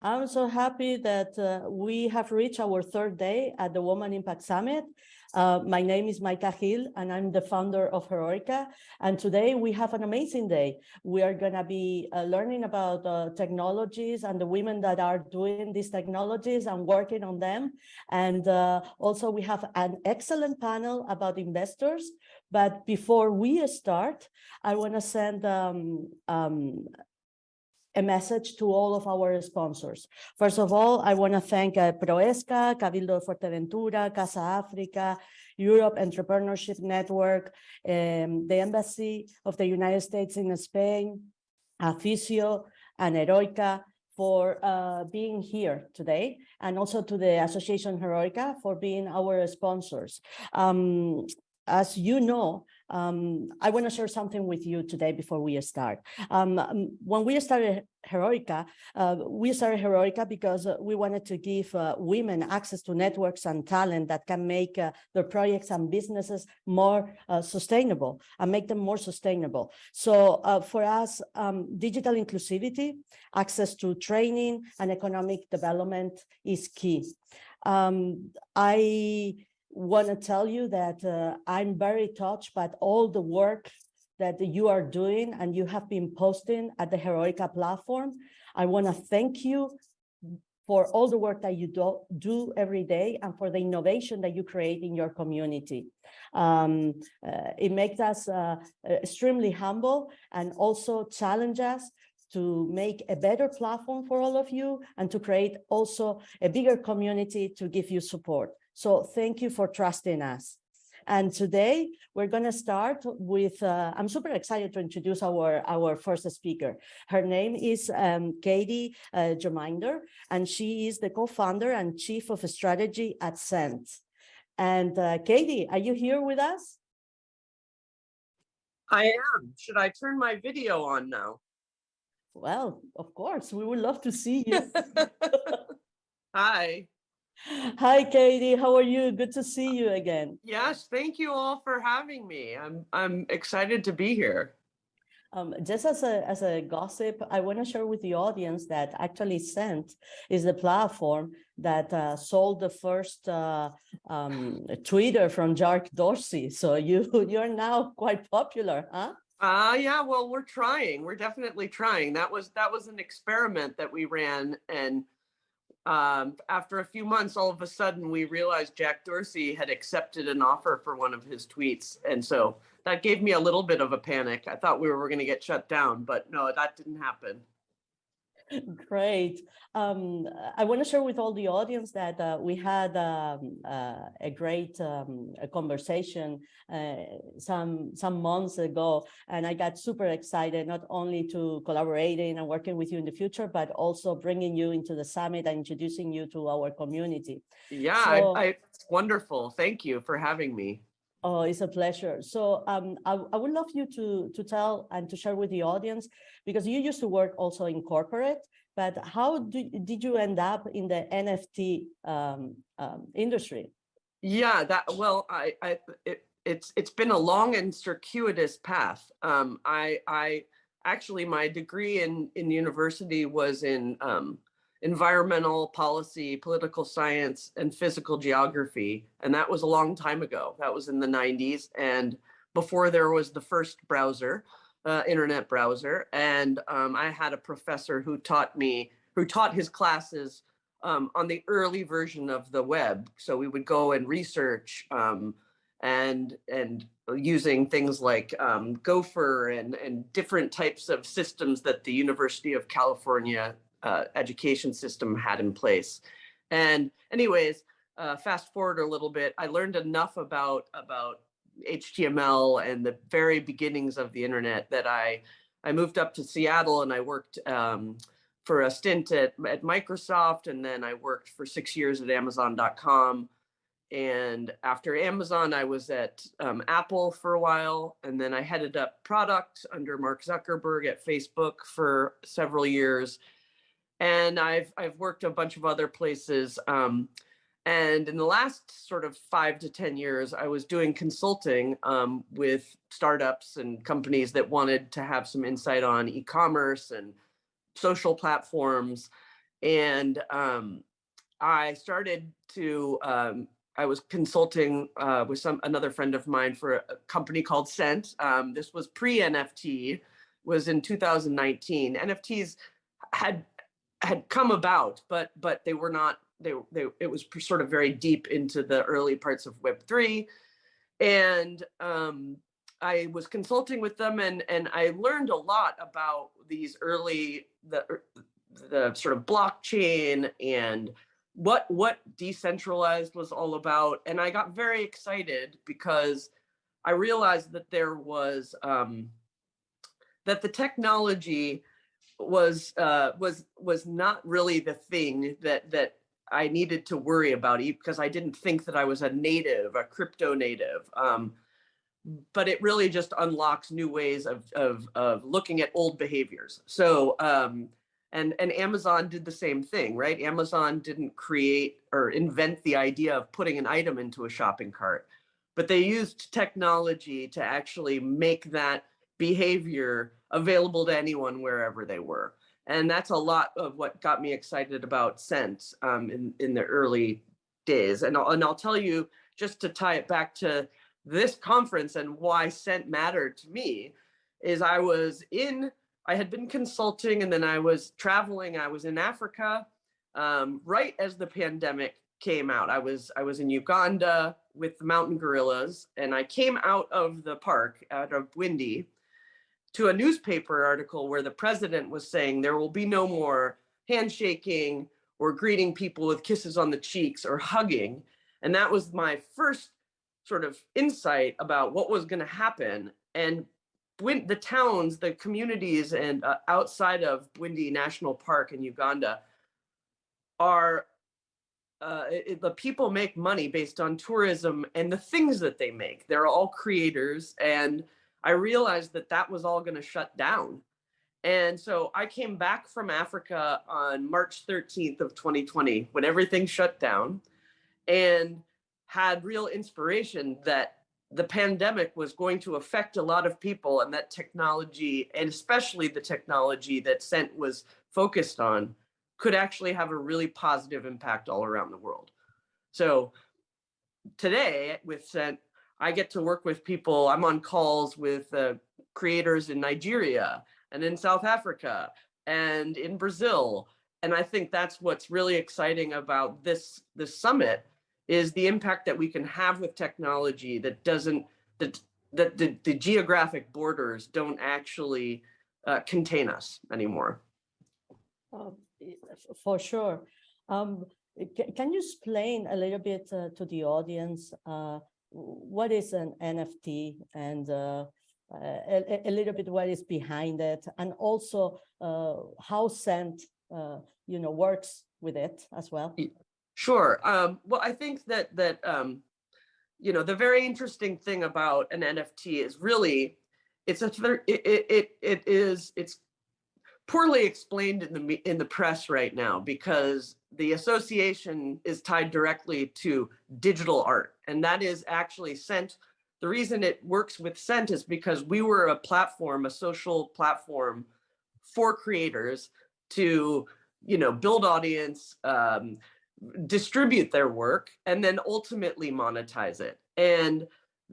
I'm so happy that we have reached our third day at the Women Impact Summit. My name is Maika Gil, and I'm the founder of Heroikka. And today we have an amazing day. We are going to be learning about technologies and the women that are doing these technologies and working on them. And also we have an excellent panel about investors. But before we start, I want to send a message to all of our sponsors. First of all, I want to thank PROEXCA, Cabildo de Fuerteventura, Casa África, Europe Entrepreneurship Network, the Embassy of the United States in Spain, Afissio, and Heroikka for being here today, and also to the Association Heroikka for being our sponsors. As you know, I want to share something with you today before we start. When we started Heroikka because we wanted to give women access to networks and talent that can make their projects and businesses more sustainable and make them more sustainable. So for us, digital inclusivity, access to training and economic development is key. I want to tell you that I'm very touched by all the work that you are doing and you have been posting at the Heroikka platform. I want to thank you for all the work that you do every day and for the innovation that you create in your community. It makes us extremely humble and also challenge us to make a better platform for all of you and to create also a bigger community to give you support. So thank you for trusting us. And today we're going to start with, I'm super excited to introduce our first speaker. Her name is Katie Jeminder, and she is the co-founder and chief of strategy at Scent. And Katie, are you here with us? I am. Should I turn my video on now? Well, of course, we would love to see you. Hi. Hi, Katie. How are you? Good to see you again. Yes, thank you all for having me. I'm excited to be here. Just as a gossip, I want to share with the audience that actually Scent is the platform that sold the first Twitter from Jack Dorsey. So you're now quite popular, huh? Yeah, well, we're trying. We're definitely trying. That was an experiment that we ran, and after a few months, all of a sudden, we realized Jack Dorsey had accepted an offer for one of his tweets. And so that gave me a little bit of a panic. I thought we were going to get shut down, but no, that didn't happen. Great. I want to share with all the audience that we had a great conversation some months ago, and I got super excited not only to collaborating and working with you in the future, but also bringing you into the summit and introducing you to our community. Yeah, so, it's wonderful. Thank you for having me. Oh, it's a pleasure. So I would love you to tell and to share with the audience, because you used to work also in corporate, but how did you end up in the NFT industry? Yeah, it's been a long and circuitous path. I actually, my degree in university was in environmental policy, political science, and physical geography. And that was a long time ago. That was in the 90s. And before there was the first browser, internet browser. And I had a professor who taught his classes on the early version of the web. So we would go and research and using things like Gopher and different types of systems that the University of California education system had in place. And anyways, fast forward a little bit, I learned enough about HTML and the very beginnings of the internet that I moved up to Seattle, and I worked for a stint at Microsoft, and then I worked for 6 years at Amazon.com. And after Amazon, I was at Apple for a while, and then I headed up product under Mark Zuckerberg at Facebook for several years. And I've worked a bunch of other places. And in the last sort of 5 to 10 years, I was doing consulting with startups and companies that wanted to have some insight on e-commerce and social platforms. And I started to, I was consulting with another friend of mine for a company called Scent. This was pre-NFT, was in 2019. NFTs had come about, but they were not, it was sort of very deep into the early parts of Web3. And I was consulting with them, and I learned a lot about these early, the sort of blockchain and what decentralized was all about. And I got very excited because I realized that there was that the technology was not really the thing that I needed to worry about, because I didn't think that I was a crypto native. But it really just unlocks new ways of looking at old behaviors. So and Amazon did the same thing, right? Amazon didn't create or invent the idea of putting an item into a shopping cart, but they used technology to actually make that behavior available to anyone wherever they were. And that's a lot of what got me excited about Scent in the early days. And I'll tell you, just to tie it back to this conference and why Scent mattered to me, is I had been consulting, and then I was traveling. I was in Africa right as the pandemic came out. I was in Uganda with the mountain gorillas, and I came out of the park, out of Bwindi, to a newspaper article where the president was saying there will be no more handshaking or greeting people with kisses on the cheeks or hugging. And that was my first sort of insight about what was going to happen. And the towns, the communities, and outside of Bwindi National Park in Uganda are the people make money based on tourism and the things that they make. They're all creators, and I realized that that was all going to shut down. And so I came back from Africa on March 13th of 2020, when everything shut down, and had real inspiration that the pandemic was going to affect a lot of people, and that technology, and especially the technology that Scent was focused on, could actually have a really positive impact all around the world. So today with Scent, I get to work with people. I'm on calls with creators in Nigeria and in South Africa and in Brazil. And I think that's what's really exciting about this summit, is the impact that we can have with technology that doesn't, that the geographic borders don't actually contain us anymore. For sure. Can you explain a little bit to the audience what is an NFT, and a little bit what is behind it, and also how Scent works with it as well? Sure. Well, I think that the very interesting thing about an NFT is really it's poorly explained in the press right now, because the association is tied directly to digital art, and that is actually Scent. The reason it works with Scent is because we were a platform, a social platform for creators to build audience, distribute their work, and then ultimately monetize it. And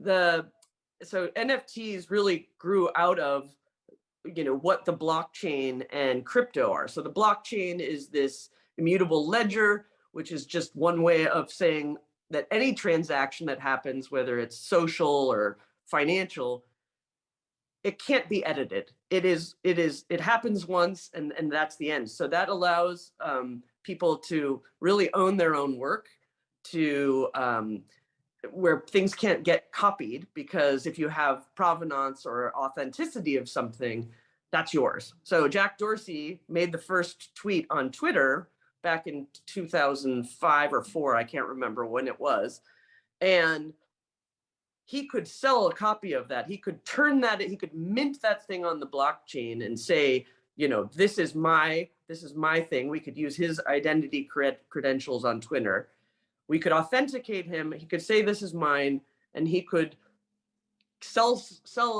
so NFTs really grew out of what the blockchain and crypto are. So the blockchain is this immutable ledger, which is just one way of saying that any transaction that happens, whether it's social or financial, it can't be edited. It happens once, and that's the end. So that allows people to really own their own work, to where things can't get copied, because if you have provenance or authenticity of something, that's yours. So Jack Dorsey made the first tweet on Twitter back in 2005 or 4, I can't remember when it was. And he could sell a copy of that. He could he could mint that thing on the blockchain and say, this is my thing. We could use his identity credentials on Twitter. We could authenticate him. He could say, this is mine, and he could sell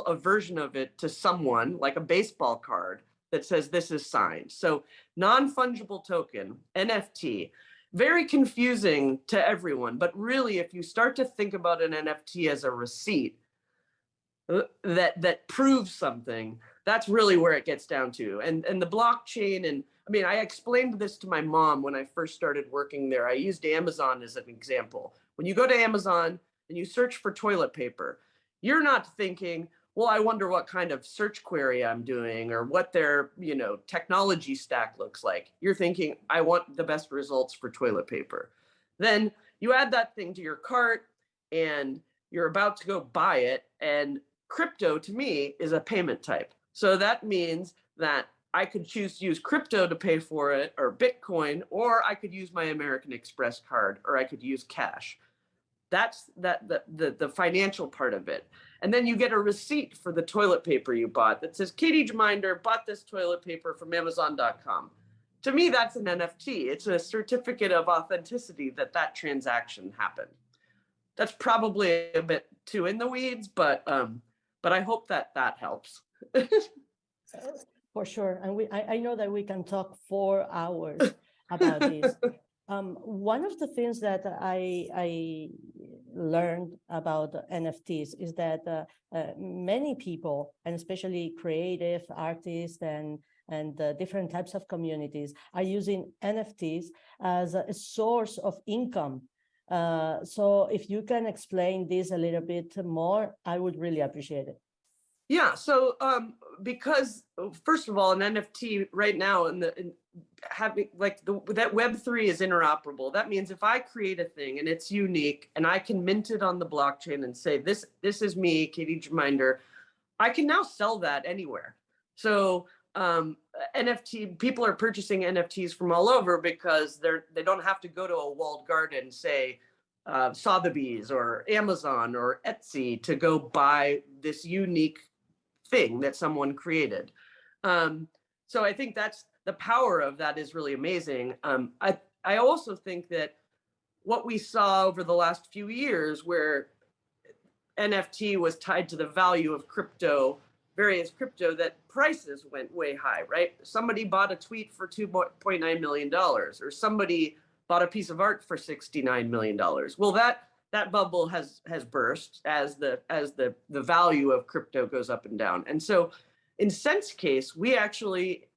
a version of it to someone, like a baseball card, that says this is signed. So non-fungible token, NFT, very confusing to everyone. But really, if you start to think about an NFT as a receipt that proves something, that's really where it gets down to. And the blockchain, and I mean, I explained this to my mom when I first started working there. I used Amazon as an example. When you go to Amazon and you search for toilet paper, you're not thinking, well, I wonder what kind of search query I'm doing or what their, technology stack looks like. You're thinking, I want the best results for toilet paper. Then you add that thing to your cart and you're about to go buy it. And crypto to me is a payment type. So that means that I could choose to use crypto to pay for it, or Bitcoin, or I could use my American Express card, or I could use cash. That's the financial part of it. And then you get a receipt for the toilet paper you bought that says, Katie Geminder bought this toilet paper from Amazon.com. To me, that's an NFT. It's a certificate of authenticity that transaction happened. That's probably a bit too in the weeds, but I hope that helps. For sure. And I know that we can talk 4 hours about this. One of the things that I learned about NFTs is that many people, and especially creative artists and different types of communities, are using NFTs as a source of income. So if you can explain this a little bit more, I would really appreciate it. Yeah. So because first of all, an NFT right now having that Web3 is interoperable. That means if I create a thing and it's unique and I can mint it on the blockchain and say, this is me, Katie Geminder, I can now sell that anywhere. So NFT, people are purchasing NFTs from all over because they don't have to go to a walled garden, say Sotheby's or Amazon or Etsy, to go buy this unique thing that someone created. So I think that's the power of that is really amazing. I also think that what we saw over the last few years, where NFT was tied to the value of crypto, various crypto, that prices went way high, right? Somebody bought a tweet for $2.9 million, or somebody bought a piece of art for $69 million. Well, that bubble has burst as the value of crypto goes up and down. And so in Cent's case, we actually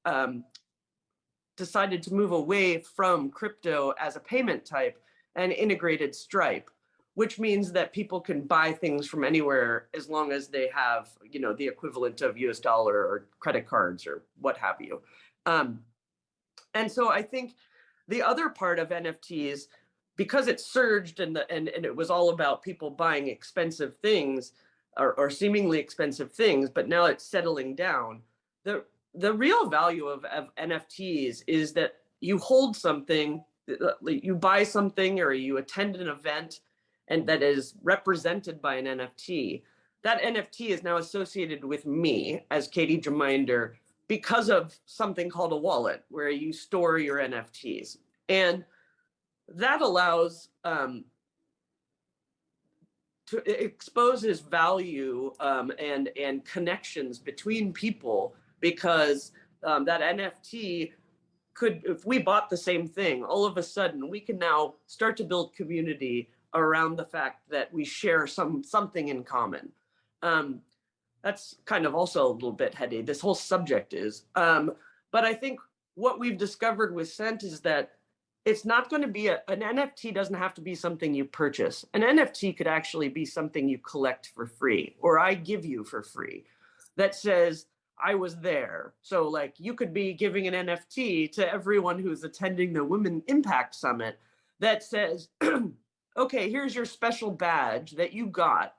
decided to move away from crypto as a payment type and integrated Stripe, which means that people can buy things from anywhere as long as they have, the equivalent of US dollar or credit cards or what have you. And so I think the other part of NFTs, because it surged and it was all about people buying expensive things or seemingly expensive things, but now it's settling down. The real value of NFTs is that you hold something, you buy something, or you attend an event, and that is represented by an NFT. That NFT is now associated with me as Katie Geminder because of something called a wallet, where you store your NFTs. And that allows it exposes value and connections between people, because that NFT could, if we bought the same thing, all of a sudden we can now start to build community around the fact that we share something in common. That's kind of also a little bit heady, this whole subject is. But I think what we've discovered with Cent is that it's not going to be an NFT doesn't have to be something you purchase. An NFT could actually be something you collect for free, or I give you for free, that says, I was there. So like you could be giving an NFT to everyone who's attending the Women Impact Summit that says, okay, here's your special badge that you got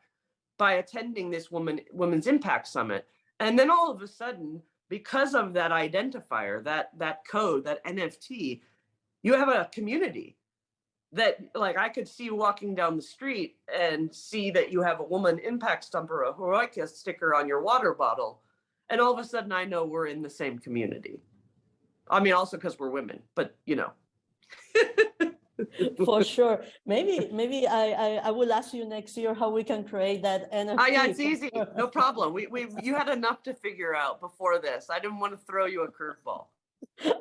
by attending this Women's Impact Summit. And then all of a sudden, because of that identifier, that code, that NFT, you have a community that, like, I could see you walking down the street and see that you have a Woman Impact Stump or a Heroikka sticker on your water bottle. And all of a sudden I know we're in the same community. I mean, also because we're women, but For sure. Maybe I will ask you next year how we can create that NFT. Yeah, it's easy. No problem. You had enough to figure out before this. I didn't want to throw you a curveball.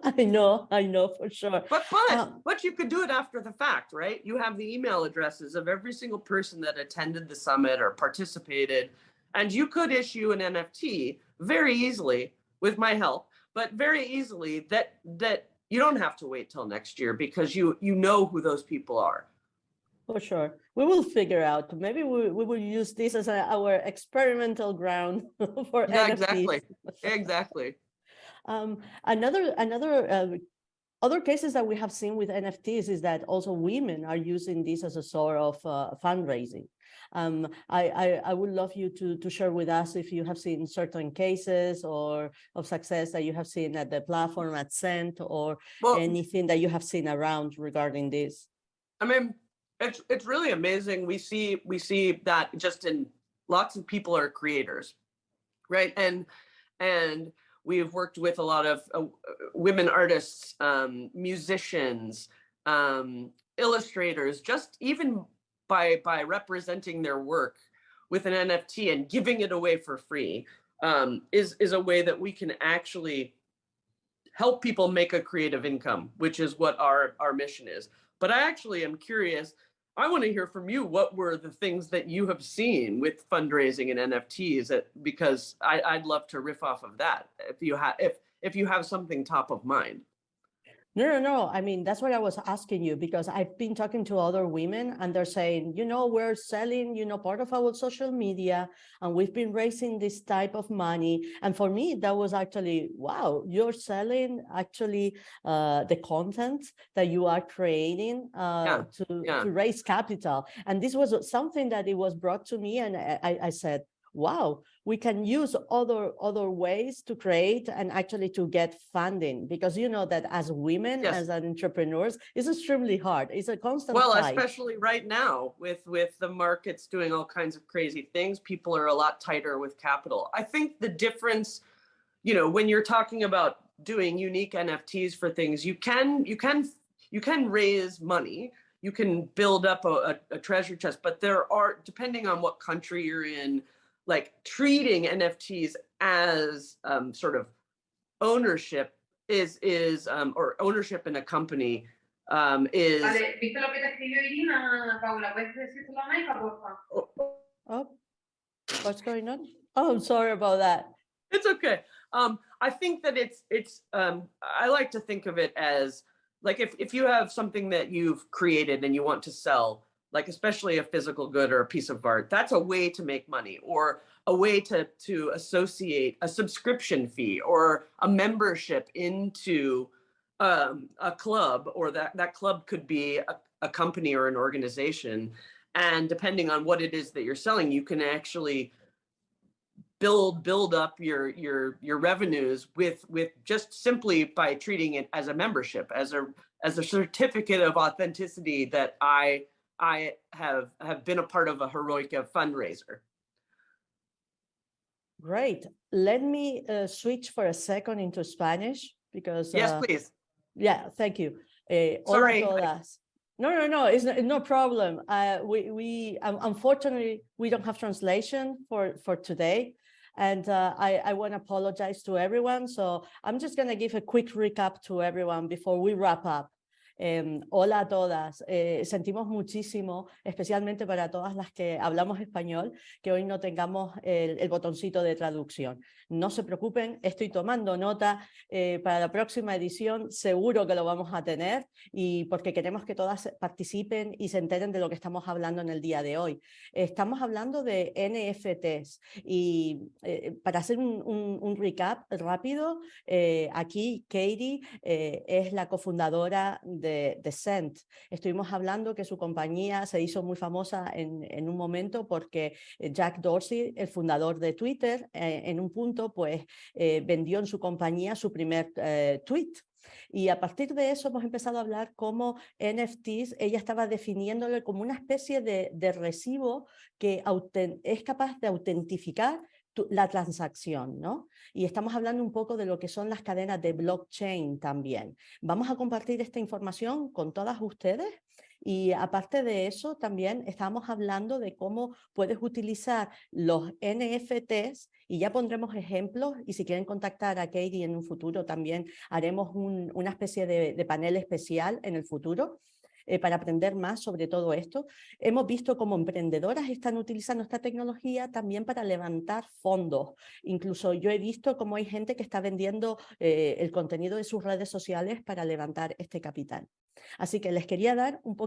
I know for sure. But you could do it after the fact, right? You have the email addresses of every single person that attended the summit or participated, and you could issue an NFT very easily with my help, but very easily that you don't have to wait till next year because you know who those people are. For sure. We will figure out. Maybe we will use this as our experimental ground for NFTs. Exactly. Other cases that we have seen with NFTs is that also women are using this as a sort of fundraising. I would love you to share with us if you have seen certain cases or of success that you have seen at the platform at Cent or anything that you have seen around regarding this. I mean, it's really amazing. We see that just in lots of people are creators, right? And we've worked with a lot of women artists, musicians, illustrators, just even by representing their work with an NFT and giving it away for free is a way that we can actually help people make a creative income, which is what our mission is. But I actually am curious. I want to hear from you. What were the things that you have seen with fundraising and NFTs? Because I'd love to riff off of that if you have something top of mind. No. I mean, that's what I was asking you, because I've been talking to other women and they're saying, we're selling, part of our social media and we've been raising this type of money. And for me, that was actually, wow, you're selling actually the content that you are creating to raise capital. And this was something that it was brought to me. And I said, wow, we can use other ways to create and actually to get funding, because that as women, as entrepreneurs, it's extremely hard. It's a constant fight. Especially right now with the markets doing all kinds of crazy things, people are a lot tighter with capital. I think the difference, when you're talking about doing unique NFTs for things, you can raise money. You can build up a treasure chest, but there are, depending on what country you're in, like treating NFTs as sort of ownership or ownership in a company is. Vale, ¿viste lo que te escribió Irina, Paula? ¿Puedes decírselo a Maika, por favor? Oh, what's going on? Oh, I'm sorry about that. It's okay. I think that it's I like to think of it as like if you have something that you've created and you want to sell, like especially a physical good or a piece of art, that's a way to make money, or a way to associate a subscription fee or a membership into a club, or that club could be a company or an organization. And depending on what it is that you're selling, you can actually build up your revenues with just simply by treating it as a membership, as a certificate of authenticity that I have been a part of a Heroikka fundraiser. Great. Let me switch for a second into Spanish because. Yes, please. Yeah, thank you. Sorry. Hola a todas. No, it's no problem. We unfortunately we don't have translation for today, and I want to apologize to everyone. So I'm just going to give a quick recap to everyone before we wrap up. Hola a todas, sentimos muchísimo, especialmente para todas las que hablamos español, que hoy no tengamos el botoncito de traducción. No se preocupen, estoy tomando nota, para la próxima edición seguro que lo vamos a tener, y porque queremos que todas participen y se enteren de lo que estamos hablando en el día de hoy. Estamos hablando de NFTs y para hacer un recap rápido, aquí Katie es la cofundadora de Cent. Estuvimos hablando que su compañía se hizo muy famosa en un momento porque Jack Dorsey, el fundador de Twitter, en un punto pues vendió en su compañía su primer tweet. Y a partir de eso hemos empezado a hablar cómo NFTs, ella estaba definiéndolo como una especie de recibo que es capaz de autentificar la transacción, ¿no? Y estamos hablando un poco de lo que son las cadenas de blockchain también. Vamos a compartir esta información con todas ustedes y aparte de eso también estamos hablando de cómo puedes utilizar los NFTs y ya pondremos ejemplos y si quieren contactar a Katie en un futuro también haremos una especie de panel especial en el futuro. Para aprender más sobre todo esto. Hemos visto cómo emprendedoras están utilizando esta tecnología también para levantar fondos. Incluso yo he visto cómo hay gente que está vendiendo el contenido de sus redes sociales para levantar este capital. Así que les quería dar un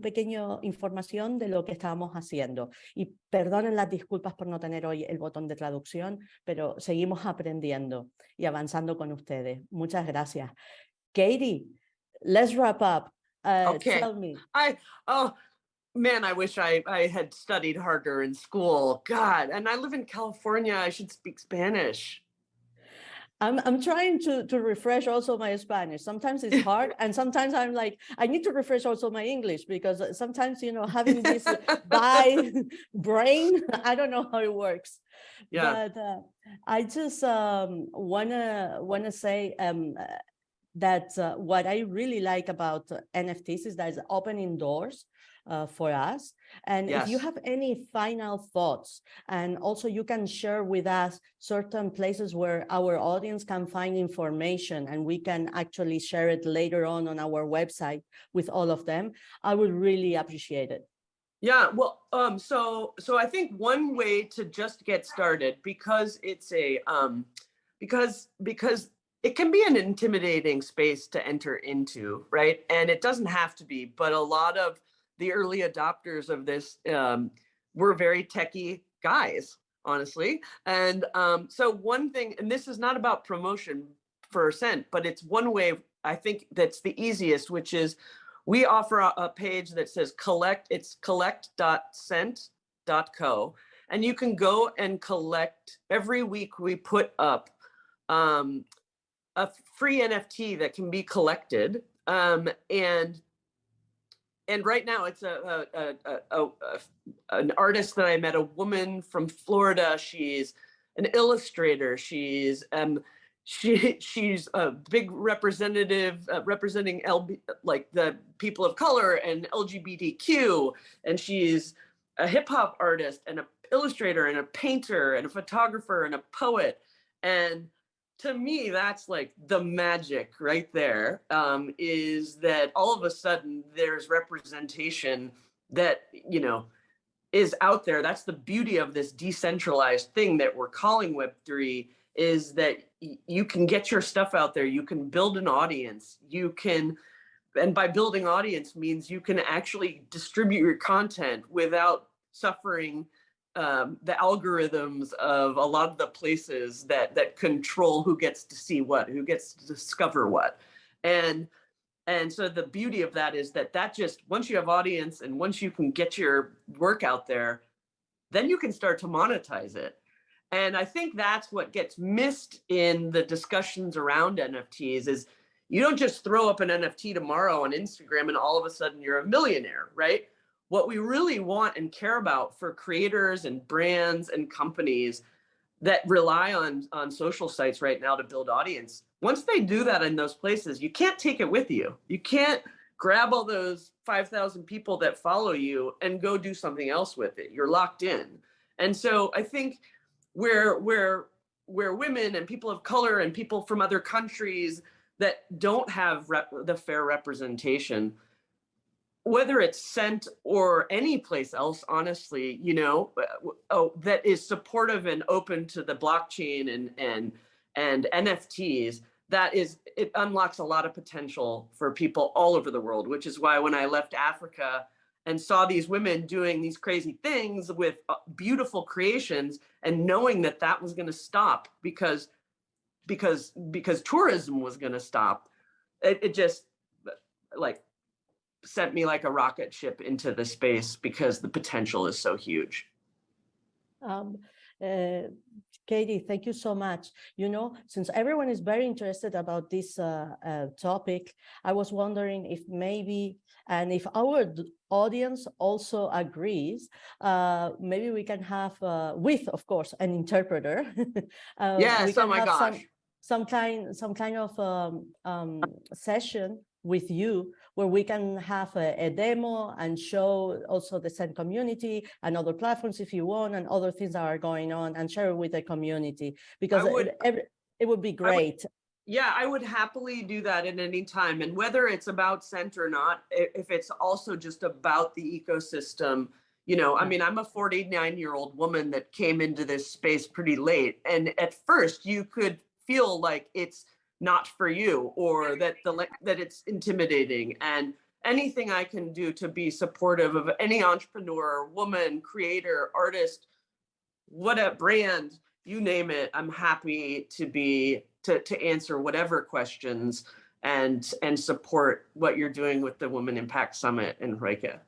pequeño información de lo que estábamos haciendo. Y perdonen las disculpas por no tener hoy el botón de traducción, pero seguimos aprendiendo y avanzando con ustedes. Muchas gracias. Katie, let's wrap up. Okay. Tell me. Oh man, I wish I had studied harder in school. God, and I live in California. I should speak Spanish. I'm trying to refresh also my Spanish. Sometimes it's hard, and sometimes I'm like, I need to refresh also my English because sometimes, you know, having this by brain, I don't know how it works. Yeah. But I just wanna say that what I really like about NFTs is that it's opening doors for us. And if you Yes. have any final thoughts, and also you can share with us certain places where our audience can find information and we can actually share it later on our website with all of them, I would really appreciate it. Yeah, well, so I think one way to just get started, because it's a because it can be an intimidating space to enter into, right? And it doesn't have to be, but a lot of the early adopters of this were very techie guys, honestly. And so one thing, and this is not about promotion for a cent, but it's one way I think that's the easiest, which is we offer a page that says collect, it's collect.cent.co. And you can go and collect. Every week we put up a free NFT that can be collected. And right now it's an artist that I met, a woman from Florida. She's an illustrator. She's a big representative representing like the people of color and LGBTQ, and she's a hip hop artist and an illustrator and a painter and a photographer and a poet. And to me, that's like the magic right there, is that all of a sudden there's representation that, you know, is out there. That's the beauty of this decentralized thing that we're calling Web3, is that you can get your stuff out there. You can build an audience. You can, and by building audience means you can actually distribute your content without suffering the algorithms of a lot of the places that control who gets to see what, who gets to discover what. And so the beauty of that is that just, once you have audience and once you can get your work out there, then you can start to monetize it. And I think that's what gets missed in the discussions around NFTs is you don't just throw up an NFT tomorrow on Instagram and all of a sudden you're a millionaire, right? What we really want and care about for creators and brands and companies that rely on social sites right now to build audience, once they do that in those places, you can't take it with you. You can't grab all those 5,000 people that follow you and go do something else with it. You're locked in. And so I think where women and people of color and people from other countries that don't have the fair representation, whether it's Cent or any place else, honestly, you know, that is supportive and open to the blockchain and NFTs, it unlocks a lot of potential for people all over the world, which is why when I left Africa and saw these women doing these crazy things with beautiful creations and knowing that was going to stop because tourism was going to stop, it just like sent me like a rocket ship into the space because the potential is so huge. Katie, thank you so much. You know, since everyone is very interested about this topic, I was wondering if maybe, and if our audience also agrees, maybe we can have, with, of course, an interpreter. Yes, we can oh my have gosh. some kind of session with you where we can have a demo and show also the Zen community and other platforms if you want, and other things that are going on, and share it with the community, because it would be great. Yeah, I would happily do that at any time. And whether it's about Scent or not, if it's also just about the ecosystem, you know, I mean, I'm a 49-year-old woman that came into this space pretty late. And at first you could feel like it's not for you, or that it's intimidating. And anything I can do to be supportive of any entrepreneur, woman, creator, artist, what a brand, you name it, I'm happy to answer whatever questions and support what you're doing with the Women Impact Summit in Heroikka.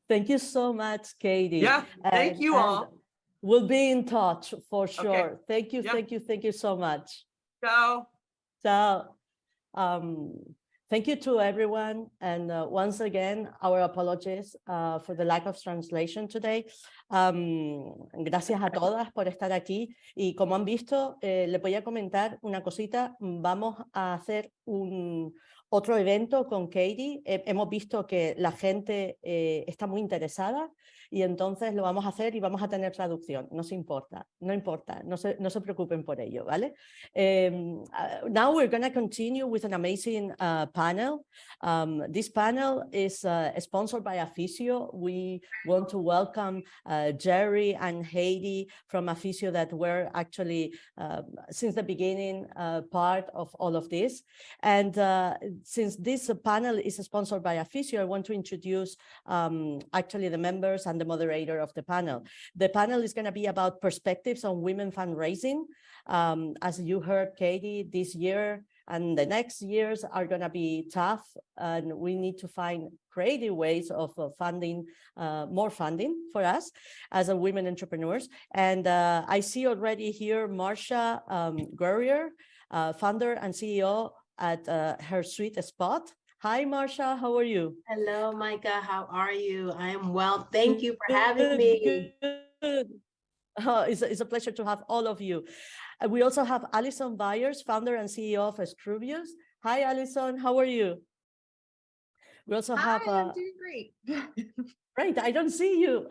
Thank you so much, Katie. Yeah, thank you all. We'll be in touch for sure. Okay. Thank you, Yep. thank you so much. Ciao. So, thank you to everyone. And once again, our apologies for the lack of translation today. Gracias a todas por estar aquí. Y como han visto, les voy a comentar una cosita. Vamos a hacer otro evento con Katie. Hemos visto que la gente está muy interesada, y entonces lo vamos a hacer y vamos a tener traducción. No se importa, no se preocupen por ello, ¿vale? Now we're going to continue with an amazing panel. This panel is sponsored by Afissio. We want to welcome Jerry and Heidi from Afissio, that were actually since the beginning part of all of this. And since this panel is sponsored by Afissio, I want to introduce actually the members and the moderator of the panel. The panel is going to be about perspectives on women fundraising. As you heard, Katie, this year and the next years are going to be tough, and we need to find creative ways of funding, more funding for us as a women entrepreneurs. And I see already here Marcia Guerrier, founder and CEO at Her Sweet Spot. Hi, Marcia, how are you? Hello, Micah, how are you? I am well. Thank you for having me. Good. Oh, it's a pleasure to have all of you. We also have Alison Byers, founder and CEO of Scroobius. Hi, Alison, how are you? We also have... Hi, I'm doing great. Great, I don't see you.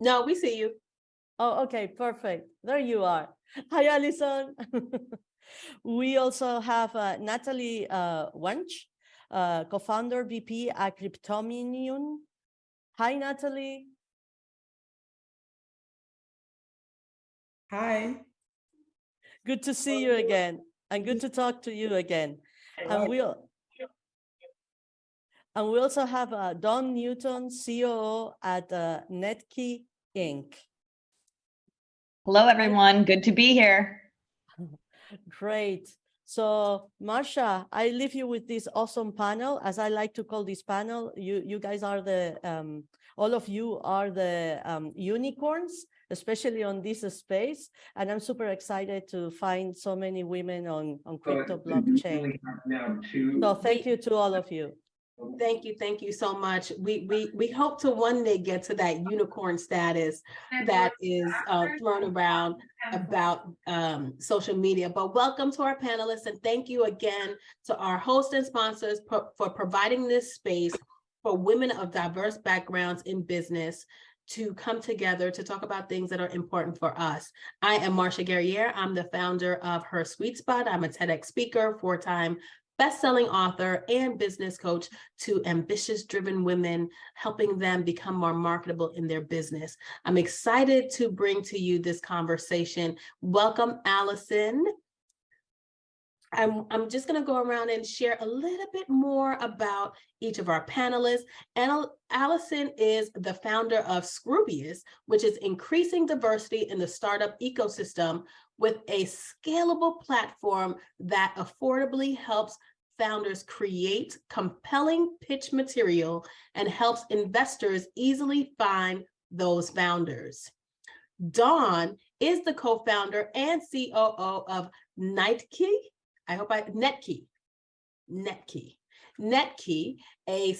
No, we see you. Oh, okay, perfect. There you are. Hi, Alison. We also have Natalie Wench, co-founder, VP at Cryptominion. Hi, Natalie. Hi. Good to see you again, and good to talk to you again. And we also have Don Newton, COO at Netkey Inc. Hello, everyone. Good to be here. Great. So, Marcia, I leave you with this awesome panel, as I like to call this panel. You guys are the, all of you are the unicorns, especially on this space. And I'm super excited to find so many women on crypto blockchain. So thank you to all of you. Thank you so much. We hope to one day get to that unicorn status that is thrown around about social media. But welcome to our panelists, and thank you again to our hosts and sponsors for providing this space for women of diverse backgrounds in business to come together to talk about things that are important for us. I am Marcia Guerrier. I'm the founder of Her Sweet Spot. I'm a TEDx speaker, 4-time best-selling author, and business coach to ambitious, driven women, helping them become more marketable in their business. I'm excited to bring to you this conversation. Welcome, Alison. I'm just going to go around and share a little bit more about each of our panelists. And Alison is the founder of Scroobius, which is increasing diversity in the startup ecosystem with a scalable platform that affordably helps founders create compelling pitch material and helps investors easily find those founders. Dawn is the co-founder and COO of Netkey. Netkey, a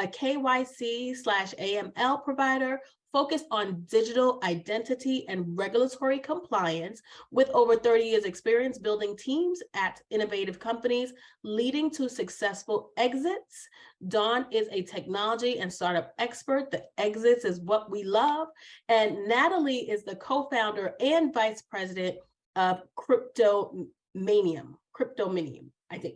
KYC/AML provider focused on digital identity and regulatory compliance, with over 30 years experience building teams at innovative companies, leading to successful exits. Dawn is a technology and startup expert. The exits is what we love. And Natalie is the co-founder and vice president of Cryptominium, I think.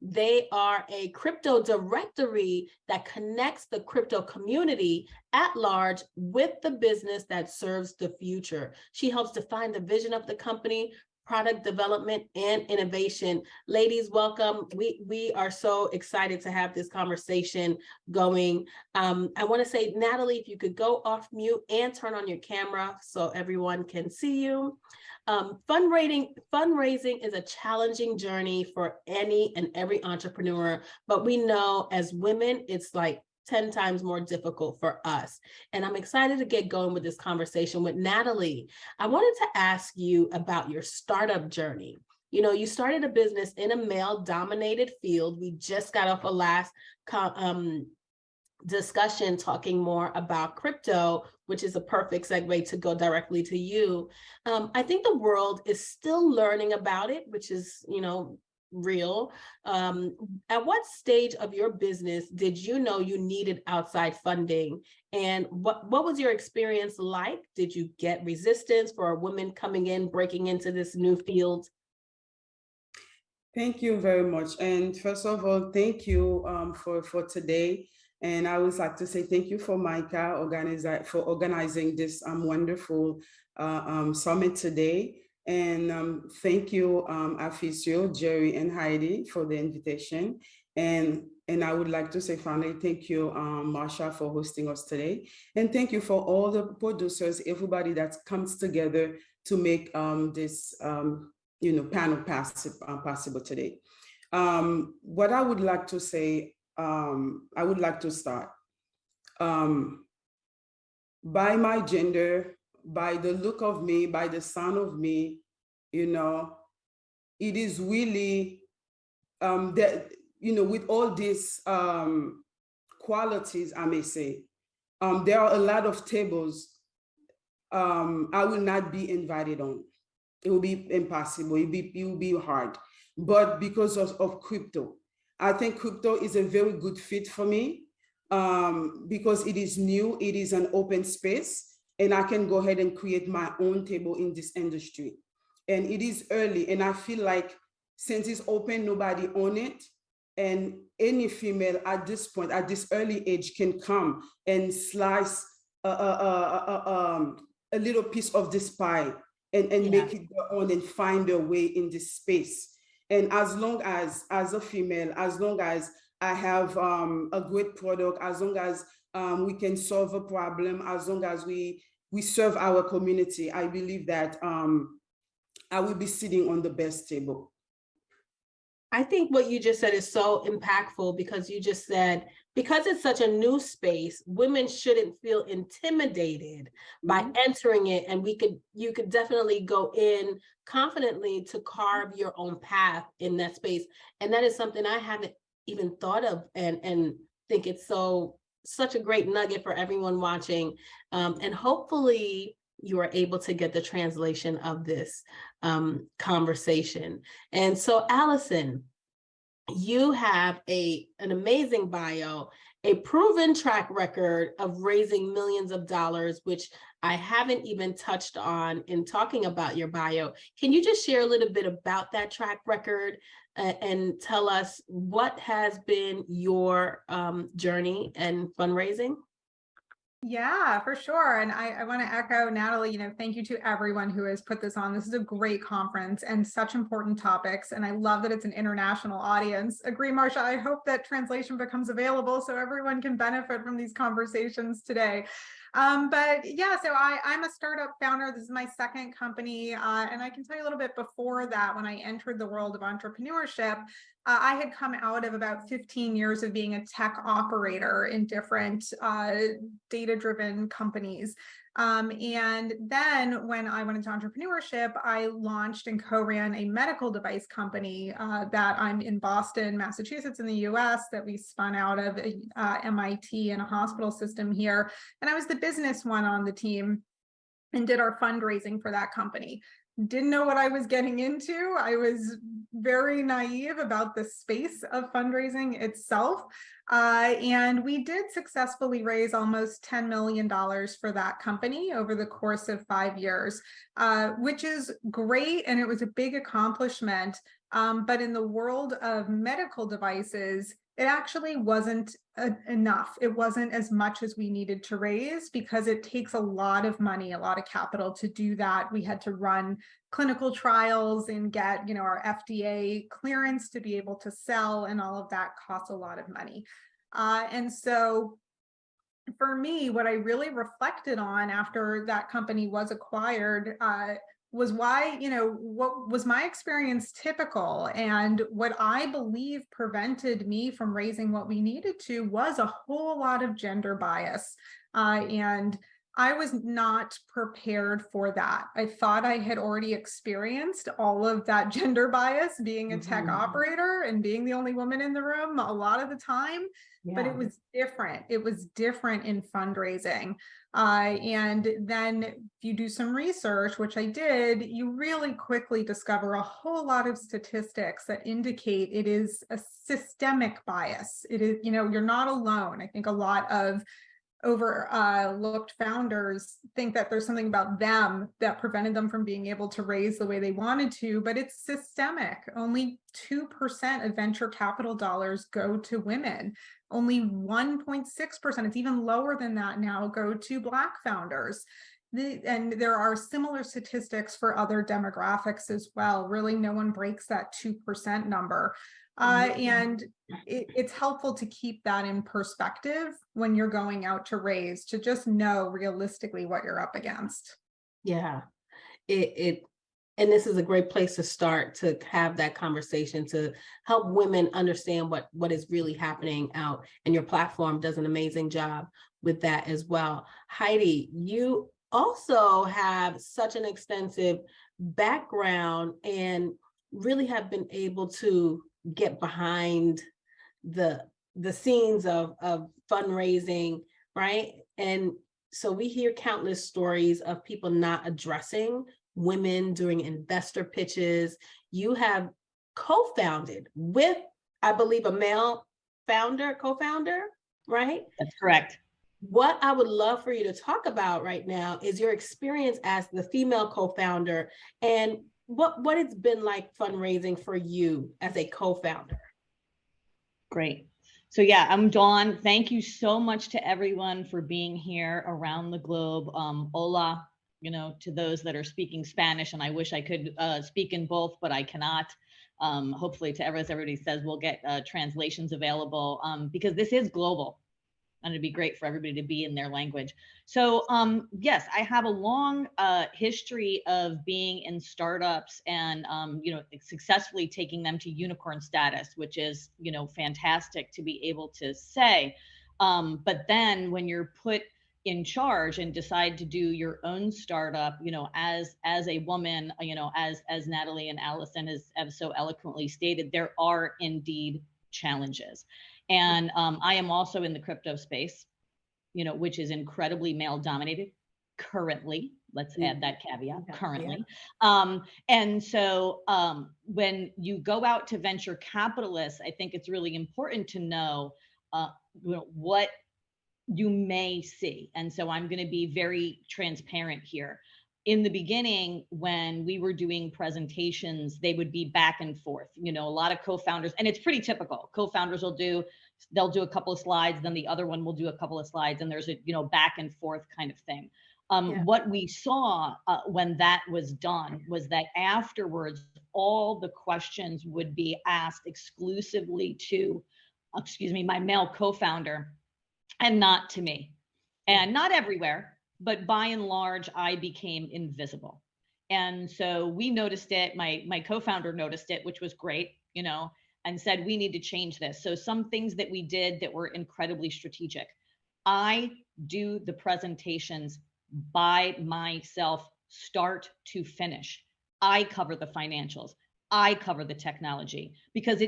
They are a crypto directory that connects the crypto community at large with the business that serves the future. She helps define the vision of the company, product development, and innovation. Ladies, welcome. We are so excited to have this conversation going. I want to say, Natalie, if you could go off mute and turn on your camera so everyone can see you. Fundraising is a challenging journey for any and every entrepreneur, but we know as women, it's like 10 times more difficult for us. And I'm excited to get going with this conversation with Natalie. I wanted to ask you about your startup journey. You know, you started a business in a male-dominated field. We just got off a last discussion talking more about crypto, which is a perfect segue to go directly to you. I think the world is still learning about it, which is, you know, real. At what stage of your business did you know you needed outside funding? And what was your experience like? Did you get resistance for women coming in, breaking into this new field? Thank you very much. And first of all, thank you for today. And I would like to say thank you for Micah for organizing this wonderful summit today. And thank you, Afissio, Jerry, and Heidi for the invitation. And I would like to say finally, thank you, Marsha, for hosting us today. And thank you for all the producers, everybody that comes together to make this panel possible today. What I would like to say, I would like to start by my gender, by the look of me, by the sound of me. You know, it is really that, you know, with all these qualities, I may say, there are a lot of tables I will not be invited on. It will be impossible. It will be hard. But because of crypto, I think crypto is a very good fit for me because it is new, it is an open space, and I can go ahead and create my own table in this industry. And it is early, and I feel like since it's open, nobody on it, and any female at this point, at this early age, can come and slice a little piece of this pie and make it their own and find their way in this space. And as long as a female, as long as I have a great product, as long as we can solve a problem, as long as we serve our community, I believe that I will be sitting on the best table. I think what you just said is so impactful, because you just said, because it's such a new space, women shouldn't feel intimidated by entering it. And you could definitely go in confidently to carve your own path in that space. And that is something I haven't even thought of, and think it's such a great nugget for everyone watching. And hopefully you are able to get the translation of this conversation. And so, Allison, you have an amazing bio, a proven track record of raising millions of dollars, which I haven't even touched on in talking about your bio. Can you just share a little bit about that track record and tell us what has been your journey and fundraising? Yeah, for sure. And I want to echo Natalie, thank you to everyone who has put this on. This is a great conference and such important topics. And I love that it's an international audience. Agree, Marsha. I hope that translation becomes available so everyone can benefit from these conversations today. But yeah, so I'm a startup founder. This is my second company. And I can tell you a little bit before that, when I entered the world of entrepreneurship, I had come out of about 15 years of being a tech operator in different data-driven companies. And then when I went into entrepreneurship, I launched and co-ran a medical device company that I'm in Boston, Massachusetts in the US, that we spun out of MIT and a hospital system here. And I was the business one on the team and did our fundraising for that company. Didn't know what I was getting into. I was very naive about the space of fundraising itself. And we did successfully raise almost $10 million for that company over the course of 5 years, which is great. And it was a big accomplishment. But in the world of medical devices, it actually wasn't enough. It wasn't as much as we needed to raise because it takes a lot of money, a lot of capital to do that. We had to run clinical trials and get, our FDA clearance to be able to sell, and all of that costs a lot of money. And so for me, what I really reflected on after that company was acquired was why, what was my experience typical, and what I believe prevented me from raising what we needed to was a whole lot of gender bias. And I was not prepared for that. I thought I had already experienced all of that gender bias being a tech operator and being the only woman in the room a lot of the time, but it was different. It was different in fundraising. And then if you do some research, which I did, you really quickly discover a whole lot of statistics that indicate it is a systemic bias. It is, you're not alone. I think a lot of overlooked founders think that there's something about them that prevented them from being able to raise the way they wanted to, but it's systemic. Only 2% of venture capital dollars go to women. Only 1.6%, it's even lower than that now, go to Black founders. And there are similar statistics for other demographics as well. Really, no one breaks that 2% number. And it's helpful to keep that in perspective when you're going out to raise, to just know realistically what you're up against. Yeah, and this is a great place to start, to have that conversation, to help women understand what is really happening out. And your platform does an amazing job with that as well. Heidi, you also have such an extensive background and really have been able to get behind the scenes of fundraising, right? And so we hear countless stories of people not addressing women during investor pitches. You have co-founded with, I believe, a male co-founder, right? That's correct. What I would love for you to talk about right now is your experience as the female co-founder, and what it's been like fundraising for you as a co-founder. Great. So yeah, I'm Dawn. Thank you so much to everyone for being here around the globe. Hola, to those that are speaking Spanish, and I wish I could speak in both, but I cannot. Hopefully, as everybody says, we'll get translations available because this is global. And it'd be great for everybody to be in their language. So yes, I have a long history of being in startups and successfully taking them to unicorn status, which is fantastic to be able to say. But then when you're put in charge and decide to do your own startup, as a woman, as Natalie and Allison have so eloquently stated, there are indeed challenges. And I am also in the crypto space, which is incredibly male dominated currently. Let's add that caveat, currently. Yeah. And so when you go out to venture capitalists, I think it's really important to know what you may see. And so I'm going to be very transparent here. In the beginning, when we were doing presentations, they would be back and forth, a lot of co-founders, and it's pretty typical. Co-founders they'll do a couple of slides, then the other one will do a couple of slides, and there's a, back and forth kind of thing. What we saw when that was done was that afterwards, all the questions would be asked exclusively to, my male co-founder, and not to me. And not everywhere, but by and large, I became invisible. And so we noticed it, my co-founder noticed it, which was great, and said, we need to change this. So some things that we did that were incredibly strategic. I do the presentations by myself, start to finish. I cover the financials. I cover the technology, because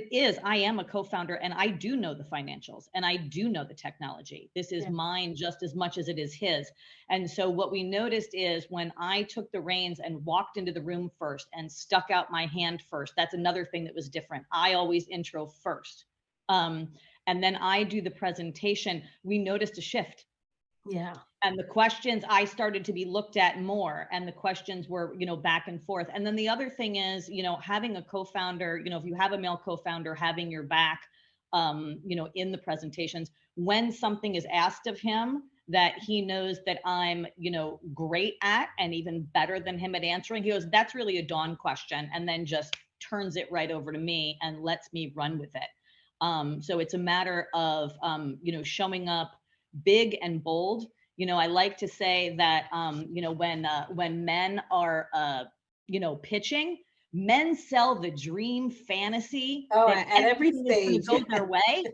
I am a co-founder and I do know the financials and I do know the technology. This is mine just as much as it is his. And so what we noticed is when I took the reins and walked into the room first and stuck out my hand first, that's another thing that was different. I always intro first. And then I do the presentation. We noticed a shift. Yeah. And the questions, I started to be looked at more, and the questions were, back and forth. And then the other thing is, having a co-founder, if you have a male co-founder, having your back, in the presentations, when something is asked of him that he knows that I'm, great at and even better than him at answering, he goes, that's really a Dawn question. And then just turns it right over to me and lets me run with it. So it's a matter of, showing up big and bold. I like to say that, when men are, pitching, men sell the dream fantasy. At every stage. Go their way,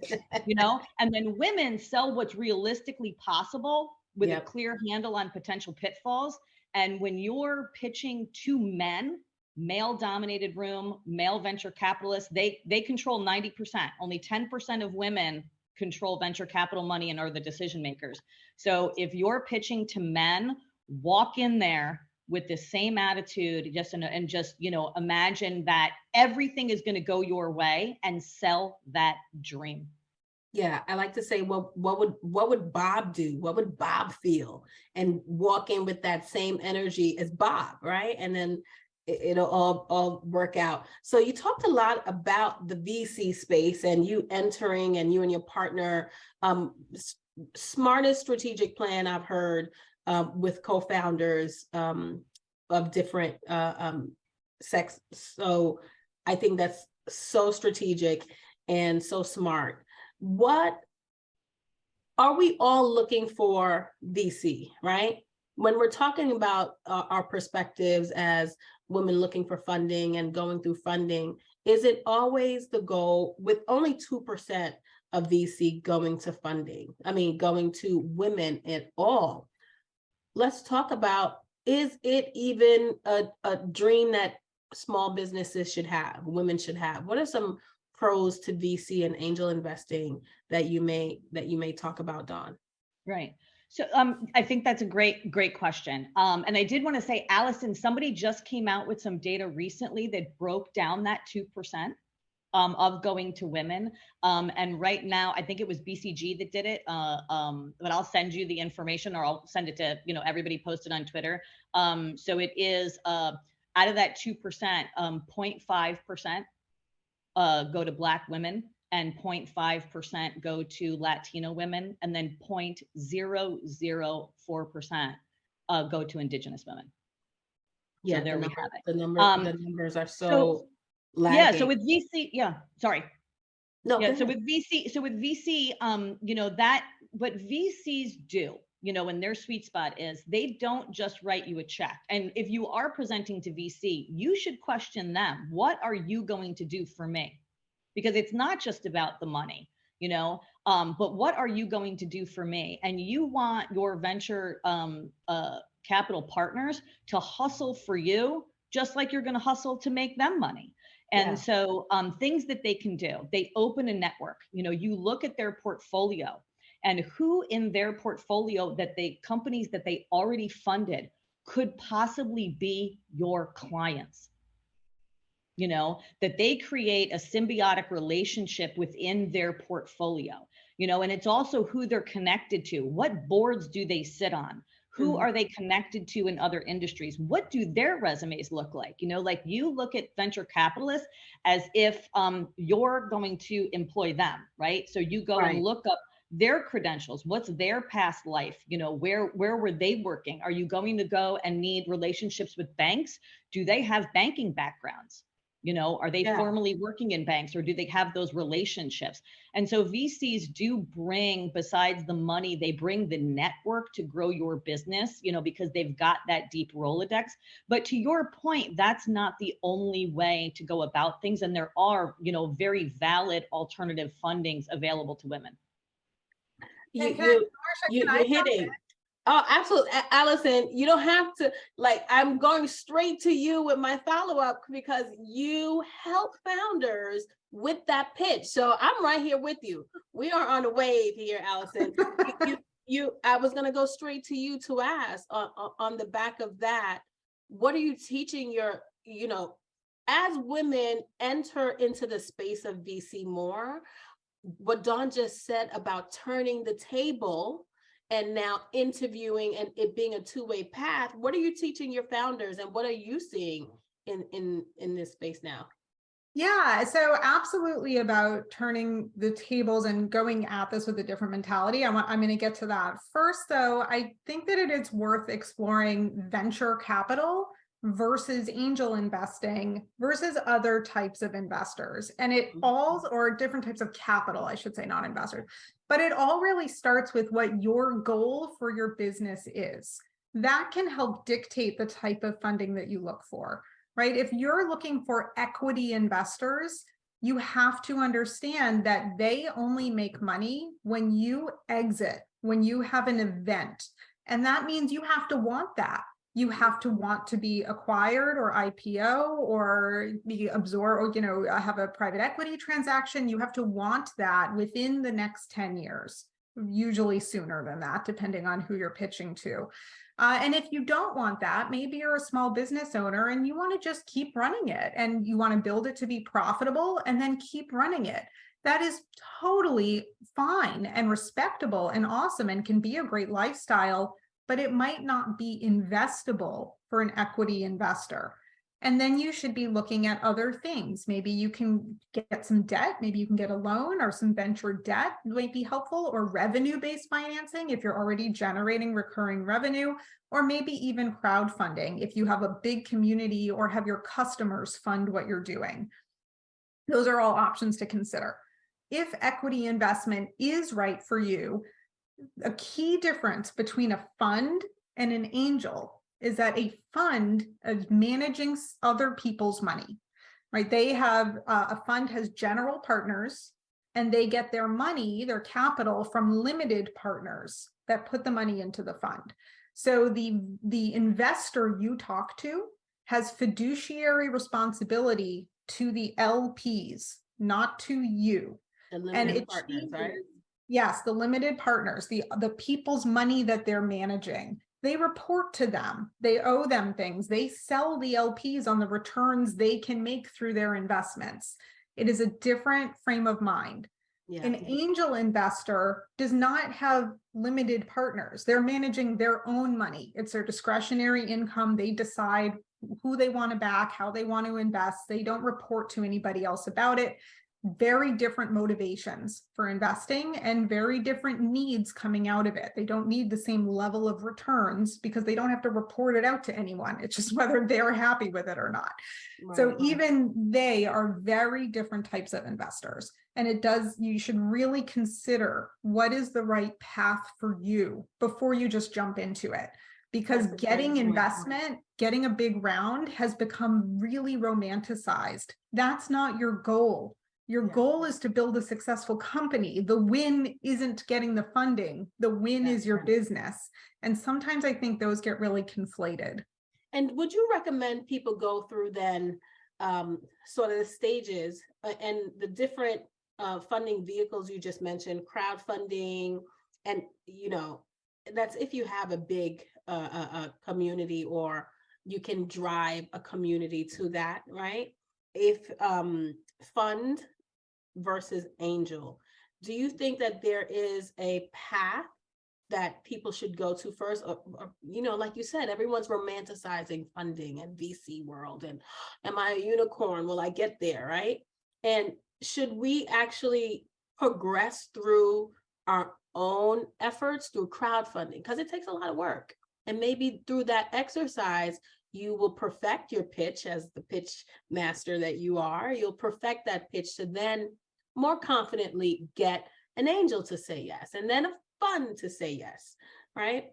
and then women sell what's realistically possible with a clear handle on potential pitfalls. And when you're pitching to men, male dominated room, male venture capitalists, they control 90%. Only 10% of women control venture capital money and are the decision makers. So if you're pitching to men, walk in there with the same attitude, and just imagine that everything is going to go your way and sell that dream. Yeah, I like to say, well, what would Bob do? What would Bob feel? And walk in with that same energy as Bob, right? And then it'll all work out. So you talked a lot about the VC space and you entering, and you and your partner, smartest strategic plan I've heard with co-founders of different sex. So I think that's so strategic and so smart. What are we all looking for VC, right? When we're talking about our perspectives as women looking for funding and going through funding, is it always the goal, with only 2% of VC going to funding? I mean, going to women at all? Let's talk about, is it even a dream that small businesses should have, women should have? What are some pros to VC and angel investing that you may talk about, Dawn? Right. So I think that's a great question. And I did want to say, Allison, somebody just came out with some data recently that broke down that 2% of going to women. And right now, I think it was BCG that did it. But I'll send you the information, or I'll send it to everybody posted on Twitter. So it is out of that 2%, 0.5% go to Black women, and 0.5% go to Latino women, and then 0.004% go to Indigenous women. Yeah, so there we have it. The numbers are so lagging. Yeah, so with VC, No, so with VC, that what VCs do, and their sweet spot is, they don't just write you a check. And if you are presenting to VC, you should question them. What are you going to do for me? Because it's not just about the money, but what are you going to do for me? And you want your venture capital partners to hustle for you, just like you're going to hustle to make them money. And so things that they can do, they open a network. You look at their portfolio, and who in their portfolio companies that they already funded could possibly be your clients. That they create a symbiotic relationship within their portfolio, and it's also who they're connected to. What boards do they sit on? Who are they connected to in other industries? What do their resumes look like? Like, you look at venture capitalists as if you're going to employ them, right? So you go and look up their credentials. What's their past life? Where were they working? Are you going to go and need relationships with banks? Do they have banking backgrounds? Are they formally working in banks, or do they have those relationships? And so VCs do bring, besides the money, they bring the network to grow your business, because they've got that deep Rolodex. But to your point, that's not the only way to go about things. And there are, very valid alternative fundings available to women. You're hitting. Oh, absolutely. Allison, you don't have to, like, I'm going straight to you with my follow-up because you help founders with that pitch. So I'm right here with you. We are on a wave here, Allison. I was going to go straight to you to ask on the back of that, what are you teaching your, as women enter into the space of VC more, what Dawn just said about turning the table and now interviewing and it being a two-way path, what are you teaching your founders and what are you seeing in this space now? Yeah, so absolutely about turning the tables and going at this with a different mentality. I'm going to get to that. First, though, I think that it is worth exploring venture capital versus angel investing versus other types of investors. And it all, or different types of capital, I should say, not investors, but it all really starts with what your goal for your business is. That can help dictate the type of funding that you look for, right? If you're looking for equity investors, you have to understand that they only make money when you exit, when you have an event. And that means you have to want that. You have to want to be acquired or IPO or be absorbed or, have a private equity transaction. You have to want that within the next 10 years, usually sooner than that, depending on who you're pitching to. And if you don't want that, maybe you're a small business owner and you want to just keep running it and you want to build it to be profitable and then keep running it. That is totally fine and respectable and awesome and can be a great lifestyle, but it might not be investable for an equity investor. And then you should be looking at other things. Maybe you can get some debt, maybe you can get a loan or some venture debt might be helpful, or revenue-based financing if you're already generating recurring revenue, or maybe even crowdfunding if you have a big community or have your customers fund what you're doing. Those are all options to consider. If equity investment is right for you, a key difference between a fund and an angel is that a fund is managing other people's money, right? They have, a fund has general partners and they get their money, their capital from limited partners that put the money into the fund. So the investor you talk to has fiduciary responsibility to the LPs, not to you. The limited partners, right? Yes, the limited partners, the people's money that they're managing. They report to them, they owe them things, they sell the LPs on the returns they can make through their investments. It is a different frame of mind. Yeah. An angel investor does not have limited partners. They're managing their own money. It's their discretionary income. They decide who they want to back, how they want to invest. They don't report to anybody else about it. Very different motivations for investing and very different needs coming out of it. They don't need the same level of returns because they don't have to report it out to anyone. It's just whether they're happy with it or not. Right. So even they are very different types of investors. And you should really consider what is the right path for you before you just jump into it. Because getting investment, getting a big round has become really romanticized. That's not your goal. Your goal is to build a successful company. The win isn't getting the funding. The win is your business. And sometimes I think those get really conflated. And would you recommend people go through then sort of the stages and the different funding vehicles you just mentioned, crowdfunding, and that's if you have a big community or you can drive a community to that, right? If fund versus angel, do you think that there is a path that people should go to first? Or like you said, everyone's romanticizing funding and VC world and am I a unicorn? Will I get there, right? And should we actually progress through our own efforts through crowdfunding? Because it takes a lot of work. And maybe through that exercise, you will perfect your pitch as the pitch master that you are. You'll perfect that pitch to then more confidently get an angel to say yes, and then a fund to say yes, right?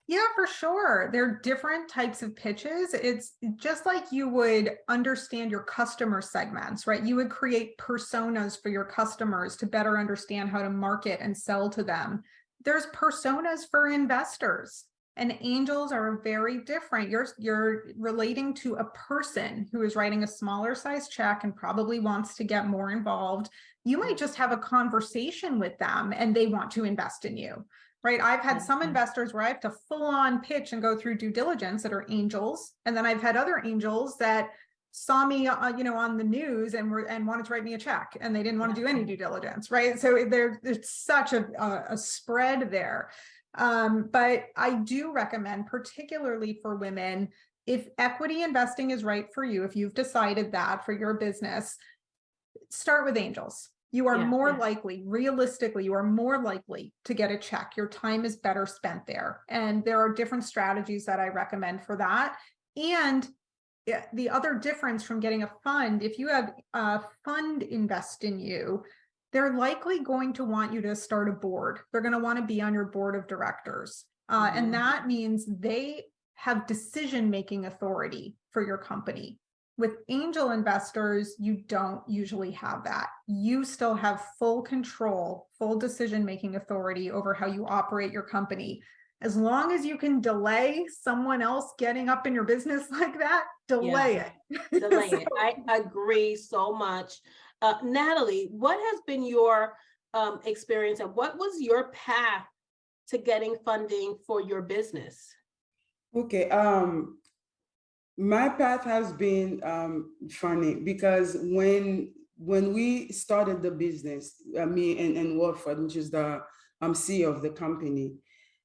Yeah, for sure. There are different types of pitches. It's just like you would understand your customer segments, right? You would create personas for your customers to better understand how to market and sell to them. there's personas for investors, and angels are very different. You're relating to a person who is writing a smaller size check and probably wants to get more involved. You might just have a conversation with them and they want to invest in you, right? I've had some investors where I have to full on pitch and go through due diligence that are angels. And then I've had other angels that saw me, on the news and wanted to write me a check, and they didn't want to do any due diligence, right? So there's such a spread there. But I do recommend, particularly for women, if equity investing is right for you, if you've decided that for your business, start with angels. You are more likely, realistically, you are more likely to get a check. Your time is better spent there. And there are different strategies that I recommend for that. And the other difference from getting a fund, if you have a fund invest in you, they're likely going to want you to start a board. They're going to want to be on your board of directors. And that means they have decision-making authority for your company. With angel investors, you don't usually have that. You still have full control, full decision-making authority over how you operate your company. As long as you can delay someone else getting up in your business like that, delay it. Delay it. I agree so much. Natalie, what has been your experience, and what was your path to getting funding for your business? Okay, my path has been funny, because when we started the business, me and Warford, which is the CEO of the company,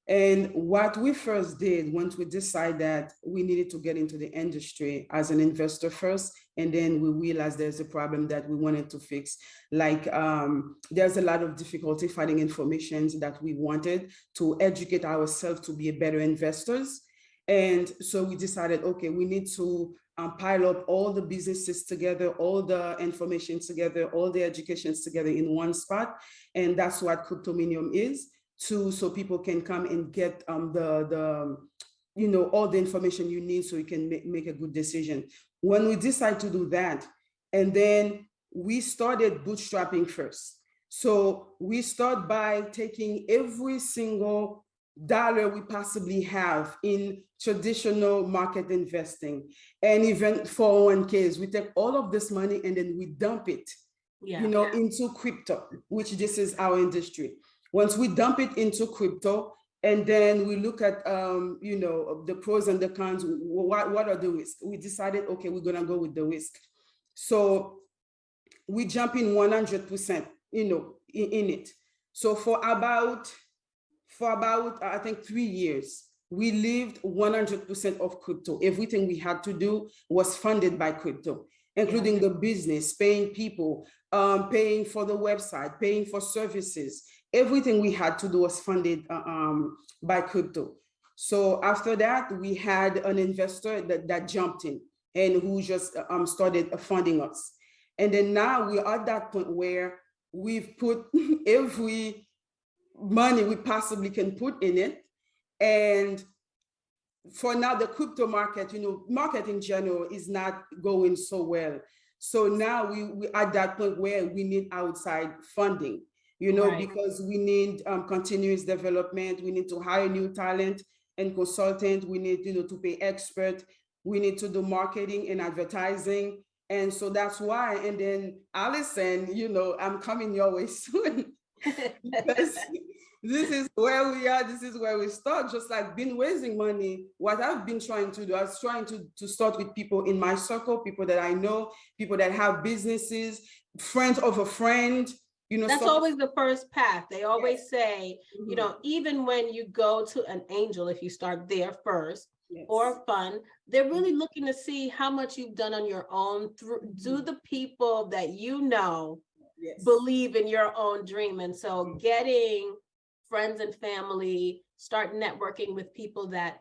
and what we first did once we decided that we needed to get into the industry as an investor first, and then we realized there's a problem that we wanted to fix. Like there's a lot of difficulty finding information that we wanted to educate ourselves to be better investors. And so we decided, okay, we need to pile up all the businesses together, all the information together, all the educations together in one spot. And that's what Cryptominium is. So people can come and get all the information you need so you can make a good decision. When we decide to do that, and then we started bootstrapping first. So we start by taking every single dollar we possibly have in traditional market investing and even 401ks. We take all of this money and then we dump it, into crypto, which this is our industry. Once we dump it into crypto, and then we look at, the pros and the cons, what are the risks? We decided, okay, we're gonna go with the risk. So we jump in 100%, in it. So for about, I think 3 years, we lived 100% of crypto. Everything we had to do was funded by crypto, including the business, paying people, paying for the website, paying for services. Everything we had to do was funded by crypto. So after that, we had an investor that jumped in and who just started funding us. And then now we're at that point where we've put every money we possibly can put in it. And for now, the crypto market, market in general is not going so well. So now we at that point where we need outside funding. Because we need continuous development. We need to hire new talent and consultant. We need, to pay expert. We need to do marketing and advertising. And so that's why. And then Allison, I'm coming your way soon. Because this is where we are. This is where we start. Just like been raising money. What I've been trying to do, I was trying to start with people in my circle, people that I know, people that have businesses, friends of a friend. That's always the first path. They always say, even when you go to an angel, if you start there first, or a fund, they're really looking to see how much you've done on your own. Do the people that believe in your own dream? And so getting friends and family, start networking with people that,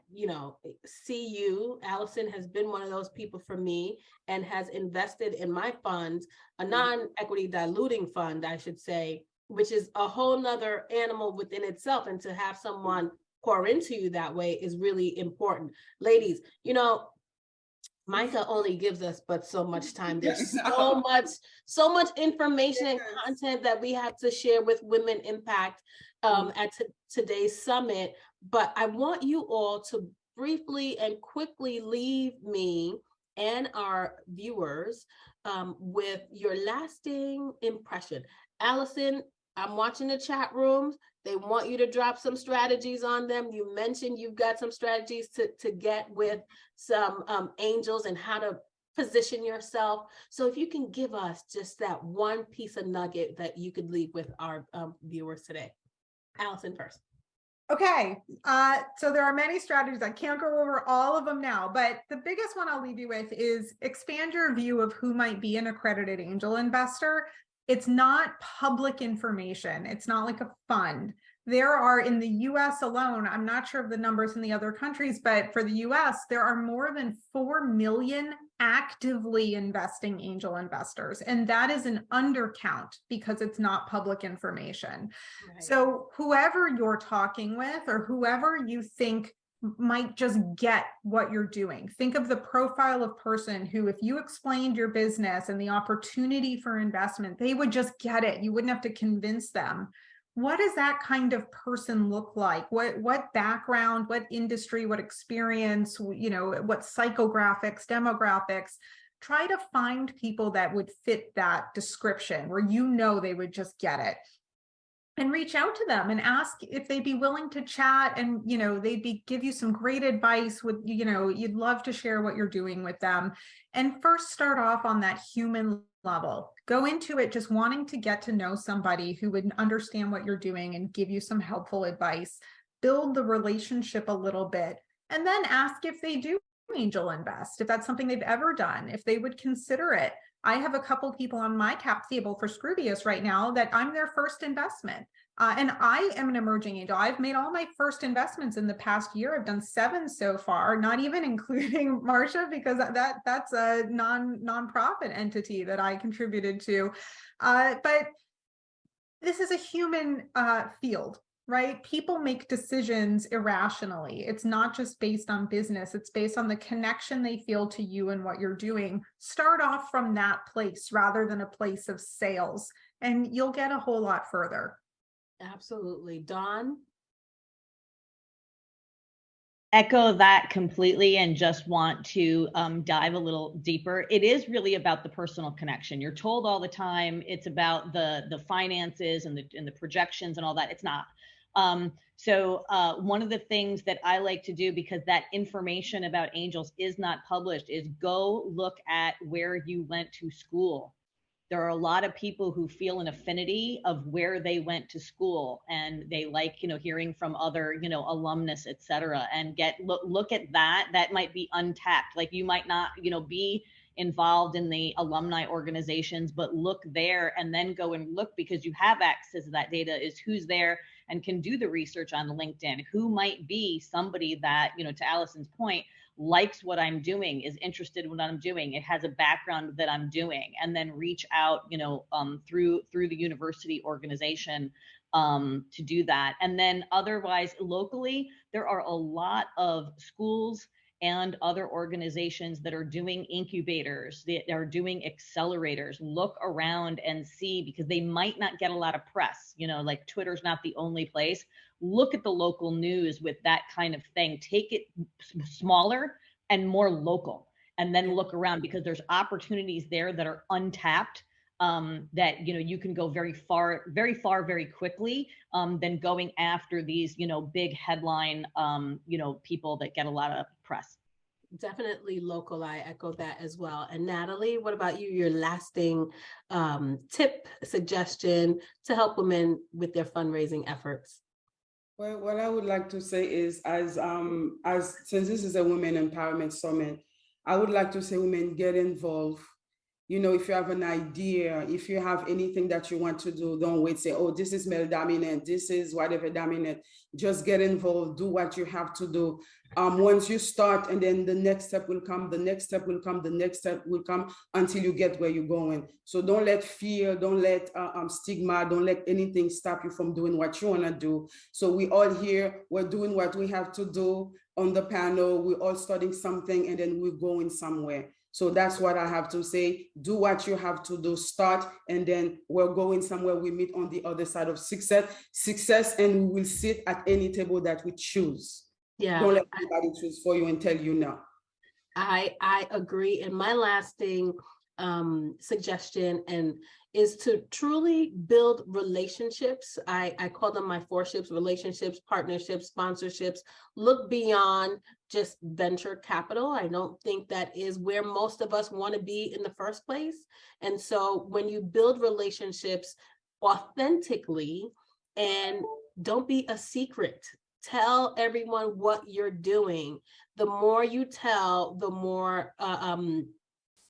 see you. Allison has been one of those people for me and has invested in my funds, a non-equity diluting fund, I should say, which is a whole nother animal within itself. And to have someone pour into you that way is really important. Ladies, Micah only gives us but so much time. There's so much information and content that we have to share with Women Impact at today's summit. But I want you all to briefly and quickly leave me and our viewers with your lasting impression. Allison, I'm watching the chat rooms. They want you to drop some strategies on them. You mentioned you've got some strategies to get with some angels and how to position yourself. So if you can give us just that one piece of nugget that you could leave with our viewers today. Allison first. Okay, so there are many strategies. I can't go over all of them now, but the biggest one I'll leave you with is expand your view of who might be an accredited angel investor. It's not public information. It's not like a fund. There are, in the US alone, I'm not sure of the numbers in the other countries, but for the US, there are more than 4 million actively investing angel investors. And that is an undercount because it's not public information. Right. So whoever you're talking with or whoever you think might just get what you're doing. Think of the profile of person who, if you explained your business and the opportunity for investment, they would just get it. You wouldn't have to convince them. What does that kind of person look like? What background, what industry, what experience, you know, what psychographics, demographics? Try to find people that would fit that description where you know they would just get it. And reach out to them and ask if they'd be willing to chat, and you know give you some great advice. With you'd love to share what you're doing with them. And first start off on that human level. Go into it just wanting to get to know somebody who would understand what you're doing and give you some helpful advice. Build the relationship a little bit, and then ask if they do angel invest, if that's something they've ever done, if they would consider it. I have a couple people on my cap table for Scroobius right now that I'm their first investment. And I am an emerging angel. I've made all my first investments in the past year. I've done 7 so far, not even including Marcia, because that's a nonprofit entity that I contributed to. But this is a human field. Right? People make decisions irrationally. It's not just based on business. It's based on the connection they feel to you and what you're doing. Start off from that place rather than a place of sales, and you'll get a whole lot further. Absolutely. Dawn? Echo that completely, and just want to dive a little deeper. It is really about the personal connection. You're told all the time it's about the finances and the projections and all that. It's not. So one of the things that I like to do, because that information about angels is not published, is go look at where you went to school. There are a lot of people who feel an affinity of where they went to school, and they like, hearing from other, alumnus, et cetera, and look at that. That might be untapped. Like, you might not, be involved in the alumni organizations, but look there, and then go and look, because you have access to that data, is who's there and can do the research on LinkedIn, who might be somebody that, to Allison's point, likes what I'm doing, is interested in what I'm doing, it has a background that I'm doing, and then reach out, through the university organization to do that. And then otherwise, locally, there are a lot of schools and other organizations that are doing incubators, that are doing accelerators. Look around and see, because they might not get a lot of press, like Twitter's not the only place. Look at the local news with that kind of thing. Take it smaller and more local, and then look around, because there's opportunities there that are untapped, that you can go very far very quickly, than going after these big headline people that get a lot of press. Definitely local. I echo that as well. And Natalie, what about you? Your lasting tip, suggestion to help women with their fundraising efforts? Well, what I would like to say is, as since this is a Women Empowerment Summit, I would like to say, women, get involved. You know, if you have an idea, if you have anything that you want to do, don't wait, say, oh, this is male dominant, this is whatever dominant. Just get involved, do what you have to do. Once you start, and then the next step will come, the next step will come, the next step will come until you get where you're going. So don't let fear, don't let stigma, don't let anything stop you from doing what you want to do. So we all here, we're doing what we have to do on the panel. We're all studying something, and then we're going somewhere. So that's what I have to say. Do what you have to do, start, and then we're going somewhere. We meet on the other side of success, and we will sit at any table that we choose. Yeah. Don't let anybody choose for you and tell you no. I agree. And my lasting suggestion is to truly build relationships. I call them my 4 ships: relationships, partnerships, sponsorships. Look beyond just venture capital. I don't think that is where most of us want to be in the first place. And so when you build relationships authentically, and don't be a secret, tell everyone what you're doing. The more you tell, the more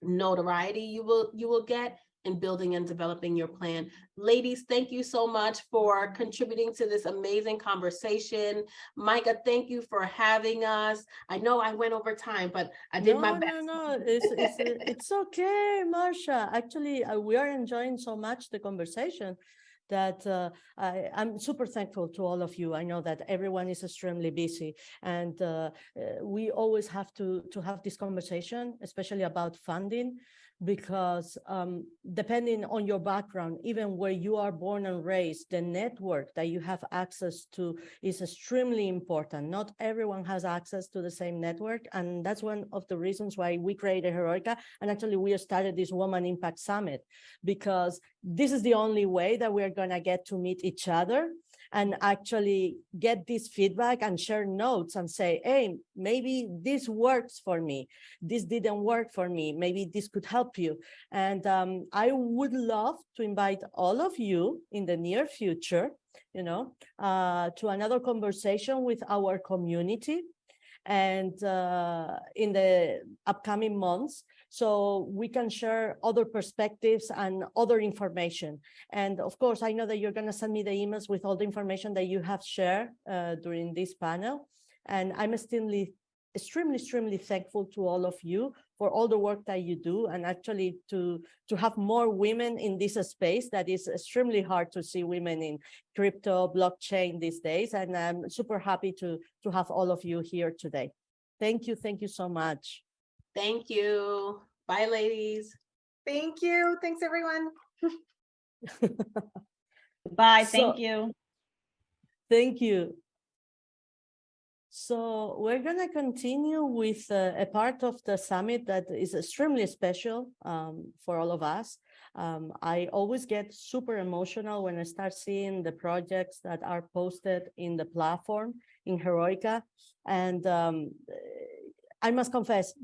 notoriety you will get in building and developing your plan. Ladies, thank you so much for contributing to this amazing conversation. Micah, thank you for having us. I know I went over time, but I did my best. No, it's okay, Marcia. Actually, we are enjoying so much the conversation that I'm super thankful to all of you. I know that everyone is extremely busy, and we always have to have this conversation, especially about funding, because depending on your background, even where you are born and raised, the network that you have access to is extremely important. Not everyone has access to the same network, and that's one of the reasons why we created Heroikka, and actually we started this Woman Impact Summit, because this is the only way that we're going to get to meet each other and actually get this feedback and share notes and say, hey, maybe this works for me. This didn't work for me. Maybe this could help you. And I would love to invite all of you in the near future, to another conversation with our community, and in the upcoming months, so we can share other perspectives and other information. And of course, I know that you're going to send me the emails with all the information that you have shared during this panel. And I'm extremely thankful to all of you for all the work that you do, and actually to have more women in this space that is extremely hard to see women in crypto, blockchain these days. And I'm super happy to have all of you here today. Thank you so much. Thank you. Bye, ladies. Thank you. Thanks, everyone. Bye. Thank you. Thank you. So we're going to continue with a part of the summit that is extremely special for all of us. I always get super emotional when I start seeing the projects that are posted in the platform in Heroikka. And I must confess,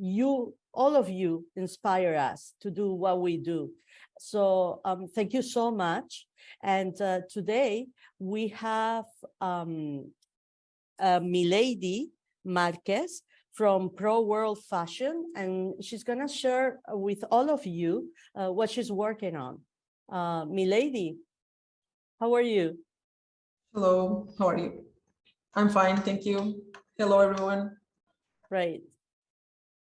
all of you inspire us to do what we do. So thank you so much. And today we have Milady Marquez from Pro World Fashion, and she's going to share with all of you what she's working on. Milady, how are you? Hello, how are you? I'm fine, thank you. Hello, everyone. Great.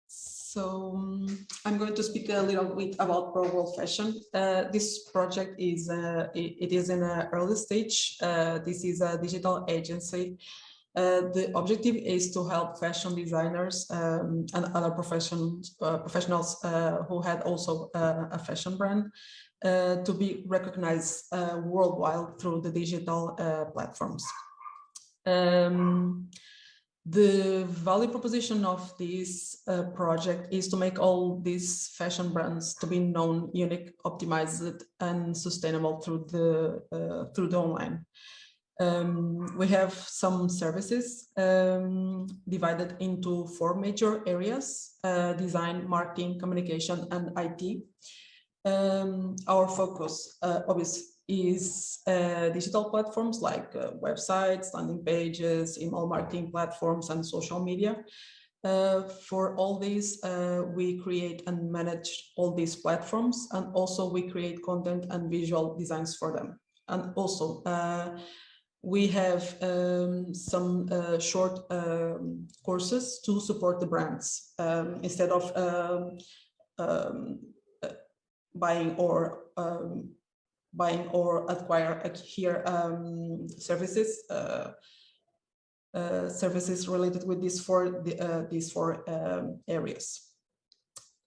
So I'm going to speak a little bit about Pro World Fashion. This project is in an early stage. This is a digital agency. The objective is to help fashion designers and other professionals who had also a fashion brand to be recognized worldwide through the digital platforms. The value proposition of this project is to make all these fashion brands to be known, unique, optimized, and sustainable through the online. We have some services divided into 4 major areas: design, marketing, communication, and IT. Our focus, obviously, is digital platforms like websites, landing pages, email marketing platforms, and social media. For all these, we create and manage all these platforms, and also we create content and visual designs for them. And also, we have some short courses to support the brands instead of buying or acquire here services. Services related with these four areas.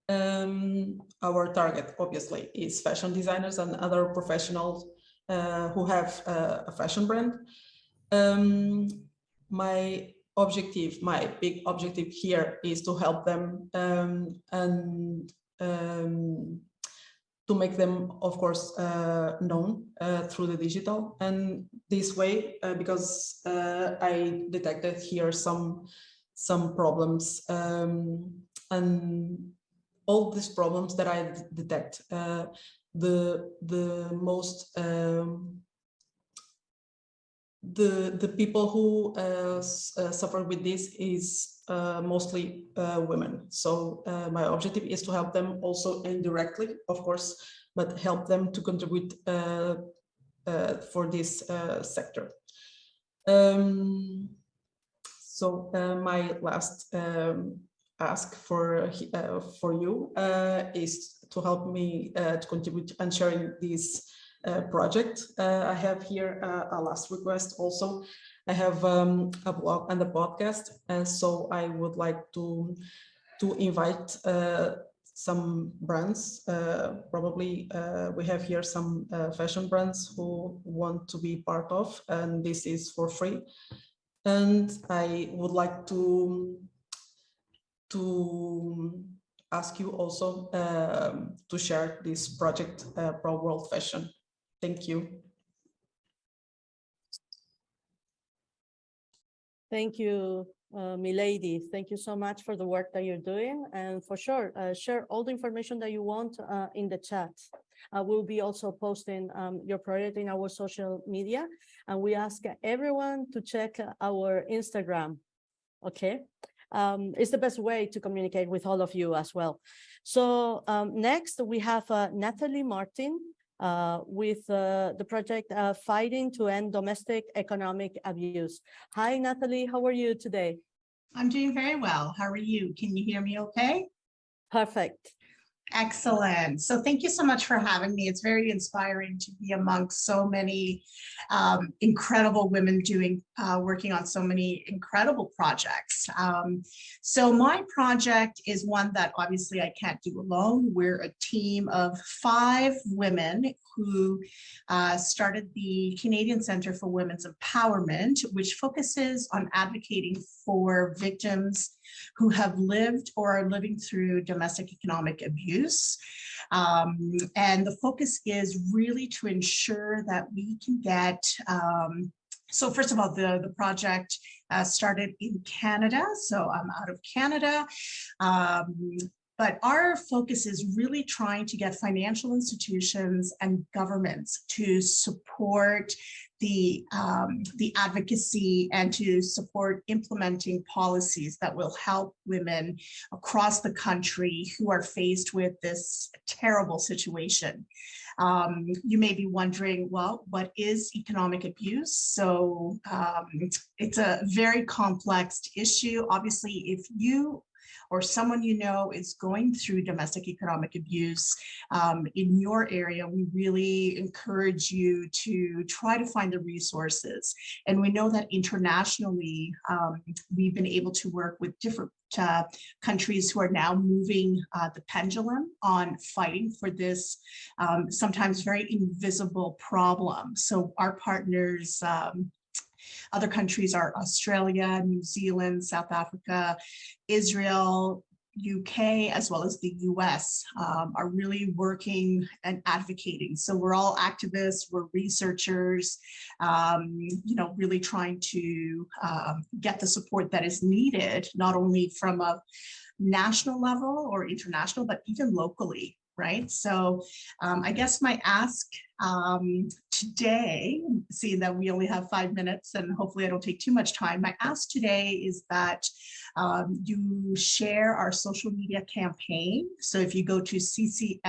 Our target, obviously, is fashion designers and other professionals who have a fashion brand. My big objective here is to help them and to make them, of course, known through the digital. And this way, because I detected here some problems, and all these problems that I detect, the most the people who suffer with this is mostly women. So my objective is to help them also indirectly, of course, but help them to contribute for this sector. So my last ask for you is to help me to contribute and sharing this project. I have here a last request also. I have a blog and a podcast, and so I would like to invite some brands. Probably we have here some fashion brands who want to be part of, and this is for free. And I would like to ask you also to share this project, Pro World Fashion. Thank you. Thank you, milady. Thank you so much for the work that you're doing, and for sure, share all the information that you want in the chat. We'll be also posting your project in our social media, and we ask everyone to check our Instagram. Okay, it's the best way to communicate with all of you as well. So next we have Natalie Martin with the project Fighting to End Domestic Economic Abuse. Hi, Natalie, how are you today? I'm doing very well. How are you? Can you hear me okay? Perfect. Excellent. So thank you so much for having me. It's very inspiring to be amongst so many incredible women working on so many incredible projects. So my project is one that obviously I can't do alone. We're a team of 5 women who started the Canadian Centre for Women's Empowerment, which focuses on advocating for victims who have lived or are living through domestic economic abuse. And the focus is really to ensure that we can get, so first of all, the project started in Canada, so I'm out of Canada. But our focus is really trying to get financial institutions and governments to support the advocacy and to support implementing policies that will help women across the country who are faced with this terrible situation. You may be wondering, well, what is economic abuse? So it's a very complex issue. Obviously, if you or someone you know is going through domestic economic abuse in your area, we really encourage you to try to find the resources. And we know that internationally, we've been able to work with different countries who are now moving the pendulum on fighting for this sometimes very invisible problem. So our partners, other countries are Australia, New Zealand, South Africa, Israel, UK, as well as the US are really working and advocating. So we're all activists, we're researchers, really trying to get the support that is needed, not only from a national level or international, but even locally. right? So I guess my ask today, seeing that we only have 5 minutes and hopefully I don't take too much time, my ask today is that you share our social media campaign. So if you go to CCFWE,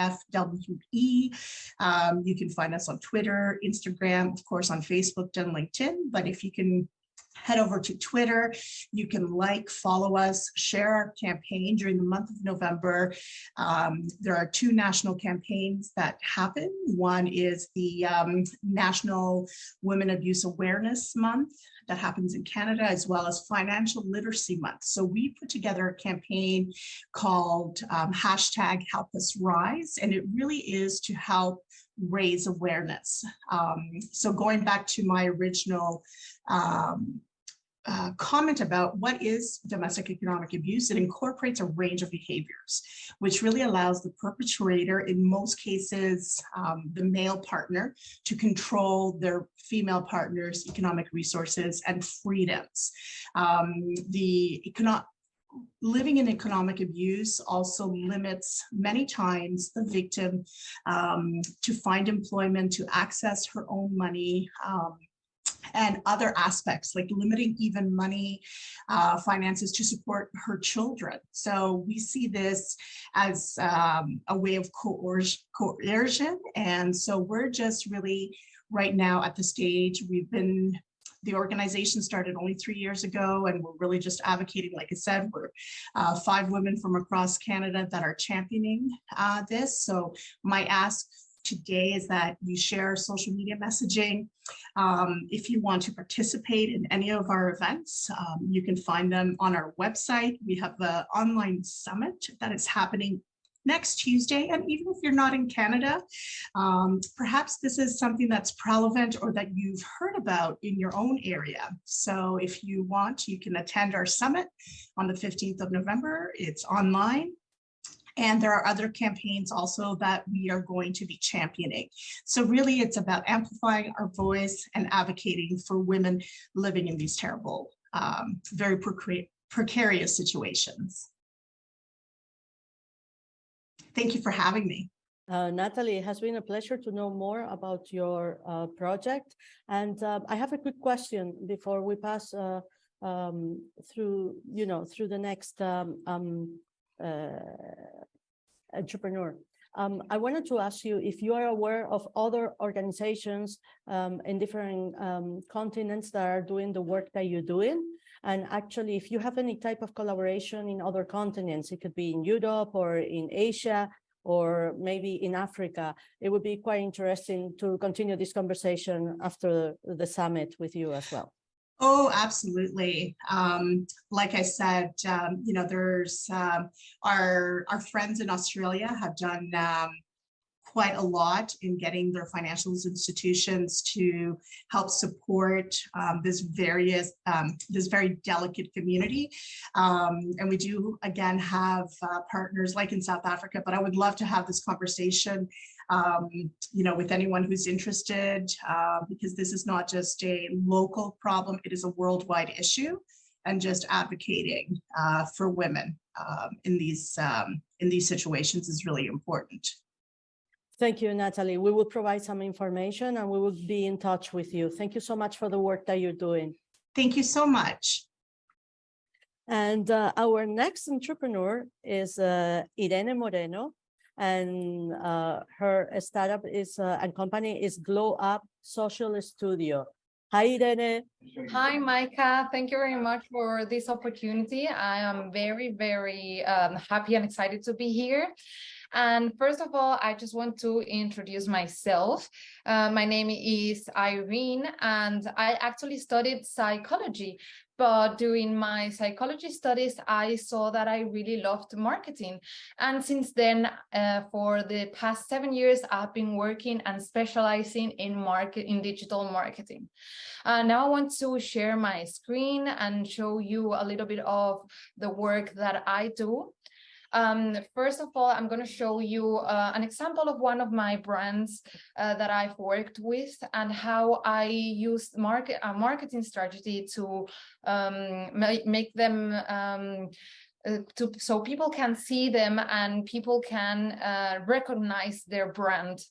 you can find us on Twitter, Instagram, of course on Facebook and LinkedIn, but if you can head over to Twitter. You can like, follow us, share our campaign during the month of November. There are 2 national campaigns that happen. One is the National Women Abuse Awareness Month that happens in Canada, as well as Financial Literacy Month. So we put together a campaign called #HelpUsRise, and it really is to help raise awareness. So going back to my original comment about what is domestic economic abuse, it incorporates a range of behaviors, which really allows the perpetrator, in most cases, the male partner, to control their female partner's economic resources and freedoms. Living in economic abuse also limits many times the victim to find employment, to access her own money, and other aspects like limiting even money, finances to support her children. So we see this as a way of coercion. And so we're just really right now at the stage, the organization started only 3 years ago, and we're really just advocating, like I said, we're 5 women from across Canada that are championing this. So my ask today is that you share social media messaging. If you want to participate in any of our events, you can find them on our website. We have the online summit that is happening next Tuesday. And even if you're not in Canada, perhaps this is something that's relevant or that you've heard about in your own area. So if you want, you can attend our summit on the 15th of November. It's online. And there are other campaigns also that we are going to be championing. So really it's about amplifying our voice and advocating for women living in these terrible, very precarious situations. Thank you for having me. Natalie, it has been a pleasure to know more about your project. And I have a quick question before we pass through the next entrepreneur. I wanted to ask you if you are aware of other organizations in different continents that are doing the work that you're doing. And actually, if you have any type of collaboration in other continents, it could be in Europe or in Asia, or maybe in Africa, it would be quite interesting to continue this conversation after the summit with you as well. Oh, absolutely. Like I said, there's our friends in Australia have done quite a lot in getting their financial institutions to help support this very delicate community. And we do, again, have partners like in South Africa, but I would love to have this conversation with anyone who's interested, because this is not just a local problem, it is a worldwide issue, and just advocating for women in these situations is really important. Thank you, Natalie. We will provide some information and we will be in touch with you. Thank you so much for the work that you're doing. Thank you so much. And our next entrepreneur is Irene Moreno, and her startup is and company is Glow Up Social Studio. Hi, Irene. Hi, Micah. Thank you very much for this opportunity. I am very, very happy and excited to be here. And first of all, I just want to introduce myself. My name is Irene, and I actually studied psychology. But during my psychology studies, I saw that I really loved marketing. And since then, for the past 7 years, I've been working and specializing in digital marketing. Now I want to share my screen and show you a little bit of the work that I do. First of all, I'm going to show you an example of one of my brands that I've worked with and how I used a marketing strategy to make them so people can see them and people can recognize their brand.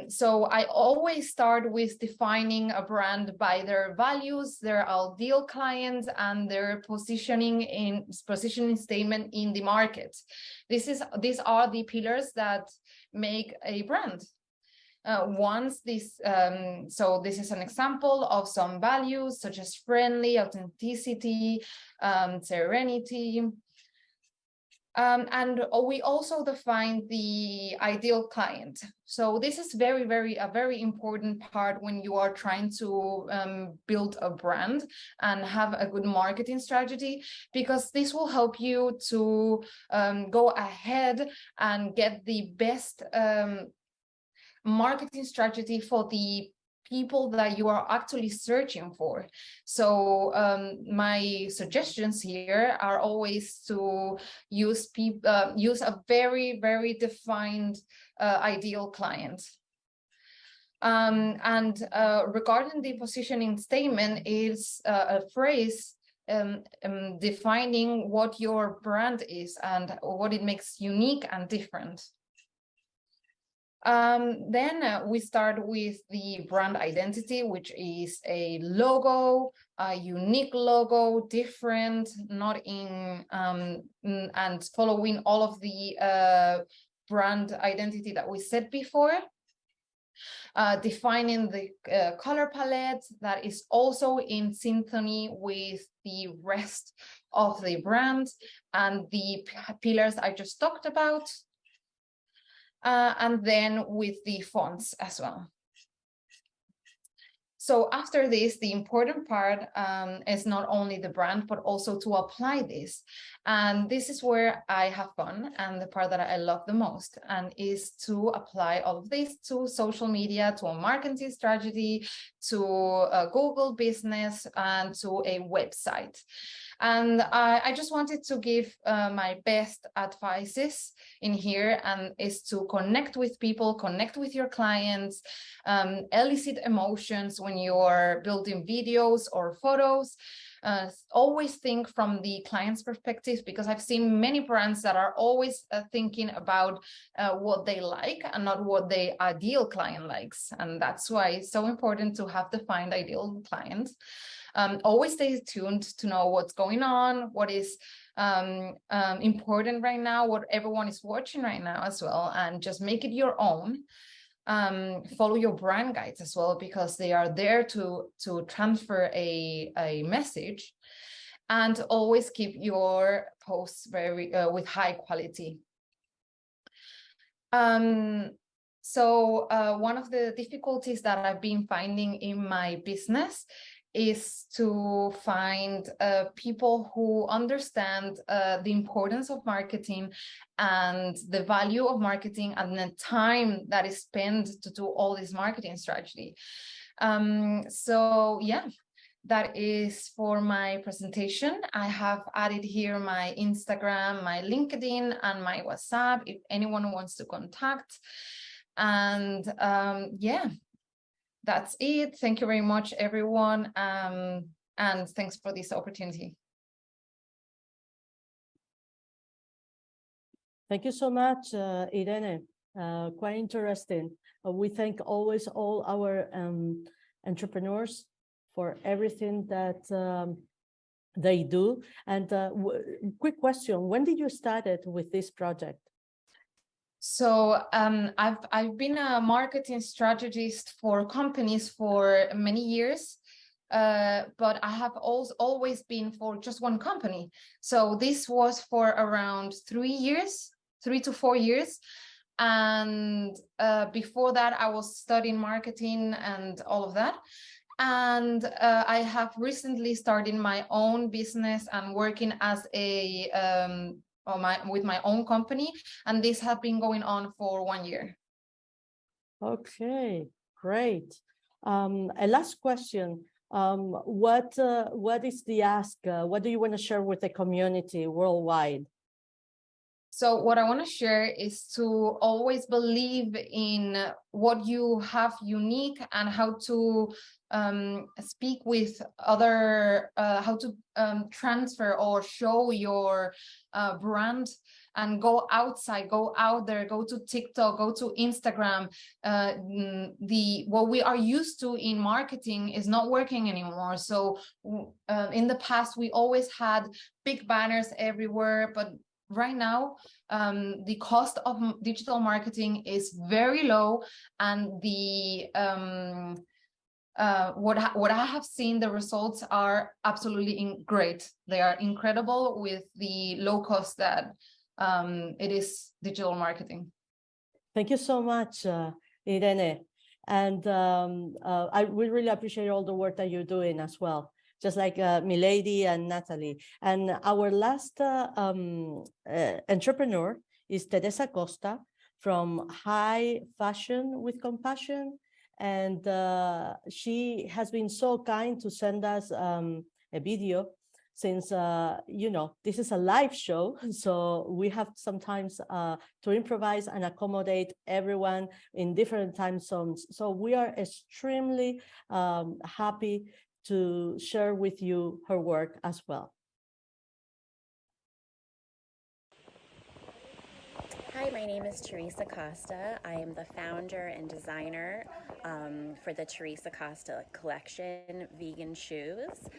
So I always start with defining a brand by their values, their ideal clients, and their positioning statement in the market. These are the pillars that make a brand. So this is an example of some values such as friendly, authenticity, serenity. And we also define the ideal client. So this is a very important part when you are trying to build a brand and have a good marketing strategy, because this will help you to go ahead and get the best marketing strategy for the people that you are actually searching for. So my suggestions here are always to use a very defined ideal client. And regarding the positioning statement, is a phrase defining what your brand is and what it makes unique and different. Then we start with the brand identity, which is a logo, a unique logo, different, not in, and following all of the brand identity that we said before. Defining the color palette that is also in symphony with the rest of the brand and the pillars I just talked about. And then with the fonts as well. So after this, the important part is not only the brand, but also to apply this. And this is where I have fun, and the part that I love the most, and is to apply all of this to social media, to a marketing strategy, to a Google business, and to a website. And I just wanted to give my best advices in here, and is to connect with people, connect with your clients, elicit emotions when you're building videos or photos. Always think from the client's perspective, because I've seen many brands that are always thinking about what they like and not what the ideal client likes. And that's why it's so important to have defined ideal clients. Always stay tuned to know what's going on, what is important right now, what everyone is watching right now as well, and just make it your own. Follow your brand guides as well, because they are there to transfer a message, and always keep your posts very with high quality. So one of the difficulties that I've been finding in my business is to find people who understand the importance of marketing and the value of marketing and the time that is spent to do all this marketing strategy. So yeah, that is for my presentation. I have added here my Instagram, my LinkedIn, and my WhatsApp if anyone wants to contact. And yeah, that's it. Thank you very much, everyone. And thanks for this opportunity. Thank you so much, Irene. Quite interesting. We thank always all our entrepreneurs for everything that they do. And quick question, when did you start with this project? So I've been a marketing strategist for companies for many years, but I have always been for just one company. So this was for around 3 to 4 years. And before that, I was studying marketing and all of that. And I have recently started my own business and working as a with my own company, and this has been going on for 1 year. Okay, great. A last question. What is the ask? What do you want to share with the community worldwide? So what I want to share is to always believe in what you have unique and how to speak with other, how to transfer or show your brand and go outside, go out there, go to TikTok, go to Instagram. What we are used to in marketing is not working anymore. So in the past, we always had big banners everywhere, but right now, the cost of digital marketing is very low, and what I have seen, the results are absolutely great. They are incredible with the low cost that it is digital marketing. Thank you so much, Irene. And we really appreciate all the work that you're doing as well, just like Milady and Natalie. And our last entrepreneur is Teresa Costa from High Fashion with Compassion. And she has been so kind to send us a video, since, this is a live show. So we have sometimes to improvise and accommodate everyone in different time zones. So we are extremely happy to share with you her work as well. Hi, my name is Teresa Costa. I am the founder and designer for the Teresa Costa collection, vegan shoes.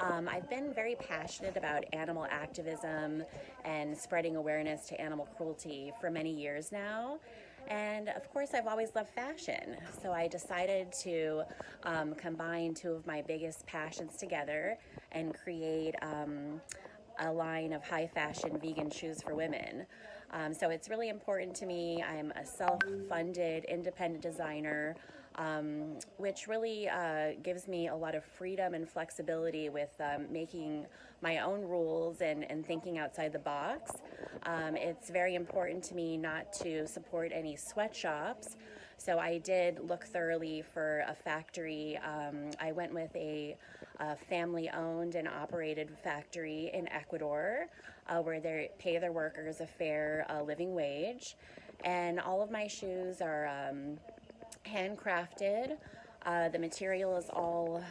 I've been very passionate about animal activism and spreading awareness to animal cruelty for many years now. And of course, I've always loved fashion. So I decided to combine two of my biggest passions together and create a line of high fashion vegan shoes for women. So it's really important to me. I'm a self-funded independent designer, which really gives me a lot of freedom and flexibility with making my own rules and thinking outside the box. It's very important to me not to support any sweatshops. So I did look thoroughly for a factory. I went with a family-owned and operated factory in Ecuador, where they pay their workers a fair living wage. And all of my shoes are handcrafted. The material is all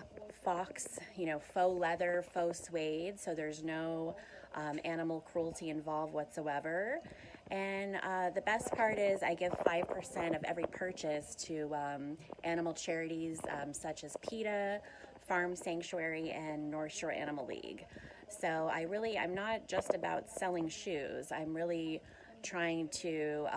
faux leather, faux suede, so there's no animal cruelty involved whatsoever. And the best part is I give 5% of every purchase to animal charities such as PETA, Farm Sanctuary, and North Shore Animal League. So I'm not just about selling shoes. I'm really trying to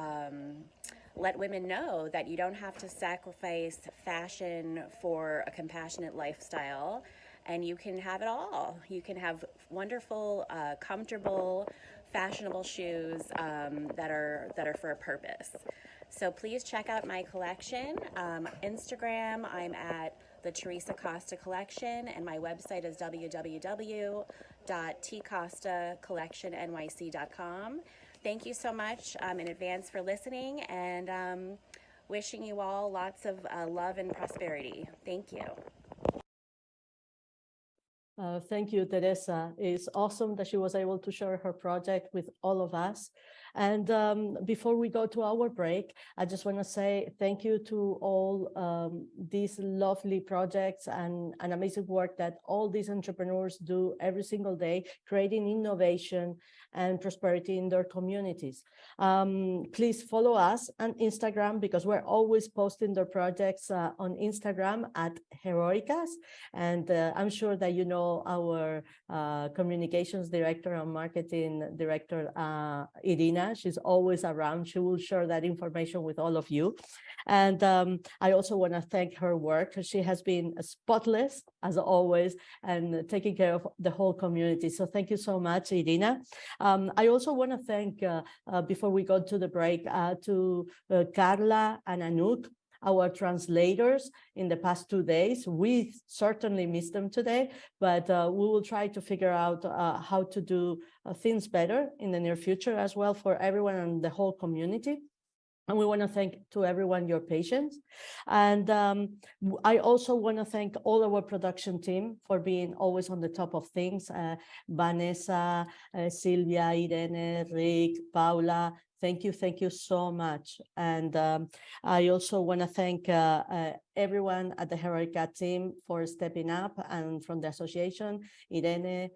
let women know that you don't have to sacrifice fashion for a compassionate lifestyle, and you can have it all. You can have wonderful, comfortable, fashionable shoes that are for a purpose. So please check out my collection. Instagram, I'm at the Teresa Costa Collection, and my website is www.tcostacollectionnyc.com. Thank you so much in advance for listening, and wishing you all lots of love and prosperity. Thank you. Thank you, Teresa. It's awesome that she was able to share her project with all of us. And before we go to our break, I just want to say thank you to all these lovely projects and amazing work that all these entrepreneurs do every single day, creating innovation and prosperity in their communities. Please follow us on Instagram, because we're always posting their projects on Instagram at Heroikka. And I'm sure that you know our communications director and marketing director, Irina. She's always around. She will share that information with all of you. And I also want to thank her work. She has been spotless, as always, and taking care of the whole community. So thank you so much, Irina. I also want to thank, before we go to the break, to Carla and Anouk, our translators in the past 2 days. We certainly missed them today, but we will try to figure out how to do things better in the near future as well for everyone and the whole community. And we want to thank to everyone your patience. And I also want to thank all our production team for being always on the top of things. Vanessa, Silvia, Irene, Rick, Paula, thank you so much. And I also want to thank everyone at the Heroikka team for stepping up, and from the association, Irene,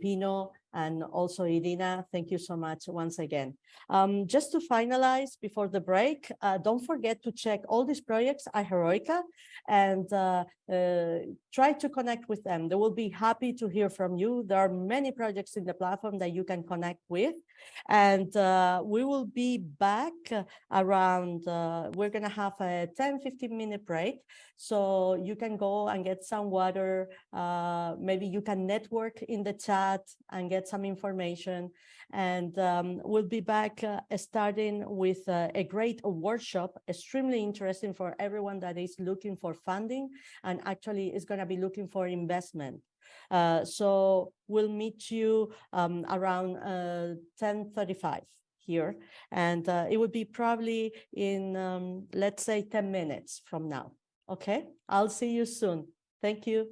Pino, and also Irina, thank you so much once again. Just to finalize before the break, don't forget to check all these projects at Heroikka and try to connect with them. They will be happy to hear from you. There are many projects in the platform that you can connect with. And we will be back around, we're gonna have a 10-15-minute break. So you can go and get some water. Maybe you can network in the chat and get some information. And we'll be back starting with a great workshop, extremely interesting for everyone that is looking for funding and actually is going to be looking for investment. So we'll meet you around 10:35 here, and it would be probably in, let's say, 10 minutes from now. Okay, I'll see you soon. Thank you.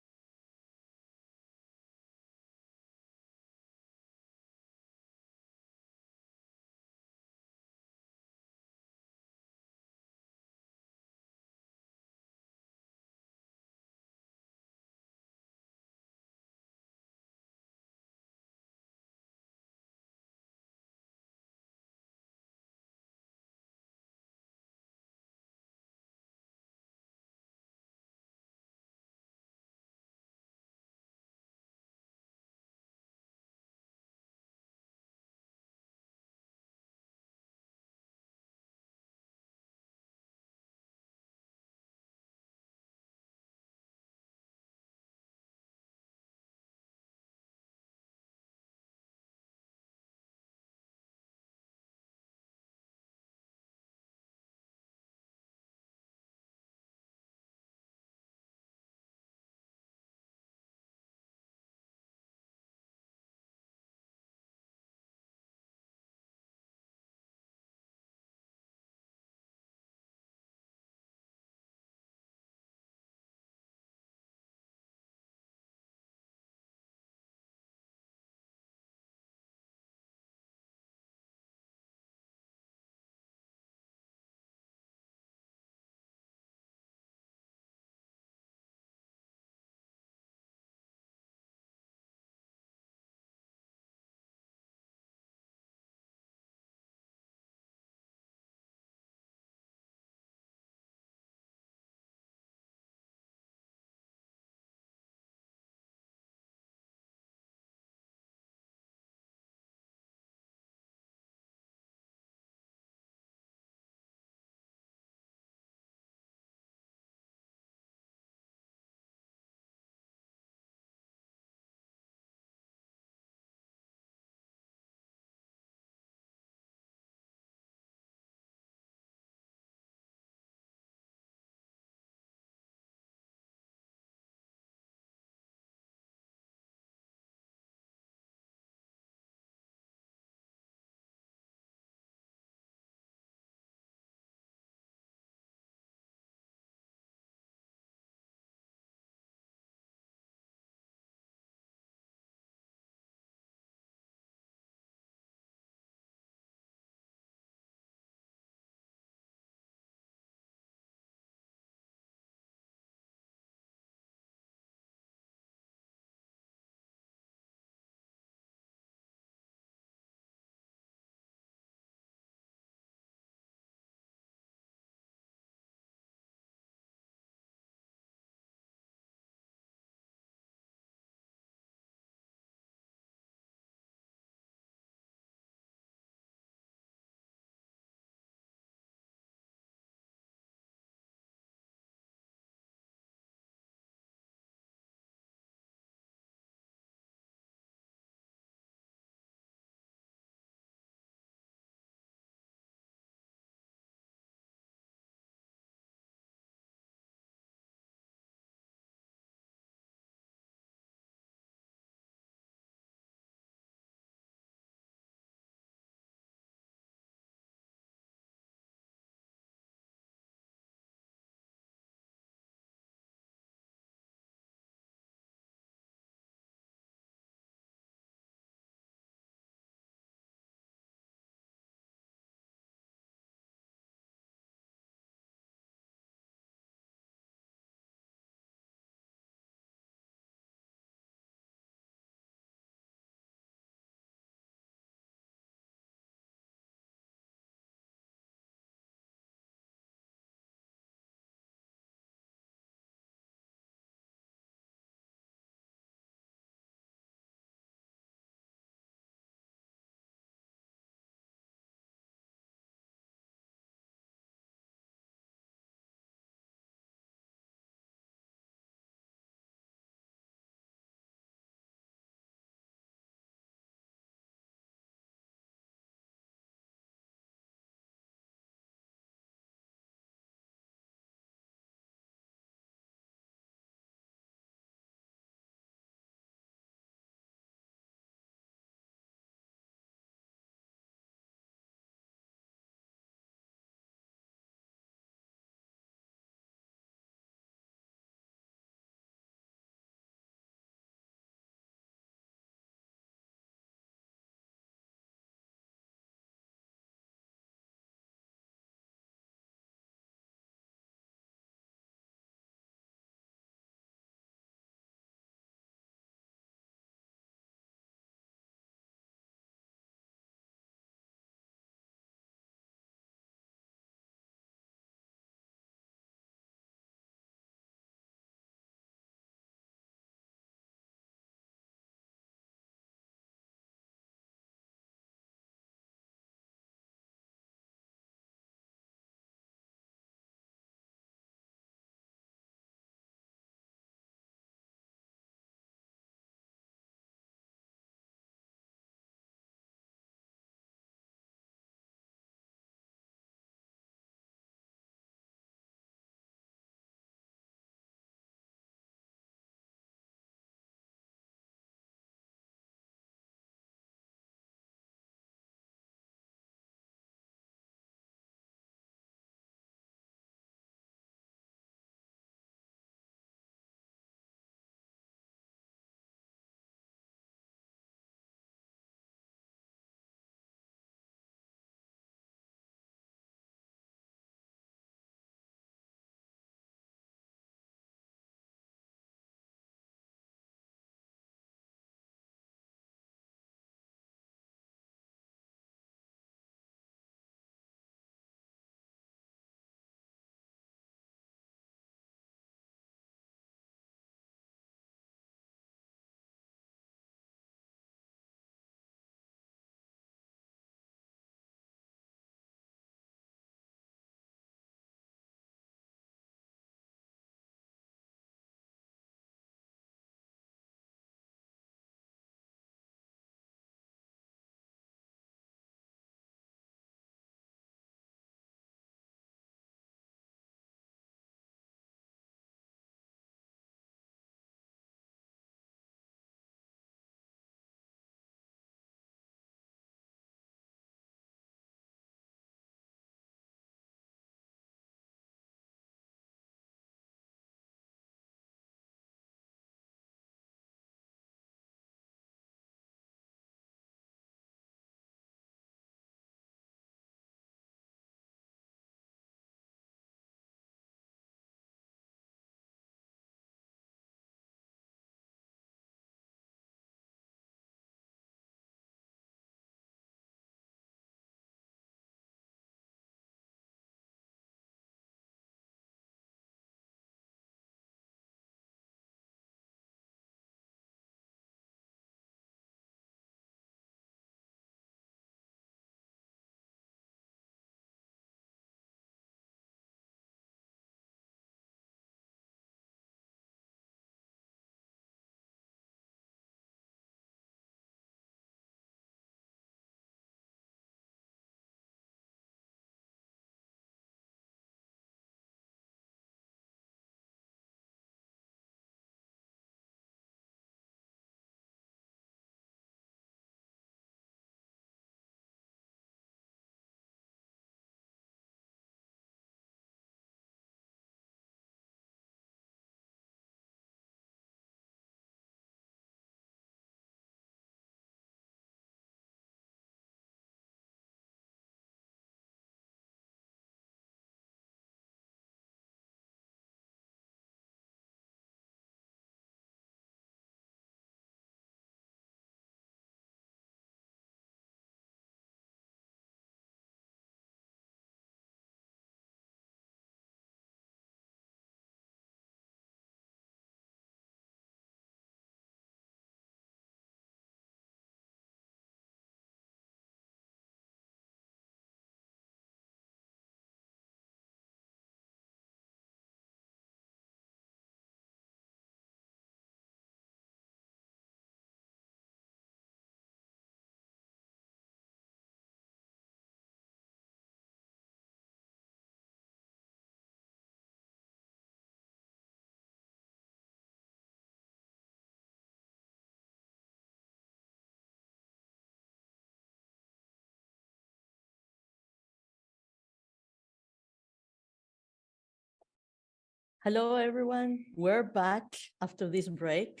Hello, everyone. We're back after this break.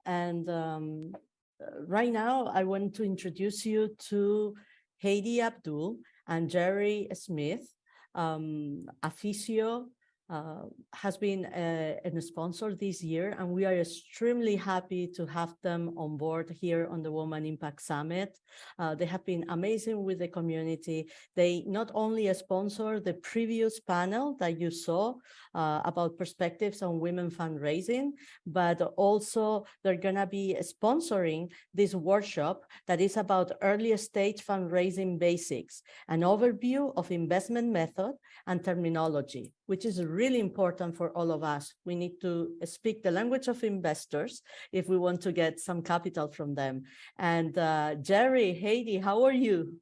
And right now, I want to introduce you to Heidi Abdul and Jerry Smith. Afissio has been a sponsor this year, and we are extremely happy to have them on board here on the Women Impact Summit. They have been amazing with the community. They not only sponsor the previous panel that you saw about perspectives on women fundraising, but also they're gonna be sponsoring this workshop that is about early stage fundraising basics, an overview of investment method and terminology, which is really important for all of us. We need to speak the language of investors if we want to get some capital from them. And Jerry, Heidi, how are you?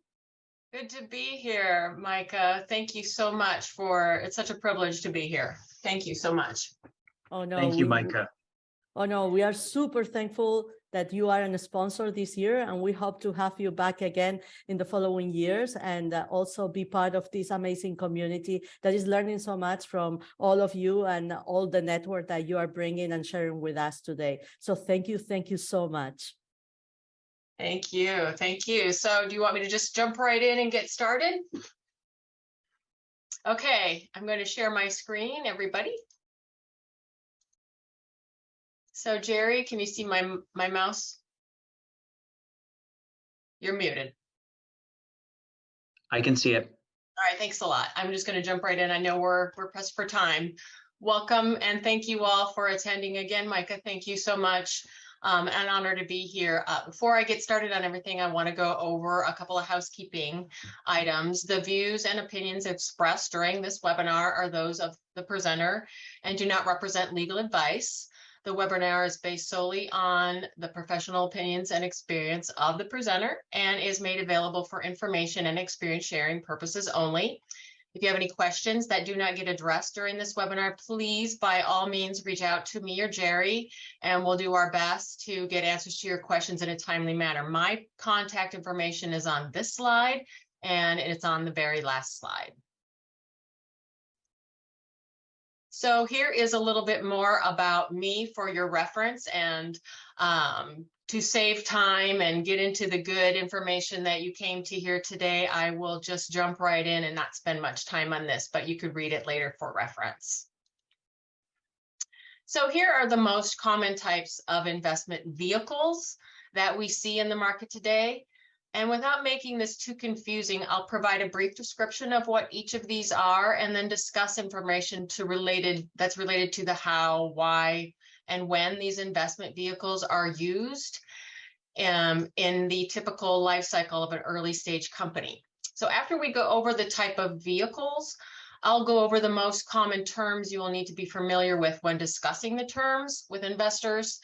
Good to be here, Micah. Thank you so much it's such a privilege to be here. Thank you so much. Oh, no. Thank you, Micah. Oh, no, we are super thankful that you are a sponsor this year, and we hope to have you back again in the following years and also be part of this amazing community that is learning so much from all of you and all the network that you are bringing and sharing with us today. So thank you so much. Thank you. Thank you. So do you want me to just jump right in and get started? Okay, I'm going to share my screen, everybody. So Jerry, can you see my mouse? You're muted. I can see it. All right, thanks a lot. I'm just going to jump right in. I know we're pressed for time. Welcome and thank you all for attending again. Micah, thank you so much. An honor to be here. Before I get started on everything, I want to go over a couple of housekeeping items. The views and opinions expressed during this webinar are those of the presenter and do not represent legal advice. The webinar is based solely on the professional opinions and experience of the presenter and is made available for information and experience sharing purposes only. If you have any questions that do not get addressed during this webinar, please, by all means, reach out to me or Jerry, and we'll do our best to get answers to your questions in a timely manner. My contact information is on this slide, and it's on the very last slide. So here is a little bit more about me for your reference, and to save time and get into the good information that you came to hear today, I will just jump right in and not spend much time on this, but you could read it later for reference. So here are the most common types of investment vehicles that we see in the market today. And without making this too confusing, I'll provide a brief description of what each of these are and then discuss information that's related to the how, why, and when these investment vehicles are used in the typical life cycle of an early stage company. So after we go over the type of vehicles, I'll go over the most common terms you will need to be familiar with when discussing the terms with investors.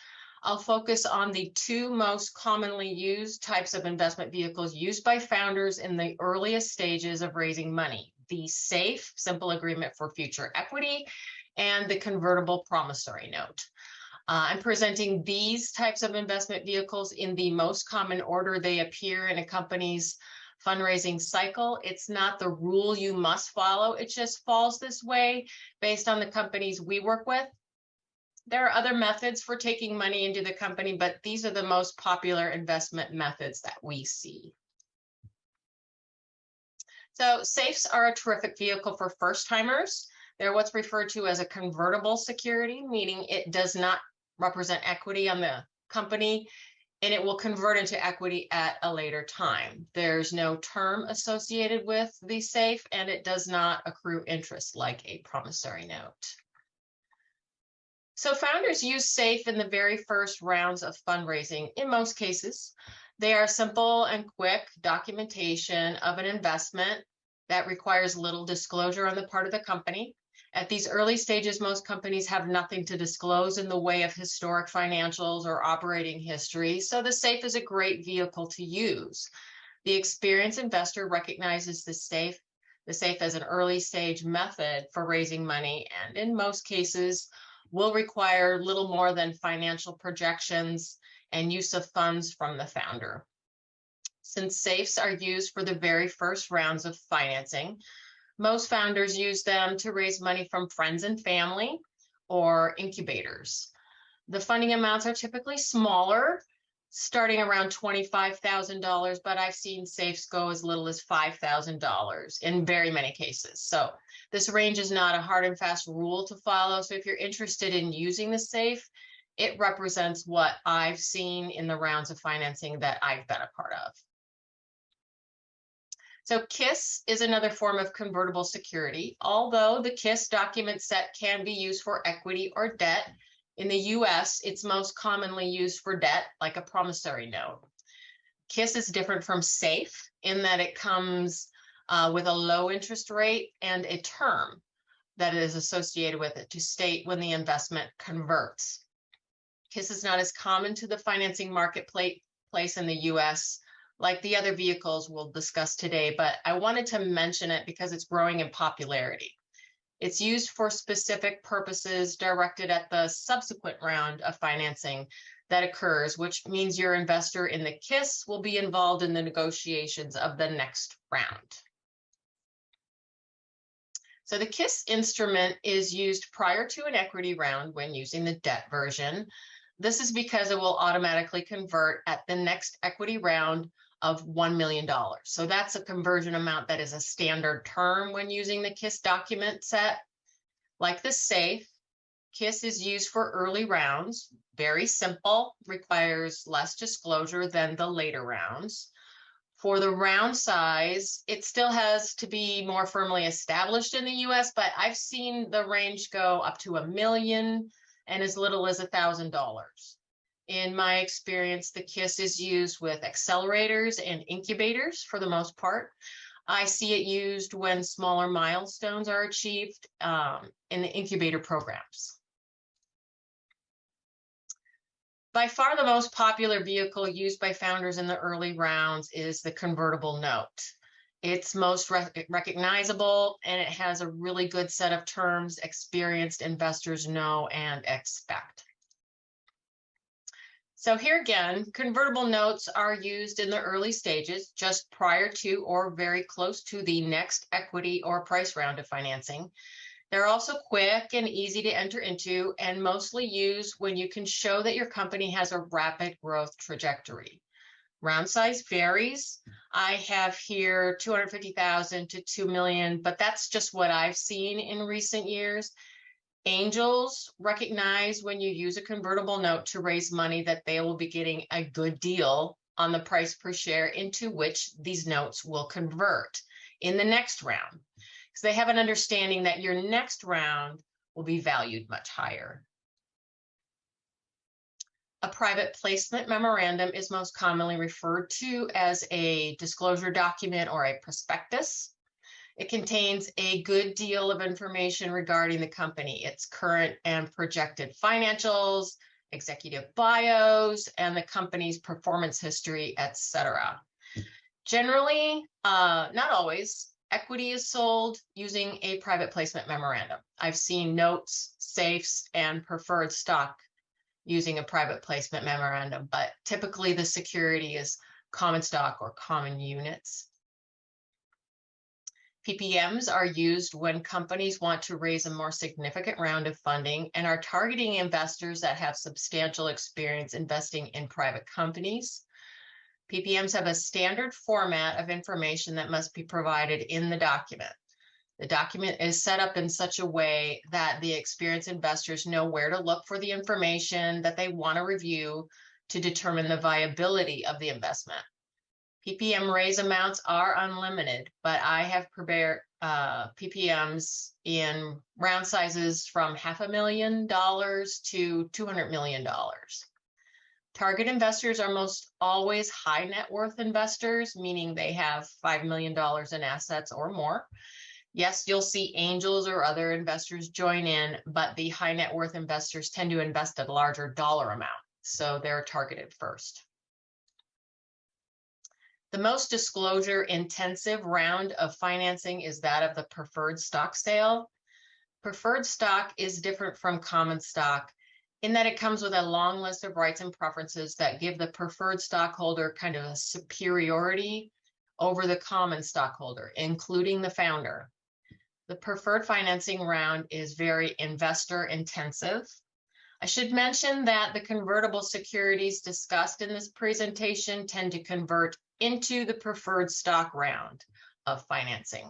I'll focus on the two most commonly used types of investment vehicles used by founders in the earliest stages of raising money: the SAFE, Simple Agreement for Future Equity, and the Convertible Promissory Note. I'm presenting these types of investment vehicles in the most common order they appear in a company's fundraising cycle. It's not the rule you must follow. It just falls this way based on the companies we work with. There are other methods for taking money into the company, but these are the most popular investment methods that we see. So SAFEs are a terrific vehicle for first-timers. They're what's referred to as a convertible security, meaning it does not represent equity on the company, and it will convert into equity at a later time. There's no term associated with the SAFE, and it does not accrue interest like a promissory note. So founders use SAFE in the very first rounds of fundraising. In most cases, they are simple and quick documentation of an investment that requires little disclosure on the part of the company. At these early stages, most companies have nothing to disclose in the way of historic financials or operating history, so the SAFE is a great vehicle to use. The experienced investor recognizes the SAFE as an early stage method for raising money, and in most cases, will require little more than financial projections and use of funds from the founder. Since SAFEs are used for the very first rounds of financing, Most founders use them to raise money from friends and family or incubators. The funding amounts are typically smaller, starting around $25,000, but I've seen safes go as little as $5,000 in very many cases. So this range is not a hard and fast rule to follow. So if you're interested in using the safe, it represents what I've seen in the rounds of financing that I've been a part of. So KISS is another form of convertible security. Although the KISS document set can be used for equity or debt, in the US, it's most commonly used for debt, like a promissory note. KISS is different from SAFE in that it comes with a low interest rate and a term that is associated with it to state when the investment converts. KISS is not as common to the financing marketplace in the US like the other vehicles we'll discuss today, but I wanted to mention it because it's growing in popularity. It's used for specific purposes directed at the subsequent round of financing that occurs, which means your investor in the KISS will be involved in the negotiations of the next round. So the KISS instrument is used prior to an equity round when using the debt version. This is because it will automatically convert at the next equity round of $1 million. So that's a conversion amount that is a standard term when using the KISS document set. Like the SAFE, KISS is used for early rounds, very simple, requires less disclosure than the later rounds. For the round size, it still has to be more firmly established in the US, but I've seen the range go up to $1 million and as little as $1,000. In my experience, the KISS is used with accelerators and incubators for the most part. I see it used when smaller milestones are achieved in the incubator programs. By far the most popular vehicle used by founders in the early rounds is the convertible note. It's most recognizable and it has a really good set of terms experienced investors know and expect. So here again, convertible notes are used in the early stages, just prior to or very close to the next equity or price round of financing. They're also quick and easy to enter into and mostly used when you can show that your company has a rapid growth trajectory. Round size varies. I have here 250,000 to 2 million, but that's just what I've seen in recent years. Angels recognize when you use a convertible note to raise money that they will be getting a good deal on the price per share into which these notes will convert in the next round, because they have an understanding that your next round will be valued much higher. A private placement memorandum is most commonly referred to as a disclosure document or a prospectus. It contains a good deal of information regarding the company, its current and projected financials, executive bios, and the company's performance history, etc. Generally, not always, equity is sold using a private placement memorandum. I've seen notes, safes, and preferred stock using a private placement memorandum, but typically the security is common stock or common units. PPMs are used when companies want to raise a more significant round of funding and are targeting investors that have substantial experience investing in private companies. PPMs have a standard format of information that must be provided in the document. The document is set up in such a way that the experienced investors know where to look for the information that they want to review to determine the viability of the investment. PPM raise amounts are unlimited, but I have prepared PPMs in round sizes from $500,000 to $200 million. Target investors are most always high net worth investors, meaning they have $5 million in assets or more. Yes, you'll see angels or other investors join in, but the high net worth investors tend to invest at a larger dollar amount, so they're targeted first. The most disclosure intensive round of financing is that of the preferred stock sale. Preferred stock is different from common stock in that it comes with a long list of rights and preferences that give the preferred stockholder kind of a superiority over the common stockholder, including the founder. The preferred financing round is very investor intensive. I should mention that the convertible securities discussed in this presentation tend to convert into the preferred stock round of financing.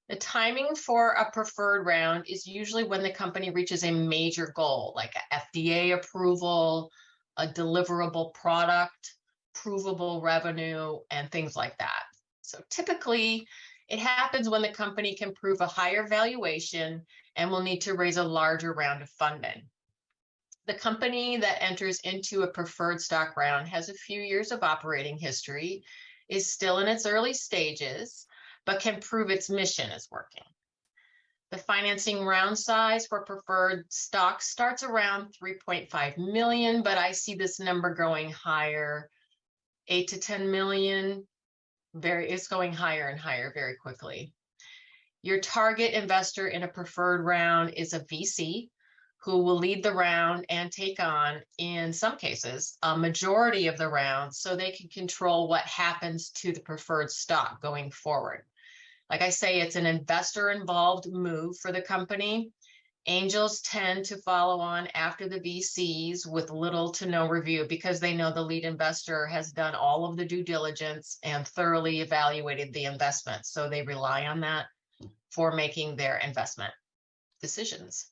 The timing for a preferred round is usually when the company reaches a major goal, like a FDA approval, a deliverable product, provable revenue, and things like that. So typically, it happens when the company can prove a higher valuation and will need to raise a larger round of funding. The company that enters into a preferred stock round has a few years of operating history, is still in its early stages, but can prove its mission is working. The financing round size for preferred stock starts around 3.5 million, but I see this number going higher, 8 to 10 million. It's going higher and higher very quickly. Your target investor in a preferred round is a VC who will lead the round and take on, in some cases, a majority of the round so they can control what happens to the preferred stock going forward. Like I say, it's an investor-involved move for the company. Angels tend to follow on after the VCs with little to no review because they know the lead investor has done all of the due diligence and thoroughly evaluated the investment. So they rely on that for making their investment decisions.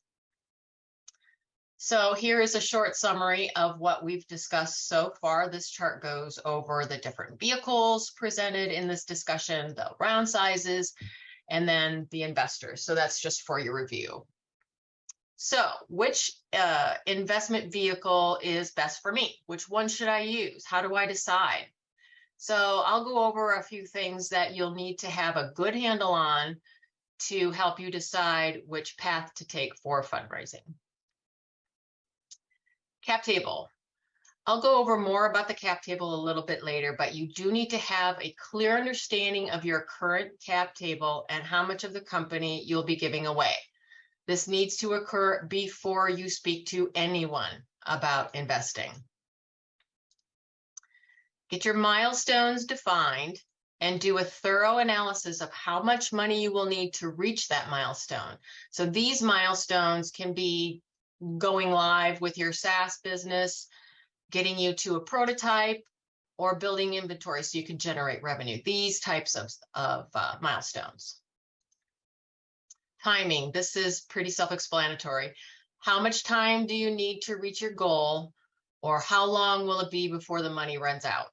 So here is a short summary of what we've discussed so far. This chart goes over the different vehicles presented in this discussion, the round sizes, and then the investors. So that's just for your review. So which investment vehicle is best for me? Which one should I use? How do I decide? So I'll go over a few things that you'll need to have a good handle on to help you decide which path to take for fundraising. Cap table. I'll go over more about the cap table a little bit later, but you do need to have a clear understanding of your current cap table and how much of the company you'll be giving away. This needs to occur before you speak to anyone about investing. Get your milestones defined and do a thorough analysis of how much money you will need to reach that milestone. So these milestones can be going live with your SaaS business, getting you to a prototype, or building inventory so you can generate revenue. These types of milestones. Timing, this is pretty self-explanatory. How much time do you need to reach your goal, or how long will it be before the money runs out?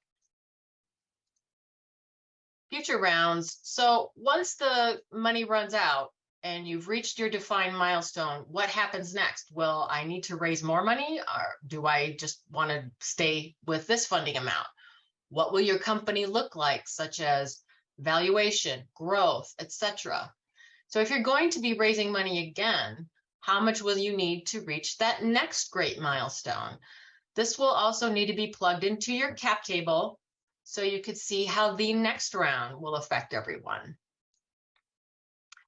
Future rounds, so once the money runs out, and you've reached your defined milestone, what happens next? Well, I need to raise more money, or do I just want to stay with this funding amount? What will your company look like, such as valuation, growth, etc.? So if you're going to be raising money again, how much will you need to reach that next great milestone? This will also need to be plugged into your cap table so you could see how the next round will affect everyone.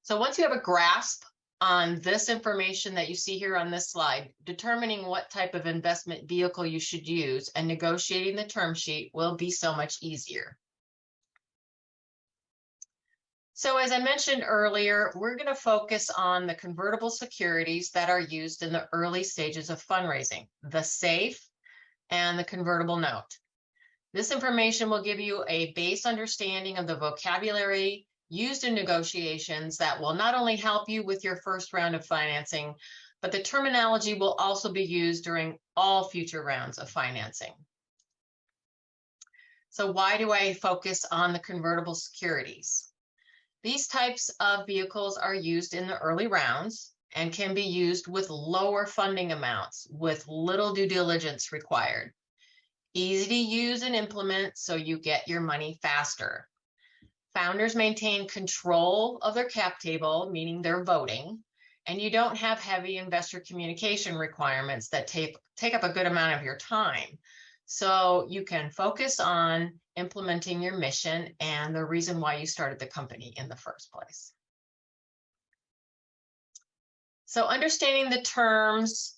So once you have a grasp on this information that you see here on this slide, determining what type of investment vehicle you should use and negotiating the term sheet will be so much easier. So as I mentioned earlier, we're going to focus on the convertible securities that are used in the early stages of fundraising, the SAFE and the convertible note. This information will give you a base understanding of the vocabulary used in negotiations that will not only help you with your first round of financing, but the terminology will also be used during all future rounds of financing. So why do I focus on the convertible securities? These types of vehicles are used in the early rounds and can be used with lower funding amounts with little due diligence required. Easy to use and implement so you get your money faster. Founders maintain control of their cap table, meaning they're voting, and you don't have heavy investor communication requirements that take up a good amount of your time. So you can focus on implementing your mission and the reason why you started the company in the first place. So understanding the terms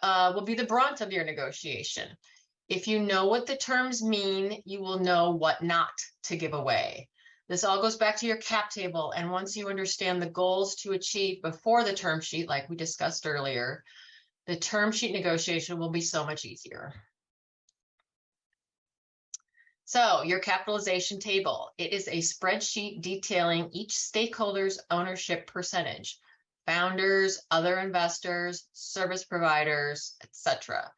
will be the brunt of your negotiation. If you know what the terms mean, you will know what not to give away. This all goes back to your cap table. And once you understand the goals to achieve before the term sheet, like we discussed earlier, the term sheet negotiation will be so much easier. So your capitalization table, it is a spreadsheet detailing each stakeholder's ownership percentage, founders, other investors, service providers, etc.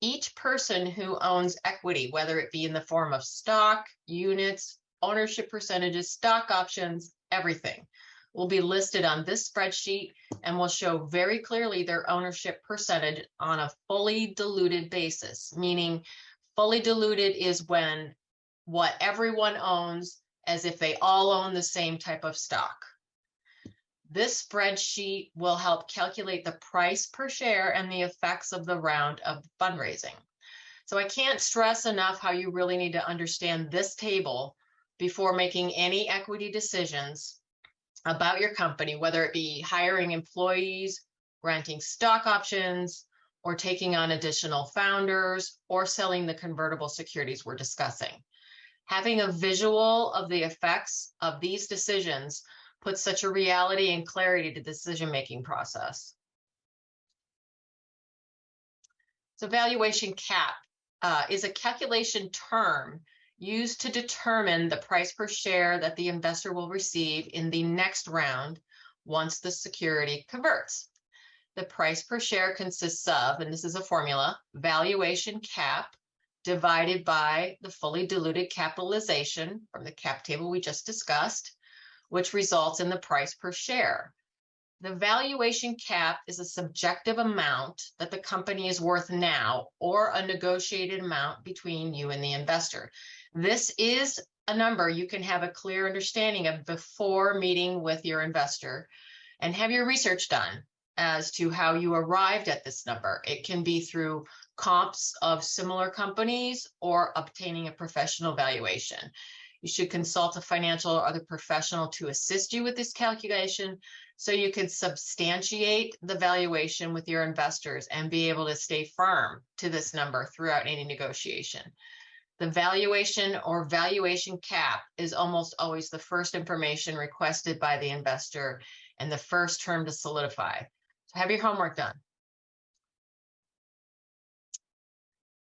Each person who owns equity, whether it be in the form of stock, units, ownership percentages, stock options, everything will be listed on this spreadsheet and will show very clearly their ownership percentage on a fully diluted basis, meaning fully diluted is when what everyone owns as if they all own the same type of stock. This spreadsheet will help calculate the price per share and the effects of the round of fundraising. So I can't stress enough how you really need to understand this table before making any equity decisions about your company, whether it be hiring employees, granting stock options, or taking on additional founders, or selling the convertible securities we're discussing. Having a visual of the effects of these decisions puts such a reality and clarity to the decision-making process. So valuation cap is a calculation term used to determine the price per share that the investor will receive in the next round once the security converts. The price per share consists of, and this is a formula, valuation cap divided by the fully diluted capitalization from the cap table we just discussed, which results in the price per share. The valuation cap is a subjective amount that the company is worth now, or a negotiated amount between you and the investor. This is a number you can have a clear understanding of before meeting with your investor and have your research done as to how you arrived at this number. It can be through comps of similar companies or obtaining a professional valuation. You should consult a financial or other professional to assist you with this calculation so you can substantiate the valuation with your investors and be able to stay firm to this number throughout any negotiation. The valuation or valuation cap is almost always the first information requested by the investor and the first term to solidify. So have your homework done.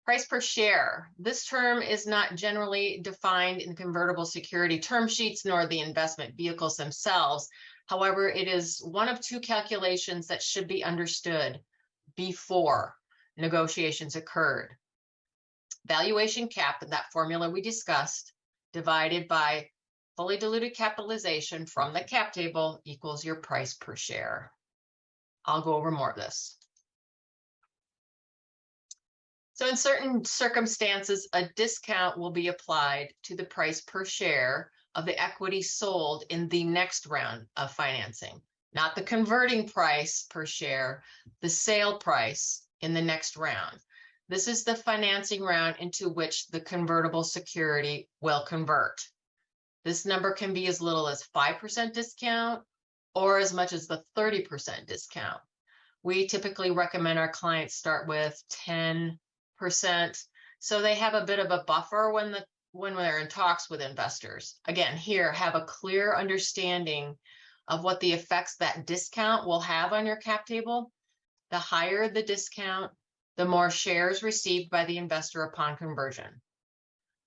Price per share. This term is not generally defined in convertible security term sheets nor the investment vehicles themselves. However, it is one of two calculations that should be understood before negotiations occurred. Valuation cap, in that formula we discussed, divided by fully diluted capitalization from the cap table equals your price per share. I'll go over more of this. So in certain circumstances, a discount will be applied to the price per share of the equity sold in the next round of financing, not the converting price per share, the sale price in the next round. This is the financing round into which the convertible security will convert. This number can be as little as 5% discount or as much as the 30% discount. We typically recommend our clients start with 10%, so they have a bit of a buffer when they're in talks with investors. Again, here, have a clear understanding of what the effects that discount will have on your cap table. The higher the discount, the more shares received by the investor upon conversion.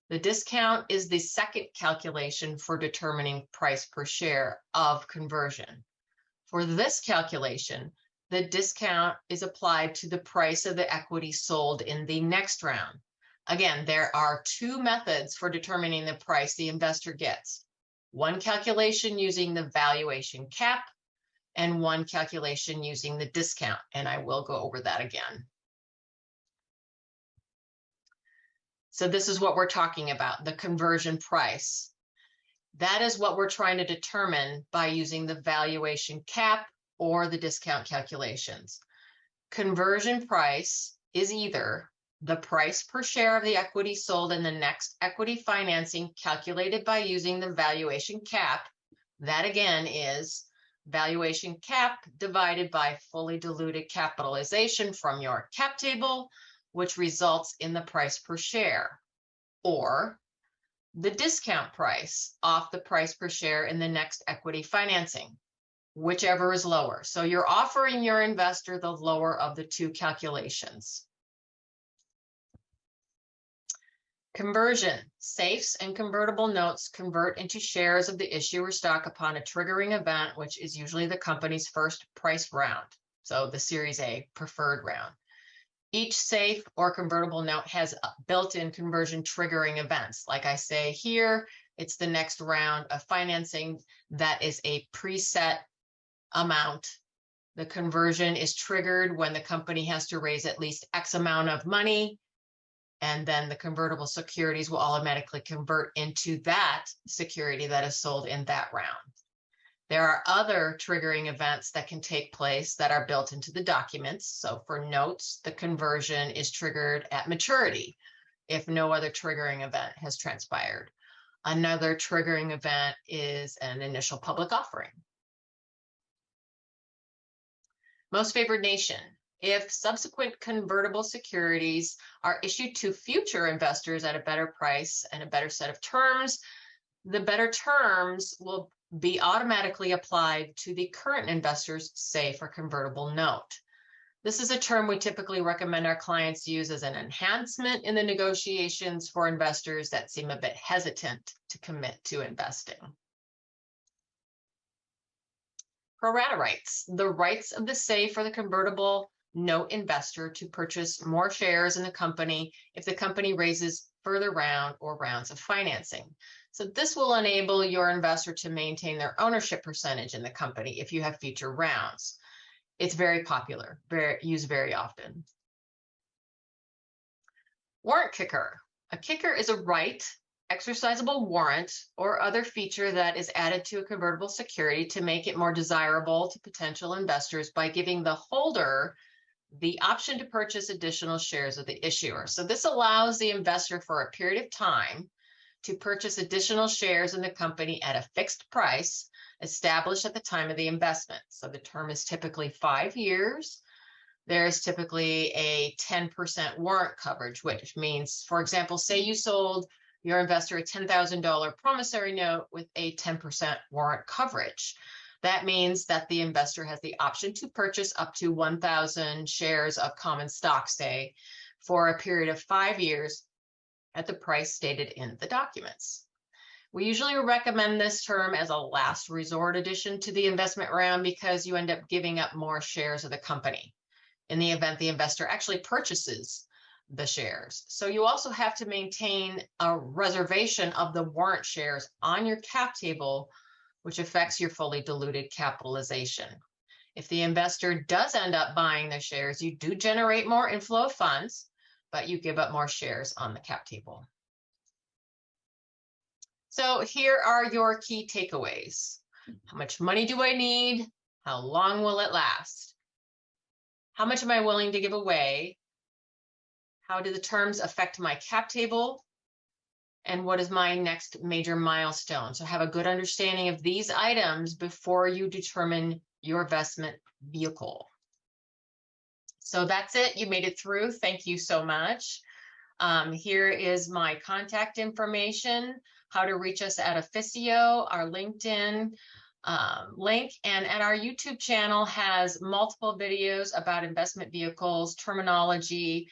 The discount is the second calculation for determining price per share of conversion. For this calculation, the discount is applied to the price of the equity sold in the next round. Again, there are two methods for determining the price the investor gets. One calculation using the valuation cap and one calculation using the discount, and I will go over that again. So this is what we're talking about, the conversion price. That is what we're trying to determine by using the valuation cap or the discount calculations. Conversion price is either the price per share of the equity sold in the next equity financing calculated by using the valuation cap. That again is valuation cap divided by fully diluted capitalization from your cap table, which results in the price per share, or the discount price off the price per share in the next equity financing, whichever is lower. So you're offering your investor the lower of the two calculations. Conversion. Safes and convertible notes convert into shares of the issuer stock upon a triggering event, which is usually the company's first price round. So the Series A preferred round. Each safe or convertible note has built-in conversion triggering events. Like I say here, it's the next round of financing that is a preset amount. The conversion is triggered when the company has to raise at least X amount of money, and then the convertible securities will automatically convert into that security that is sold in that round. There are other triggering events that can take place that are built into the documents. So for notes, the conversion is triggered at maturity if no other triggering event has transpired. Another triggering event is an initial public offering. Most favored nation. If subsequent convertible securities are issued to future investors at a better price and a better set of terms, the better terms will be automatically applied to the current investor's safe or convertible note. This is a term we typically recommend our clients use as an enhancement in the negotiations for investors that seem a bit hesitant to commit to investing. Pro rata rights, the rights of the safe or the convertible note investor to purchase more shares in the company if the company raises further rounds of financing. So this will enable your investor to maintain their ownership percentage in the company if you have future rounds. It's very popular, used very often. Warrant kicker. A kicker is a right, exercisable warrant, or other feature that is added to a convertible security to make it more desirable to potential investors by giving the holder the option to purchase additional shares of the issuer. So this allows the investor for a period of time to purchase additional shares in the company at a fixed price established at the time of the investment. So the term is typically 5 years. There is typically a 10% warrant coverage, which means, for example, say you sold your investor a $10,000 promissory note with a 10% warrant coverage. That means that the investor has the option to purchase up to 1,000 shares of common stock, say, for a period of 5 years at the price stated in the documents. We usually recommend this term as a last resort addition to the investment round because you end up giving up more shares of the company in the event the investor actually purchases the shares. So you also have to maintain a reservation of the warrant shares on your cap table, which affects your fully diluted capitalization. If the investor does end up buying the shares, you do generate more inflow of funds, but you give up more shares on the cap table. So here are your key takeaways. How much money do I need? How long will it last? How much am I willing to give away? How do the terms affect my cap table? And what is my next major milestone? So have a good understanding of these items before you determine your investment vehicle. So that's it. You made it through. Thank you so much. Here is my contact information, how to reach us at Afissio, our LinkedIn link, and at our YouTube channel has multiple videos about investment vehicles, terminology,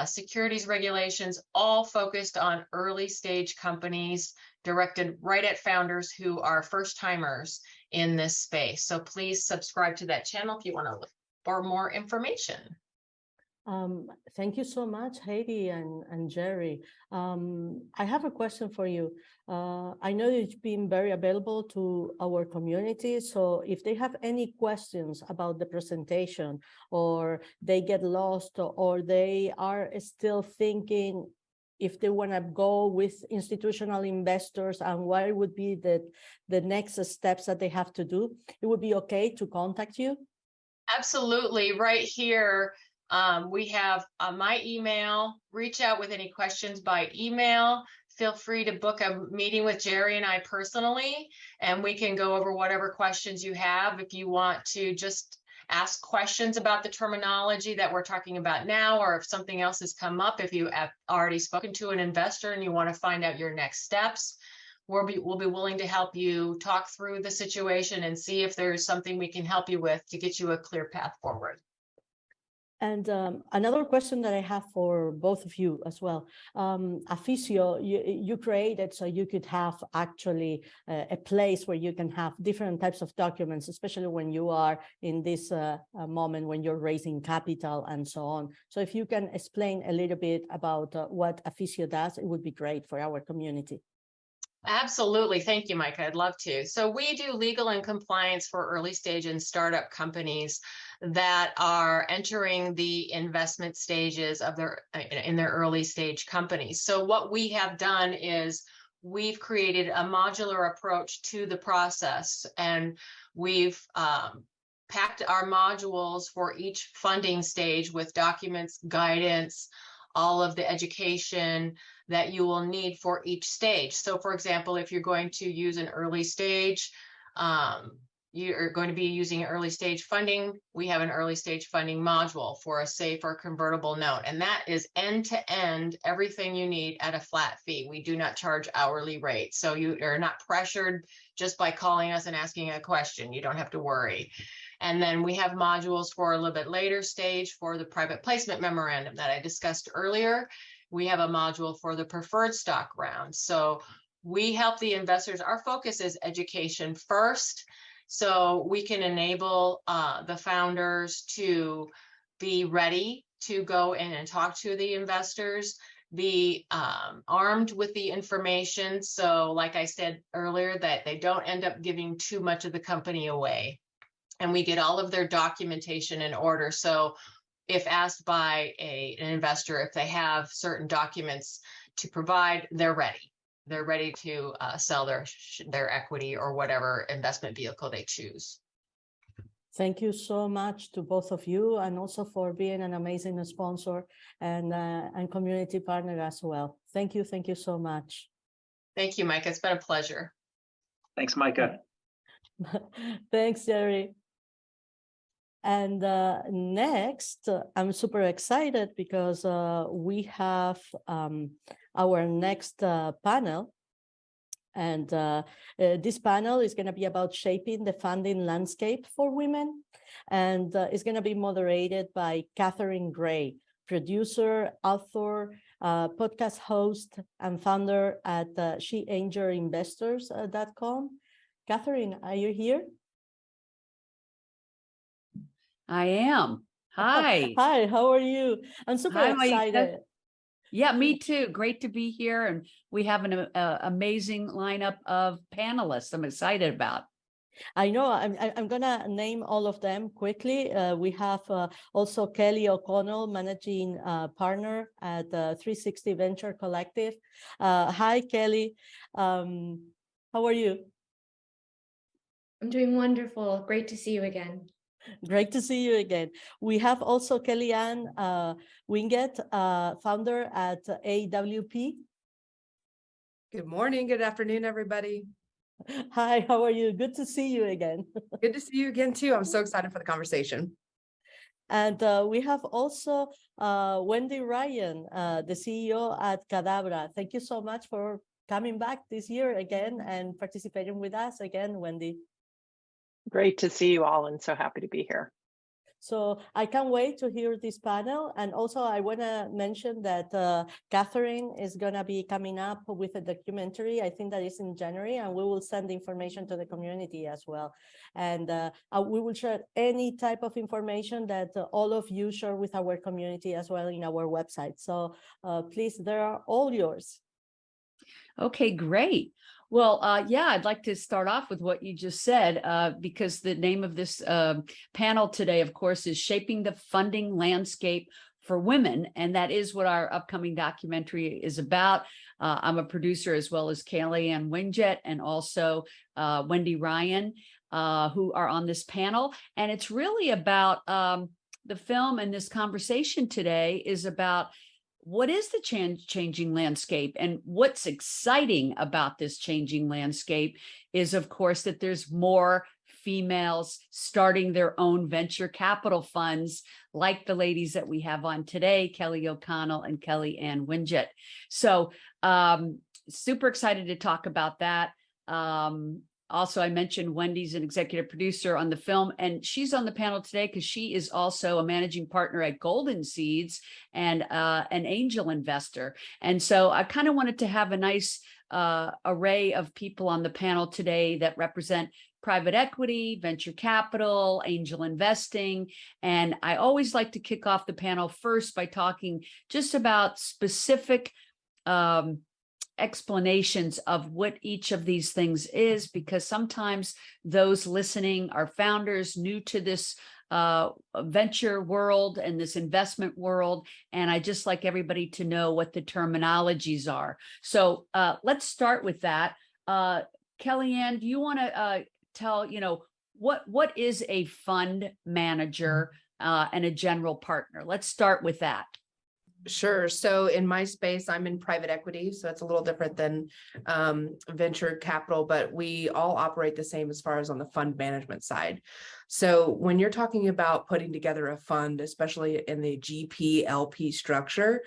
securities regulations, all focused on early stage companies, directed right at founders who are first timers in this space. So please subscribe to that channel if you want to look for more information. Thank you so much, Heidi and Jerry. I have a question for you. I know you've been very available to our community. So if they have any questions about the presentation, or they get lost, or they are still thinking if they want to go with institutional investors and what would be the next steps that they have to do, it would be okay to contact you? Absolutely. Right here. We have my email. Reach out with any questions by email. Feel free to book a meeting with Jerry and I personally, and we can go over whatever questions you have. If you want to just ask questions about the terminology that we're talking about now, or if something else has come up, if you have already spoken to an investor and you want to find out your next steps, we'll be willing to help you talk through the situation and see if there's something we can help you with to get you a clear path forward. And another question that I have for both of you as well. Afissio, you created so you could have actually a place where you can have different types of documents, especially when you are in this moment when you're raising capital and so on. So if you can explain a little bit about what Afissio does, it would be great for our community. Absolutely. Thank you, Micah. I'd love to. So we do legal and compliance for early stage and startup companies that are entering the investment stages of in their early stage companies. So what we have done is we've created a modular approach to the process, and we've packed our modules for each funding stage with documents, guidance, all of the education that you will need for each stage. So for example, if you're going to use an early stage, you're going to be using early stage funding, we have an early stage funding module for a safe or convertible note. And that is end to end, everything you need at a flat fee. We do not charge hourly rates. So you are not pressured just by calling us and asking a question. You don't have to worry. And then we have modules for a little bit later stage for the private placement memorandum that I discussed earlier. We have a module for the preferred stock round. So we help the investors. Our focus is education first. So we can enable the founders to be ready to go in and talk to the investors, be armed with the information. So like I said earlier, that they don't end up giving too much of the company away. And we get all of their documentation in order. So if asked by an investor, if they have certain documents to provide, they're ready. They're ready to sell their equity or whatever investment vehicle they choose. Thank you so much to both of you, and also for being an amazing sponsor and community partner as well. Thank you so much. Thank you, Micah. It's been a pleasure. Thanks, Micah. Thanks, Jerry. And next, I'm super excited because we have our next panel. And this panel is going to be about shaping the funding landscape for women. And it's going to be moderated by Catherine Gray, producer, author, podcast host, and founder at sheangerinvestors.com. Catherine, are you here? I am. Hi. Hi, how are you? I'm super excited. Yeah, me too. Great to be here. And we have an amazing lineup of panelists I'm excited about. I know. I'm going to name all of them quickly. We have also Kelly O'Connell, managing partner at 360 Venture Collective. Hi, Kelly. How are you? I'm doing wonderful. Great to see you again. Great to see you again. We have also Kellyanne Wingett, founder at AWP. Good morning, good afternoon, everybody. Hi, how are you? Good to see you again. Good to see you again, too. I'm so excited for the conversation. And we have also Wendy Ryan, the CEO at Cadabra. Thank you so much for coming back this year again and participating with us again, Wendy. Great to see you all and so happy to be here. So I can't wait to hear this panel. And also I want to mention that Catherine is going to be coming up with a documentary. I think that is in January, and we will send the information to the community as well. And we will share any type of information that all of you share with our community as well in our website. So please, they are all yours. Okay, great. Well, yeah, I'd like to start off with what you just said, because the name of this panel today, of course, is Shaping the Funding Landscape for Women. And that is what our upcoming documentary is about. I'm a producer, as well as Kellyanne Wingett and also Wendy Ryan, who are on this panel. And it's really about the film, and this conversation today is about what is the changing landscape. And what's exciting about this changing landscape is, of course, that there's more females starting their own venture capital funds, like the ladies that we have on today, Kelly O'Connell and Kelly Ann Winget. So super excited to talk about that. Also, I mentioned Wendy's an executive producer on the film, and she's on the panel today because she is also a managing partner at Golden Seeds and an angel investor. And so I kind of wanted to have a nice array of people on the panel today that represent private equity, venture capital, angel investing. And I always like to kick off the panel first by talking just about specific explanations of what each of these things is, because sometimes those listening are founders new to this venture world and this investment world. And I just like everybody to know what the terminologies are. So let's start with that. Kellyanne, do you want to tell, what is a fund manager and a general partner? Let's start with that. Sure. So in my space, I'm in private equity, so it's a little different than venture capital, but we all operate the same as far as on the fund management side. So when you're talking about putting together a fund, especially in the GP LP structure,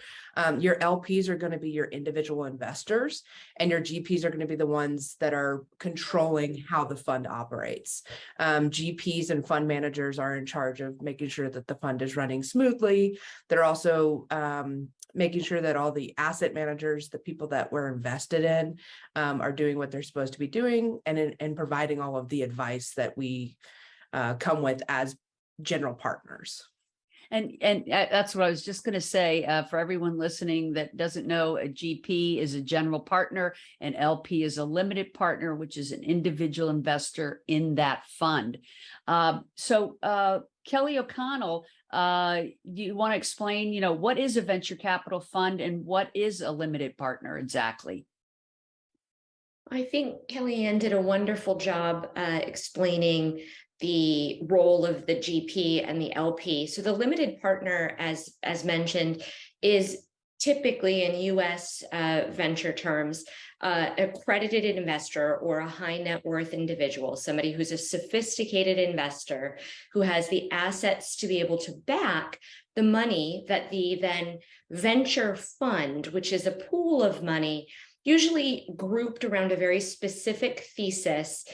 your LPs are going to be your individual investors, and your GPs are going to be the ones that are controlling how the fund operates. GPs and fund managers are in charge of making sure that the fund is running smoothly. They're also making sure that all the asset managers, the people that we're invested in, are doing what they're supposed to be doing, and providing all of the advice that we come with as general partners. And that's what I was just going to say for everyone listening that doesn't know, a GP is a general partner, and LP is a limited partner, which is an individual investor in that fund. So Kelly O'Connell, you want to explain, what is a venture capital fund and what is a limited partner exactly? I think Kellyanne did a wonderful job explaining the role of the GP and the LP. So the limited partner, as mentioned, is typically in US venture terms, accredited investor or a high net worth individual, somebody who's a sophisticated investor who has the assets to be able to back the money that the then venture fund, which is a pool of money usually grouped around a very specific thesis,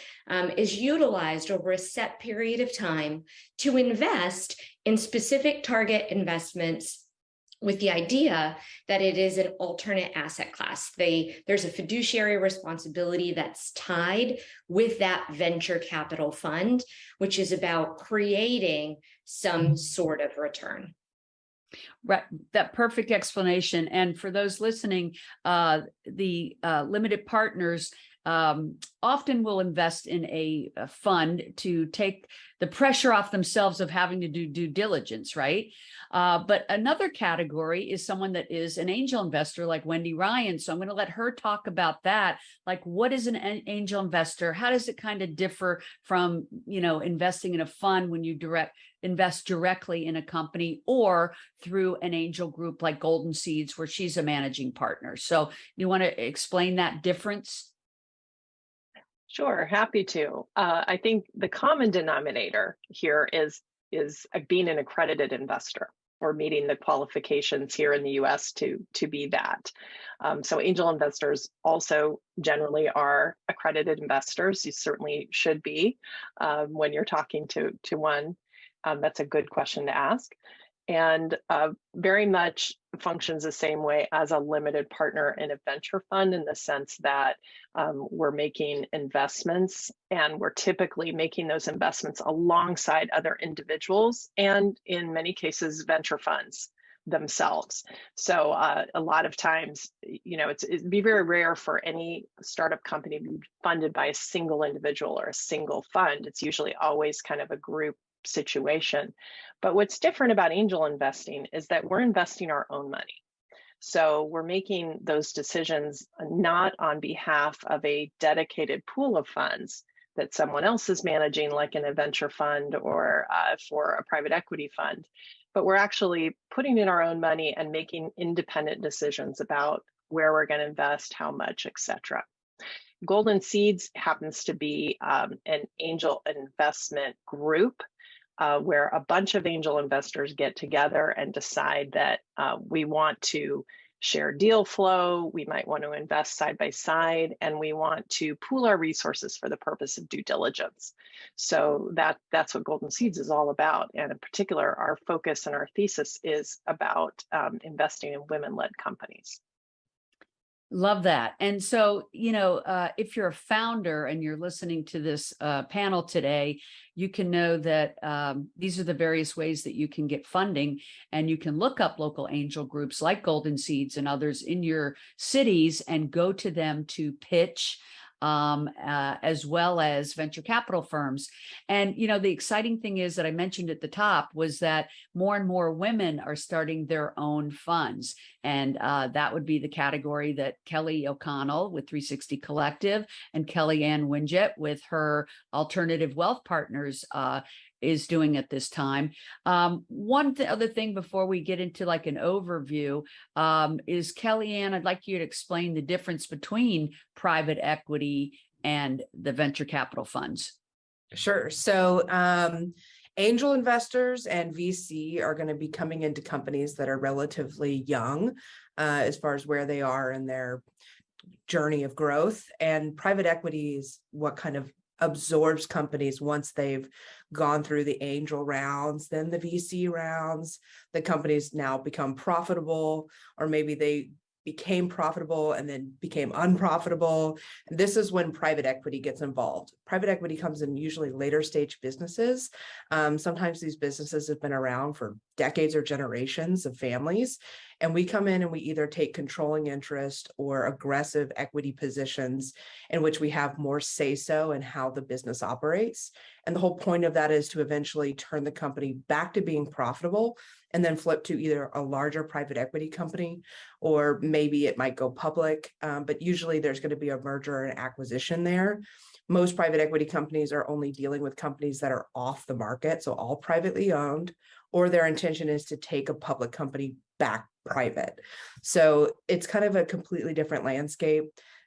is utilized over a set period of time to invest in specific target investments with the idea that it is an alternate asset class. There's a fiduciary responsibility that's tied with that venture capital fund, which is about creating some sort of return. Right, that perfect explanation. And for those listening, the limited partners often will invest in a fund to take the pressure off themselves of having to do due diligence, right? But another category is someone that is an angel investor like Wendy Ryan. So I'm going to let her talk about that. Like, what is an angel investor? How does it kind of differ from, investing in a fund when you invest directly in a company or through an angel group like Golden Seeds, where she's a managing partner? So you want to explain that difference? Sure, happy to. I think the common denominator here is being an accredited investor or meeting the qualifications here in the US to be that. So angel investors also generally are accredited investors. You certainly should be when you're talking to one. That's a good question to ask. And very much functions the same way as a limited partner in a venture fund, in the sense that we're making investments, and we're typically making those investments alongside other individuals, and in many cases, venture funds themselves. So a lot of times, it'd be very rare for any startup company to be funded by a single individual or a single fund. It's usually always kind of a group situation. But what's different about angel investing is that we're investing our own money. So we're making those decisions not on behalf of a dedicated pool of funds that someone else is managing, like in a venture fund or for a private equity fund, but we're actually putting in our own money and making independent decisions about where we're going to invest, how much, etc. Golden Seeds happens to be an angel investment group where a bunch of angel investors get together and decide that we want to share deal flow, we might want to invest side by side, and we want to pool our resources for the purpose of due diligence. So that's what Golden Seeds is all about. And in particular, our focus and our thesis is about investing in women-led companies. Love that. And so, if you're a founder and you're listening to this panel today, you can know that these are the various ways that you can get funding, and you can look up local angel groups like Golden Seeds and others in your cities and go to them to pitch, as well as venture capital firms. And, the exciting thing is that I mentioned at the top was that more and more women are starting their own funds. And that would be the category that Kelly O'Connell with 360 Collective and Kellyanne Winget with her Alternative Wealth Partners is doing at this time. One other thing before we get into like an overview is, Kellyanne, I'd like you to explain the difference between private equity and the venture capital funds. Sure. So angel investors and VC are going to be coming into companies that are relatively young as far as where they are in their journey of growth. And private equity is what kind of absorbs companies once they've gone through the angel rounds, then the VC rounds. The companies now become profitable, or maybe they became profitable and then became unprofitable. And this is when private equity gets involved. Private equity comes in usually later stage businesses. Sometimes these businesses have been around for decades or generations of families. And we come in and we either take controlling interest or aggressive equity positions in which we have more say-so in how the business operates. And the whole point of that is to eventually turn the company back to being profitable and then flip to either a larger private equity company, or maybe it might go public. But usually there's going to be a merger and acquisition there. Most private equity companies are only dealing with companies that are off the market, so all privately owned, or their intention is to take a public company back private. So it's kind of a completely different landscape.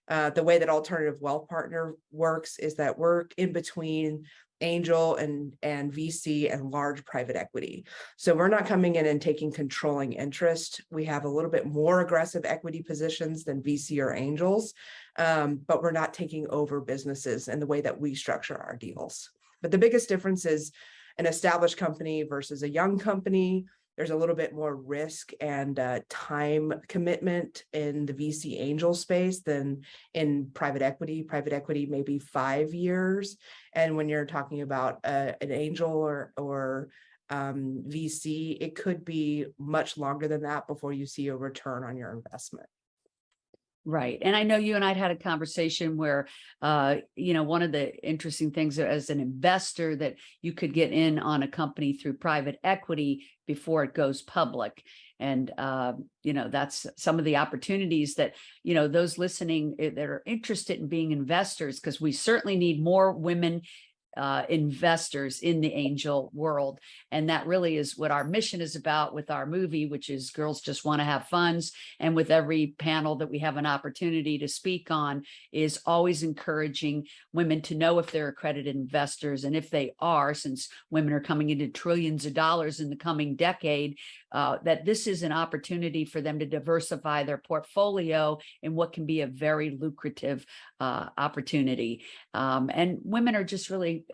The way that Alternative Wealth Partner works is that we're in between angel and VC and large private equity. So we're not coming in and taking controlling interest. We have a little bit more aggressive equity positions than VC or angels, but we're not taking over businesses in the way that we structure our deals. But the biggest difference is an established company versus a young company. There's a little bit more risk and time commitment in the VC angel space than in private equity. Private equity, maybe 5 years. And when you're talking about an angel or VC, it could be much longer than that before you see a return on your investment. Right. And I know you and I had a conversation where, one of the interesting things as an investor that you could get in on a company through private equity before it goes public. And, that's some of the opportunities that, those listening that are interested in being investors, because we certainly need more women investors in the angel world. And that really is what our mission is about with our movie, which is Girls Just Want to Have Funds. And with every panel that we have an opportunity to speak on, is always encouraging women to know if they're accredited investors. And if they are, since women are coming into trillions of dollars in the coming decade, that this is an opportunity for them to diversify their portfolio in what can be a very lucrative opportunity. And women are just really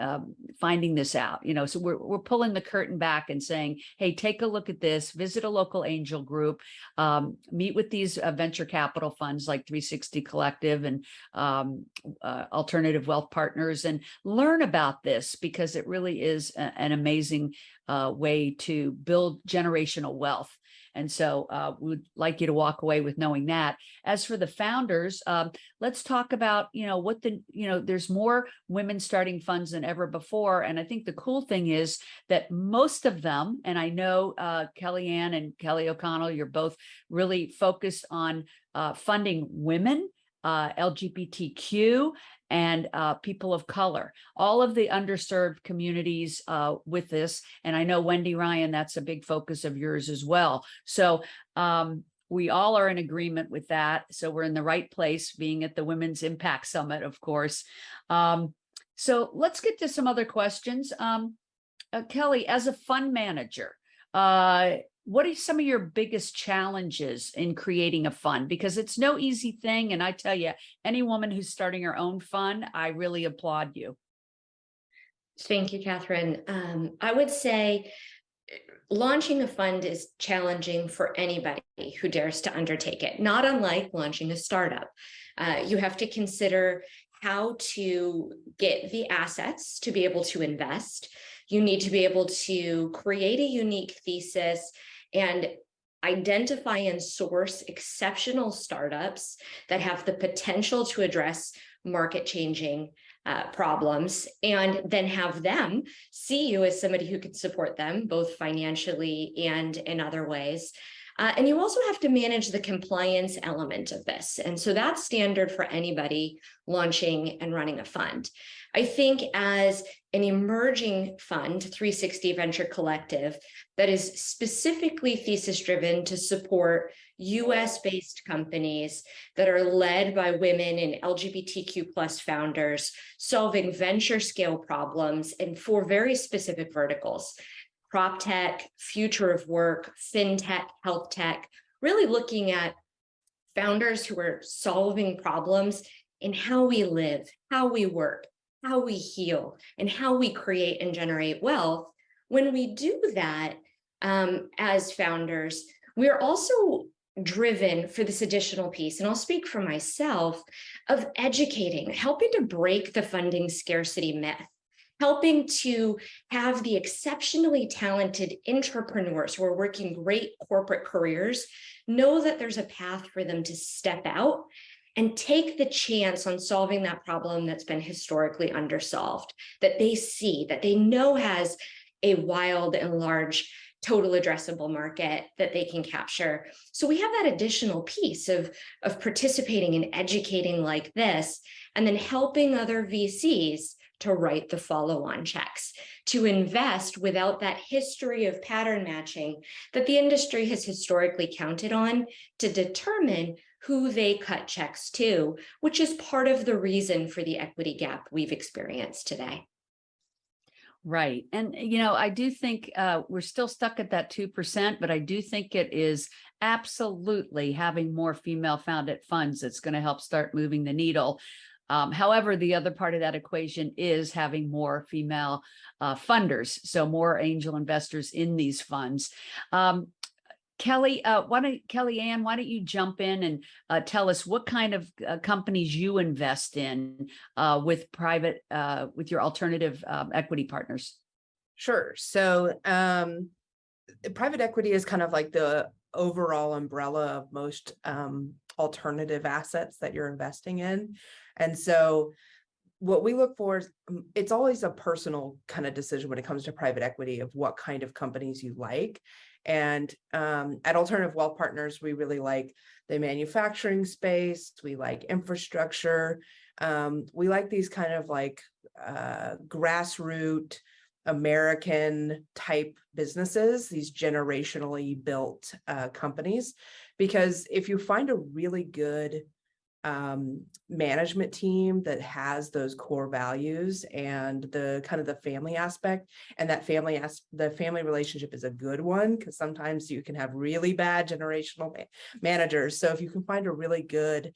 finding this out, so we're pulling the curtain back and saying, hey, take a look at this, visit a local angel group, meet with these venture capital funds like 360 Collective and Alternative Wealth Partners, and learn about this, because it really is an amazing way to build generational wealth. And so we'd like you to walk away with knowing that. As for the founders, let's talk about, there's more women starting funds than ever before. And I think the cool thing is that most of them, and I know Kellyanne and Kelly O'Connell, you're both really focused on funding women, LGBTQ, and people of color, all of the underserved communities with this. And I know, Wendy Ryan, that's a big focus of yours as well. So We all are in agreement with that. So we're in the right place, being at the Women's Impact Summit, of course. So let's get to some other questions. Kelly, as a fund manager, what are some of your biggest challenges in creating a fund? Because it's no easy thing. And I tell you, any woman who's starting her own fund, I really applaud you. Thank you, Catherine. I would say launching a fund is challenging for anybody who dares to undertake it, not unlike launching a startup. You have to consider how to get the assets to be able to invest. You need to be able to create a unique thesis and identify and source exceptional startups that have the potential to address market-changing problems, and then have them see you as somebody who can support them both financially and in other ways. And you also have to manage the compliance element of this. And so that's standard for anybody launching and running a fund. I think as an emerging fund, 360 Venture Collective, that is specifically thesis driven to support US-based companies that are led by women and LGBTQ+ founders, solving venture scale problems in 4 very specific verticals: prop tech, future of work, fintech, health tech, really looking at founders who are solving problems in how we live, how we work, how we heal, and how we create and generate wealth. When we do that as founders, we're also driven for this additional piece, and I'll speak for myself, of educating, helping to break the funding scarcity myth, helping to have the exceptionally talented entrepreneurs who are working great corporate careers know that there's a path for them to step out and take the chance on solving that problem that's been historically undersolved, that they see, that they know has a wild and large total addressable market that they can capture. So we have that additional piece of participating and educating like this, and then helping other VCs to write the follow-on checks, to invest without that history of pattern matching that the industry has historically counted on to determine who they cut checks to, which is part of the reason for the equity gap we've experienced today. Right. And, I do think we're still stuck at that 2%, but I do think it is absolutely having more female-founded funds that's going to help start moving the needle. However, the other part of that equation is having more female funders, so more angel investors in these funds. Kelly, Kellyanne, why don't you jump in and tell us what kind of companies you invest in with your alternative equity partners? Sure. So private equity is kind of like the overall umbrella of most alternative assets that you're investing in. And so what we look for is, it's always a personal kind of decision when it comes to private equity of what kind of companies you like. And at Alternative Wealth Partners, we really like the manufacturing space. We like infrastructure. We like these kind of like grassroots American type businesses, these generationally built companies, because if you find a really good management team that has those core values and the kind of the family aspect, and that the family relationship is a good one, because sometimes you can have really bad generational managers. So if you can find a really good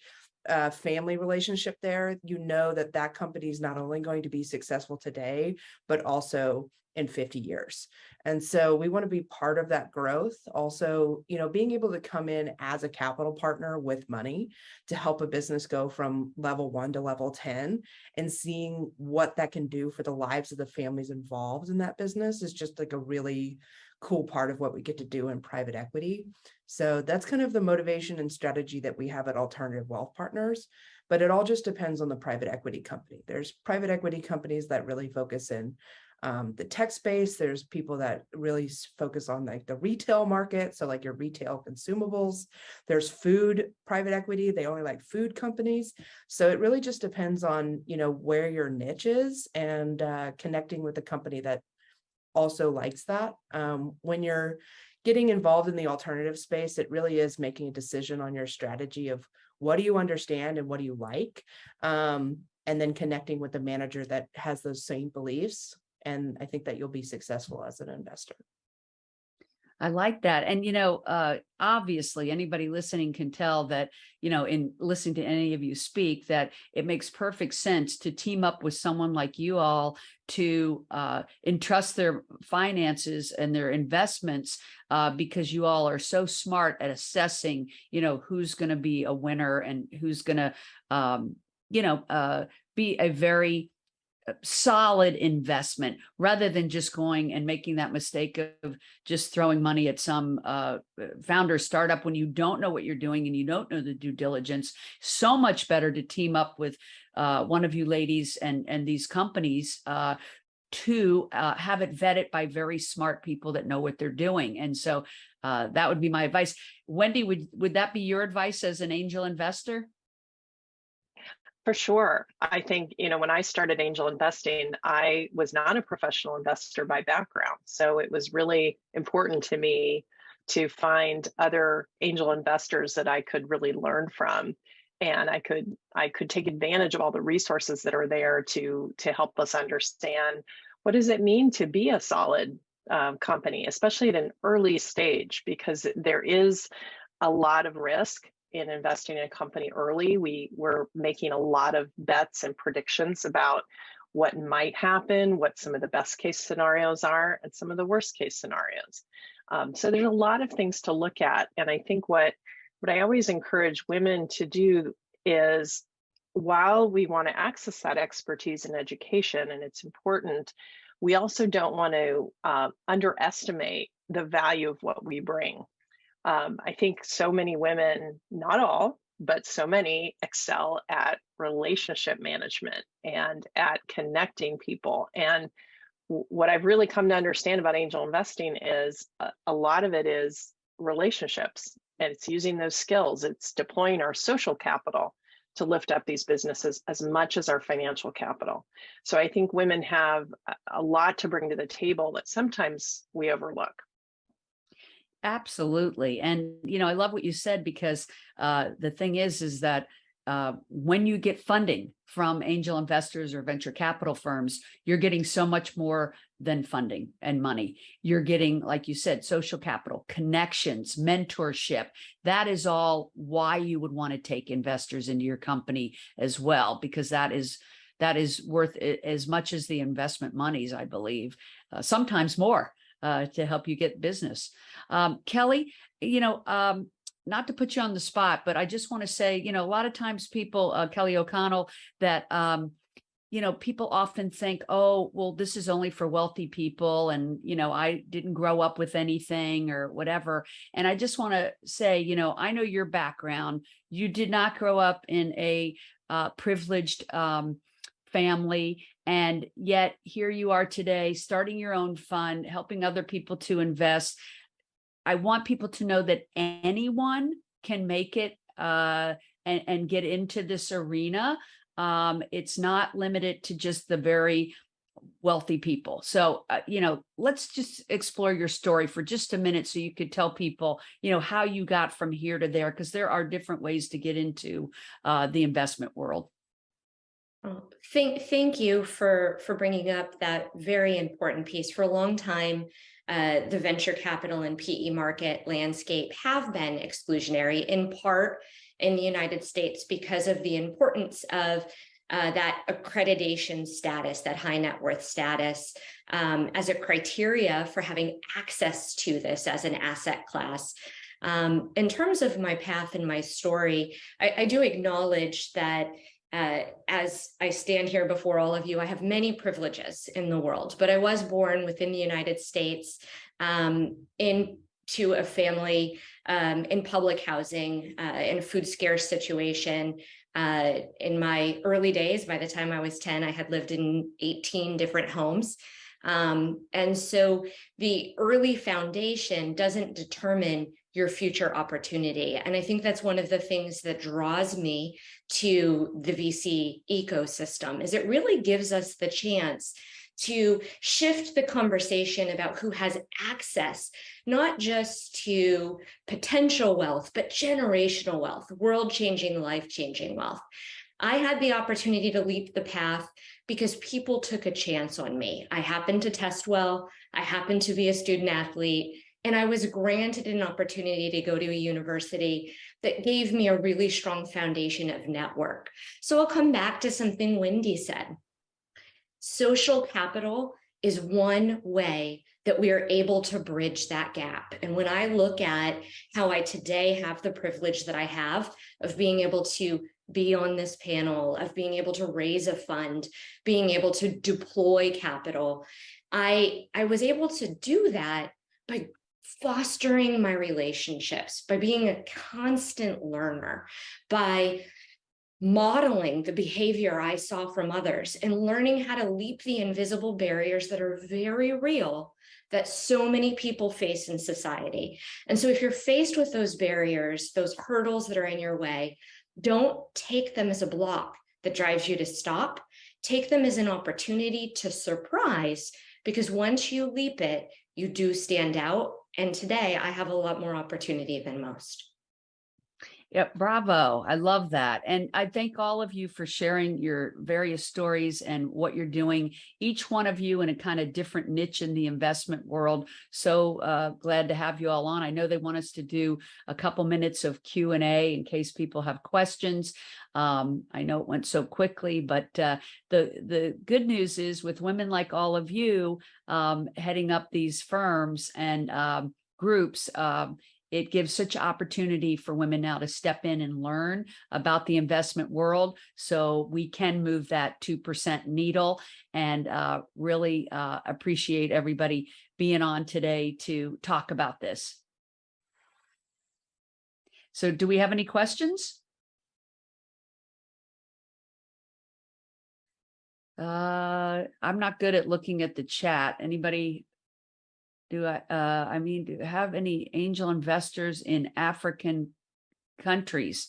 family relationship there, that that company is not only going to be successful today, but also in 50 years. And so we want to be part of that growth. Also, being able to come in as a capital partner with money to help a business go from level 1 to level 10, and seeing what that can do for the lives of the families involved in that business is just like a really cool part of what we get to do in private equity. So that's kind of the motivation and strategy that we have at Alternative Wealth Partners, but it all just depends on the private equity company. There's private equity companies that really focus in the tech space. There's people that really focus on like the retail market, so like your retail consumables. There's food private equity. They only like food companies. So it really just depends on where your niche is, and connecting with a company that also likes that. When you're getting involved in the alternative space, it really is making a decision on your strategy of what do you understand and what do you like, and then connecting with the manager that has those same beliefs. And I think that you'll be successful as an investor. I like that. And, obviously anybody listening can tell that, in listening to any of you speak, that it makes perfect sense to team up with someone like you all to entrust their finances and their investments, because you all are so smart at assessing, who's going to be a winner and who's going to, be a very solid investment, rather than just going and making that mistake of just throwing money at some founder startup when you don't know what you're doing and you don't know the due diligence. So much better to team up with one of you ladies and these companies to have it vetted by very smart people that know what they're doing. And so that would be my advice. Wendy, would that be your advice as an angel investor? For sure. I think, when I started angel investing, I was not a professional investor by background. So it was really important to me to find other angel investors that I could really learn from. And I could take advantage of all the resources that are there to help us understand what does it mean to be a solid company, especially at an early stage, because there is a lot of risk in investing in a company early. We were making a lot of bets and predictions about what might happen, what some of the best case scenarios are, and some of the worst case scenarios. So there's a lot of things to look at. And I think what I always encourage women to do is, while we want to access that expertise in education, and it's important, we also don't want to underestimate the value of what we bring. I think so many women, not all, but so many, excel at relationship management and at connecting people. And what I've really come to understand about angel investing is a lot of it is relationships, and it's using those skills. It's deploying our social capital to lift up these businesses as much as our financial capital. So I think women have a lot to bring to the table that sometimes we overlook. Absolutely. And, I love what you said, because the thing is that when you get funding from angel investors or venture capital firms, you're getting so much more than funding and money. You're getting, like you said, social capital, connections, mentorship. That is all why you would want to take investors into your company as well, because that is worth as much as the investment monies, I believe, sometimes more. To help you get business. Kelly, not to put you on the spot, but I just want to say, a lot of times people, Kelly O'Connell, that, people often think, oh, well, this is only for wealthy people. And, I didn't grow up with anything or whatever. And I just want to say, I know your background. You did not grow up in a privileged family. And yet here you are today, starting your own fund, helping other people to invest. I want people to know that anyone can make it and get into this arena. It's not limited to just the very wealthy people. So, let's just explore your story for just a minute so you could tell people, how you got from here to there, because there are different ways to get into the investment world. Thank you for bringing up that very important piece. For a long time, the venture capital and PE market landscape have been exclusionary, in part in the United States, because of the importance of that accreditation status, that high net worth status, as a criteria for having access to this as an asset class. In terms of my path and my story, I do acknowledge that as I stand here before all of you, I have many privileges in the world, but I was born within the United States into a family in public housing, in a food scarce situation. In my early days, by the time I was 10, I had lived in 18 different homes. And so the early foundation doesn't determine your future opportunity. And I think that's one of the things that draws me to the VC ecosystem, is it really gives us the chance to shift the conversation about who has access, not just to potential wealth, but generational wealth, world-changing, life-changing wealth. I had the opportunity to leap the path because people took a chance on me. I happened to test well, I happened to be a student athlete, and I was granted an opportunity to go to a university that gave me a really strong foundation of network. So I'll come back to something Wendy said. Social capital is one way that we are able to bridge that gap. And when I look at how I today have the privilege that I have of being able to be on this panel, of being able to raise a fund, being able to deploy capital, I was able to do that by fostering my relationships, by being a constant learner, by modeling the behavior I saw from others and learning how to leap the invisible barriers that are very real that so many people face in society. And so if you're faced with those barriers, those hurdles that are in your way, don't take them as a block that drives you to stop. Take them as an opportunity to surprise, because once you leap it, you do stand out. And today I have a lot more opportunity than most. Yeah, bravo. I love that. And I thank all of you for sharing your various stories and what you're doing, each one of you in a kind of different niche in the investment world. So glad to have you all on. I know they want us to do a couple minutes of Q&A in case people have questions. I know it went so quickly, but the good news is with women like all of you heading up these firms and groups, it gives such opportunity for women now to step in and learn about the investment world, so we can move that 2% needle, and really appreciate everybody being on today to talk about this. So do we have any questions? I'm not good at looking at the chat. Anybody? Do you have any angel investors in African countries?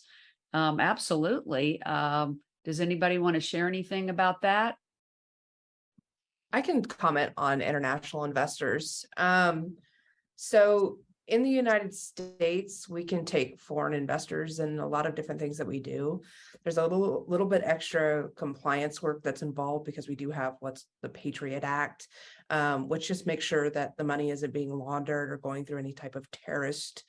Absolutely. Does anybody want to share anything about that? I can comment on international investors. So in the United States, we can take foreign investors in a lot of different things that we do. There's a little bit extra compliance work that's involved because we do have what's the Patriot Act, which just makes sure that the money isn't being laundered or going through any type of terrorist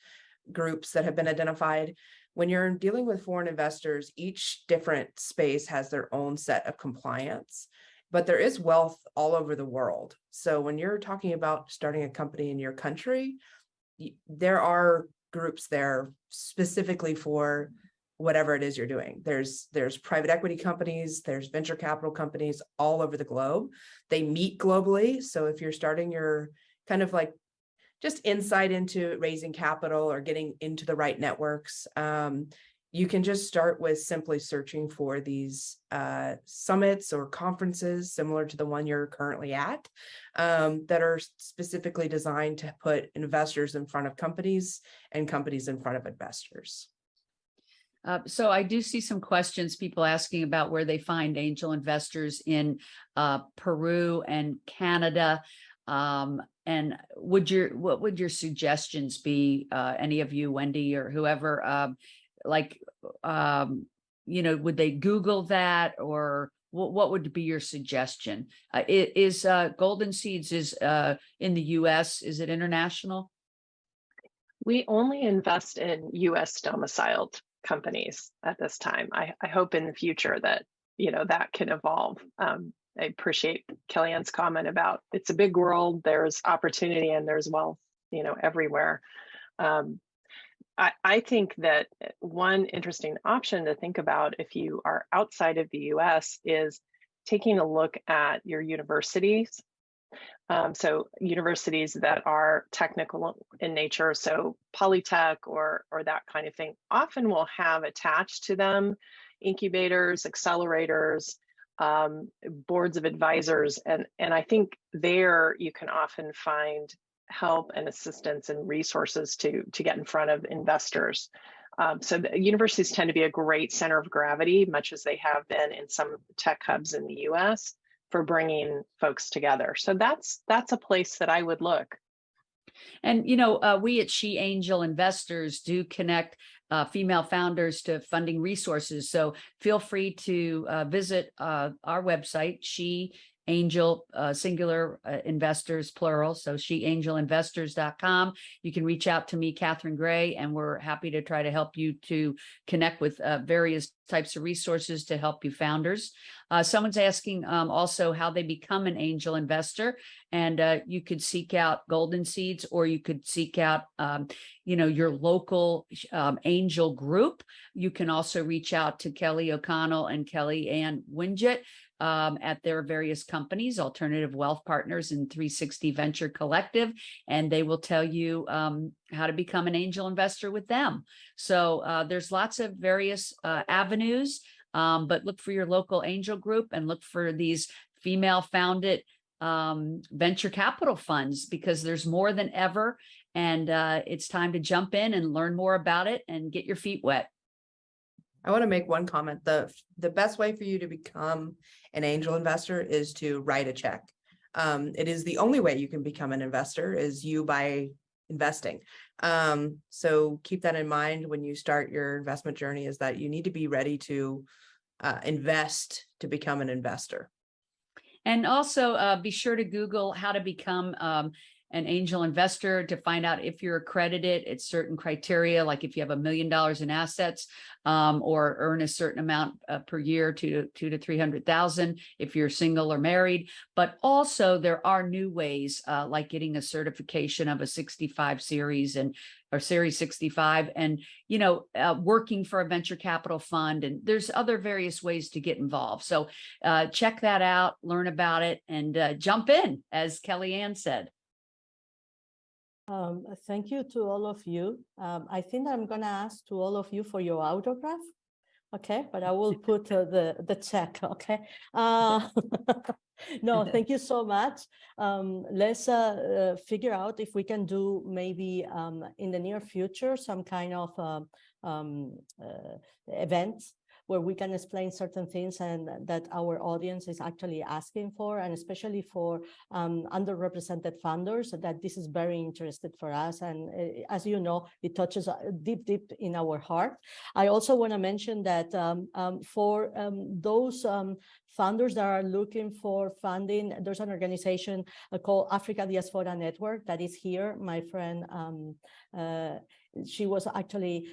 groups that have been identified. When you're dealing with foreign investors, each different space has their own set of compliance, but there is wealth all over the world. So when you're talking about starting a company in your country, there are groups there specifically for whatever it is you're doing. There's private equity companies, there's venture capital companies all over the globe. They meet globally. So if you're starting your kind of like just insight into raising capital or getting into the right networks, you can just start with simply searching for these summits or conferences similar to the one you're currently at, that are specifically designed to put investors in front of companies and companies in front of investors. So I do see some questions, people asking about where they find angel investors in Peru and Canada. And what would your suggestions be, any of you, Wendy or whoever, would they Google that, or what would be your suggestion? Is Golden Seeds is in the US, is it international? We only invest in US domiciled companies at this time. I hope in the future that, that can evolve. I appreciate Kellyanne's comment about it's a big world, there's opportunity and there's wealth, everywhere. I think that one interesting option to think about if you are outside of the US is taking a look at your universities. So universities that are technical in nature, so Polytech or that kind of thing, often will have attached to them incubators, accelerators, boards of advisors. And I think there you can often find help and assistance and resources to get in front of investors. So the universities tend to be a great center of gravity, much as they have been in some tech hubs in the US. for bringing folks together. So that's a place that I would look. And, we at She Angel Investors do connect female founders to funding resources. So feel free to visit our website, She Angel, singular, investors, plural. So sheangelinvestors.com. You can reach out to me, Catherine Gray, and we're happy to try to help you to connect with various types of resources to help you founders. Someone's asking also how they become an angel investor, and you could seek out Golden Seeds, or you could seek out, your local angel group. You can also reach out to Kelly O'Connell and Kelly Ann Winget at their various companies, Alternative Wealth Partners and 360 Venture Collective, and they will tell you how to become an angel investor with them. So there's lots of various avenues, but look for your local angel group and look for these female-founded venture capital funds, because there's more than ever, and it's time to jump in and learn more about it and get your feet wet. I want to make one comment. The best way for you to become an angel investor is to write a check. It is the only way you can become an investor, is you by investing. So keep that in mind when you start your investment journey, is that you need to be ready to invest to become an investor. And also be sure to Google how to become an angel investor to find out if you're accredited. It's certain criteria, like if you have $1 million in assets, or earn a certain amount per year, $200,000 to $300,000 if you're single or married. But also there are new ways, like getting a certification of a 65 series or Series 65, and working for a venture capital fund. And there's other various ways to get involved. So check that out, learn about it, and jump in, as Kelly Ann said. Thank you to all of you. I think I'm going to ask to all of you for your autograph. Okay, but I will put the check. Okay. No, thank you so much. Let's figure out if we can do maybe in the near future some kind of events where we can explain certain things and that our audience is actually asking for, and especially for underrepresented funders, that this is very interested for us. And as you know, it touches deep in our heart. I also want to mention that for those funders that are looking for funding, there's an organization called Africa Diaspora Network that is here. My friend, she was actually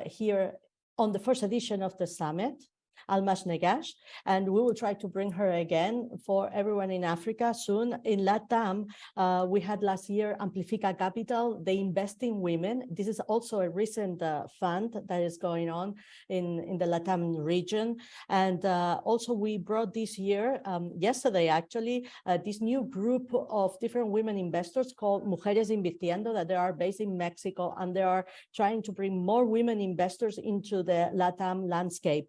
here on the first edition of the summit, Almash Negash, and we will try to bring her again for everyone in Africa soon. In LATAM, we had last year Amplifica Capital, they invest in women. This is also a recent fund that is going on in the LATAM region. And also we brought this year, yesterday actually, this new group of different women investors called Mujeres Invirtiendo, that they are based in Mexico, and they are trying to bring more women investors into the LATAM landscape.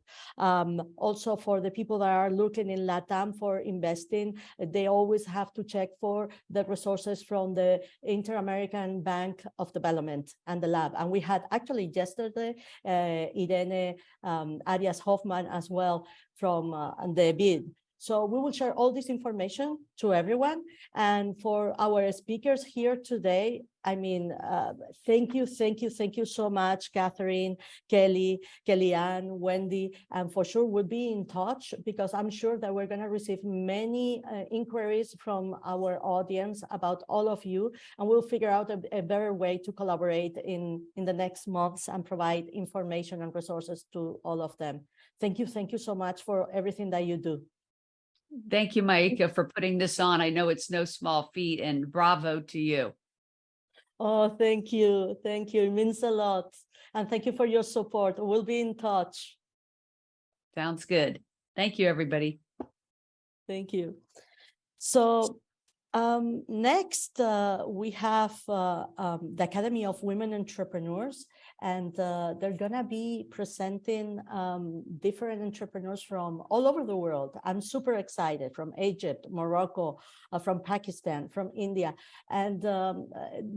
Also for the people that are looking in LATAM for investing, they always have to check for the resources from the Inter-American Bank of Development and the lab. And we had actually yesterday, Irene Arias Hoffman as well from the BID. So we will share all this information to everyone. And for our speakers here today, I mean, thank you so much, Catherine, Kelly Ann, Wendy, and for sure we'll be in touch, because I'm sure that we're going to receive many inquiries from our audience about all of you, and we'll figure out a better way to collaborate in the next months and provide information and resources to all of them. Thank you so much for everything that you do. Thank you, Maika, for putting this on. I know it's no small feat, and bravo to you. Oh, thank you. It means a lot. And thank you for your support. We'll be in touch. Sounds good. Thank you, everybody. Thank you. So next, we have the Academy of Women Entrepreneurs, and they're going to be presenting different entrepreneurs from all over the world. I'm super excited, from Egypt, Morocco, from Pakistan, from India. And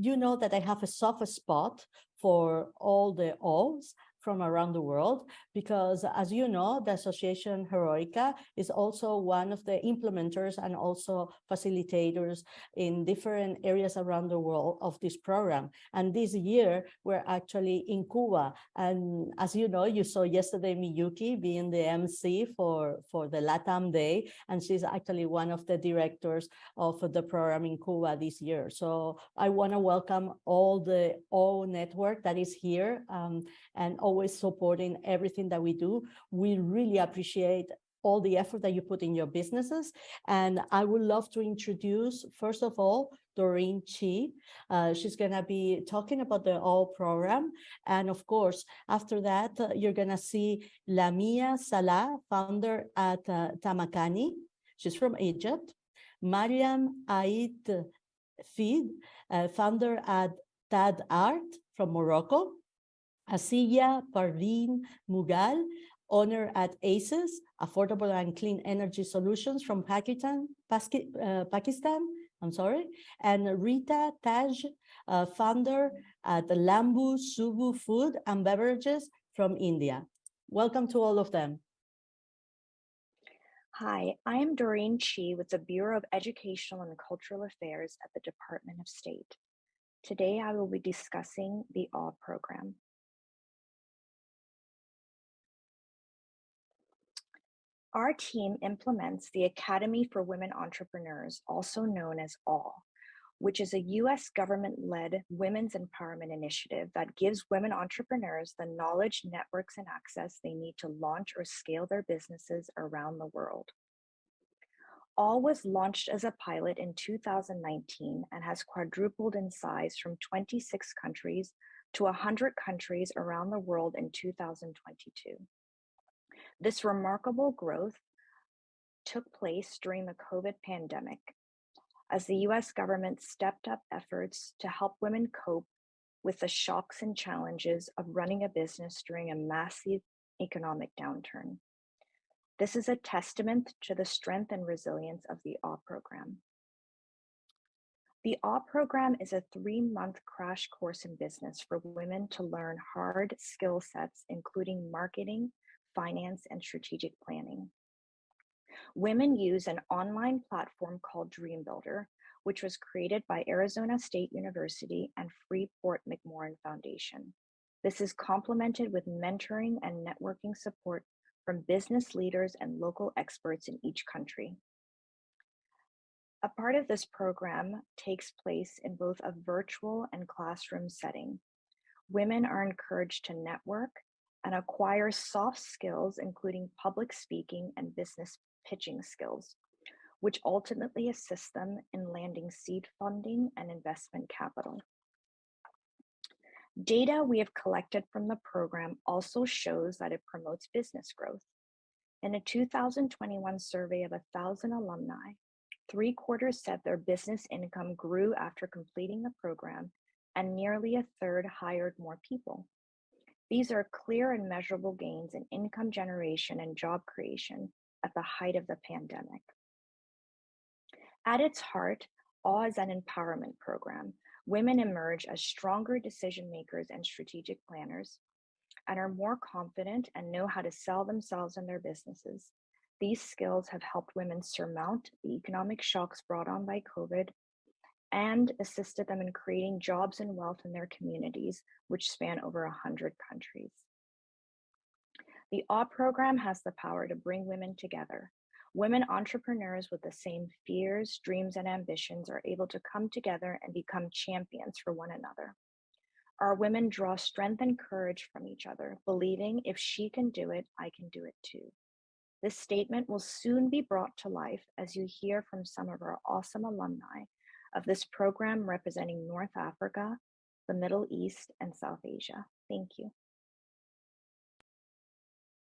you know that I have a soft spot for all the O's. from around the world, because as you know, the association Heroikka is also one of the implementers and also facilitators in different areas around the world of this program. And this year, we're actually in Cuba. And as you know, you saw yesterday Miyuki being the MC for the LATAM Day, and she's actually one of the directors of the program in Cuba this year. So I want to welcome all the network that is here and always supporting everything that we do. We really appreciate all the effort that you put in your businesses. And I would love to introduce, first of all, Doreen Chi. She's going to be talking about the all program. And of course, after that, you're going to see Lamia Salah, founder at Tamakani. She's from Egypt. Mariam Ait Feed, founder at Tad Art from Morocco. Asiya Parveen Mughal, owner at ACES, Affordable and Clean Energy Solutions from Pakistan. And Rita Taj, founder at Lambu Subu Food and Beverages from India. Welcome to all of them. Hi, I am Doreen Chi with the Bureau of Educational and Cultural Affairs at the Department of State. Today, I will be discussing the AWE program. Our team implements the Academy for Women Entrepreneurs, also known as AWE, which is a U.S. government-led women's empowerment initiative that gives women entrepreneurs the knowledge, networks, and access they need to launch or scale their businesses around the world. AWE was launched as a pilot in 2019 and has quadrupled in size from 26 countries to 100 countries around the world in 2022. This remarkable growth took place during the COVID pandemic, as the US government stepped up efforts to help women cope with the shocks and challenges of running a business during a massive economic downturn. This is a testament to the strength and resilience of the AWE program. The AWE program is a 3-month crash course in business for women to learn hard skill sets, including marketing, finance, and strategic planning. Women use an online platform called Dream Builder, which was created by Arizona State University and Freeport McMoran Foundation. This is complemented with mentoring and networking support from business leaders and local experts in each country. A part of this program takes place in both a virtual and classroom setting. Women are encouraged to network and acquire soft skills, including public speaking and business pitching skills, which ultimately assist them in landing seed funding and investment capital. Data we have collected from the program also shows that it promotes business growth. In a 2021 survey of 1,000 alumni, 3/4 said their business income grew after completing the program, and nearly 1/3 hired more people. These are clear and measurable gains in income generation and job creation at the height of the pandemic. At its heart, AWE is an empowerment program. Women emerge as stronger decision makers and strategic planners, and are more confident and know how to sell themselves and their businesses. These skills have helped women surmount the economic shocks brought on by COVID and assisted them in creating jobs and wealth in their communities, which span over 100 countries. The AWE program has the power to bring women together. Women entrepreneurs with the same fears, dreams, and ambitions are able to come together and become champions for one another. Our women draw strength and courage from each other, believing if she can do it, I can do it too. This statement will soon be brought to life as you hear from some of our awesome alumni of this program representing North Africa, the Middle East, and South Asia. Thank you.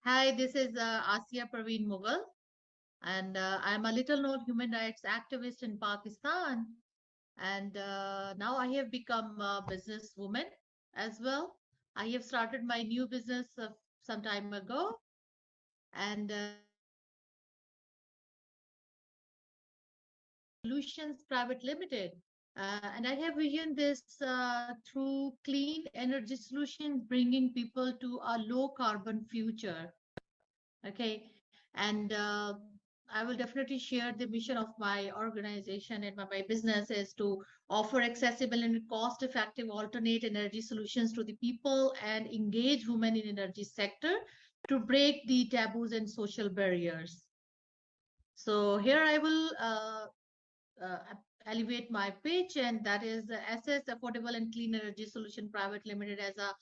Hi, this is Asiya Parveen Mughal, and I'm a little known human rights activist in Pakistan. And now I have become a businesswoman as well. I have started my new business some time ago, and Solutions Private Limited. And I have visioned this through clean energy solutions, bringing people to a low carbon future. Okay. And I will definitely share the mission of my organization and my business is to offer accessible and cost effective alternate energy solutions to the people and engage women in energy sector to break the taboos and social barriers. So here I will uh, elevate my pitch, and that is assess affordable and clean energy solution private limited as a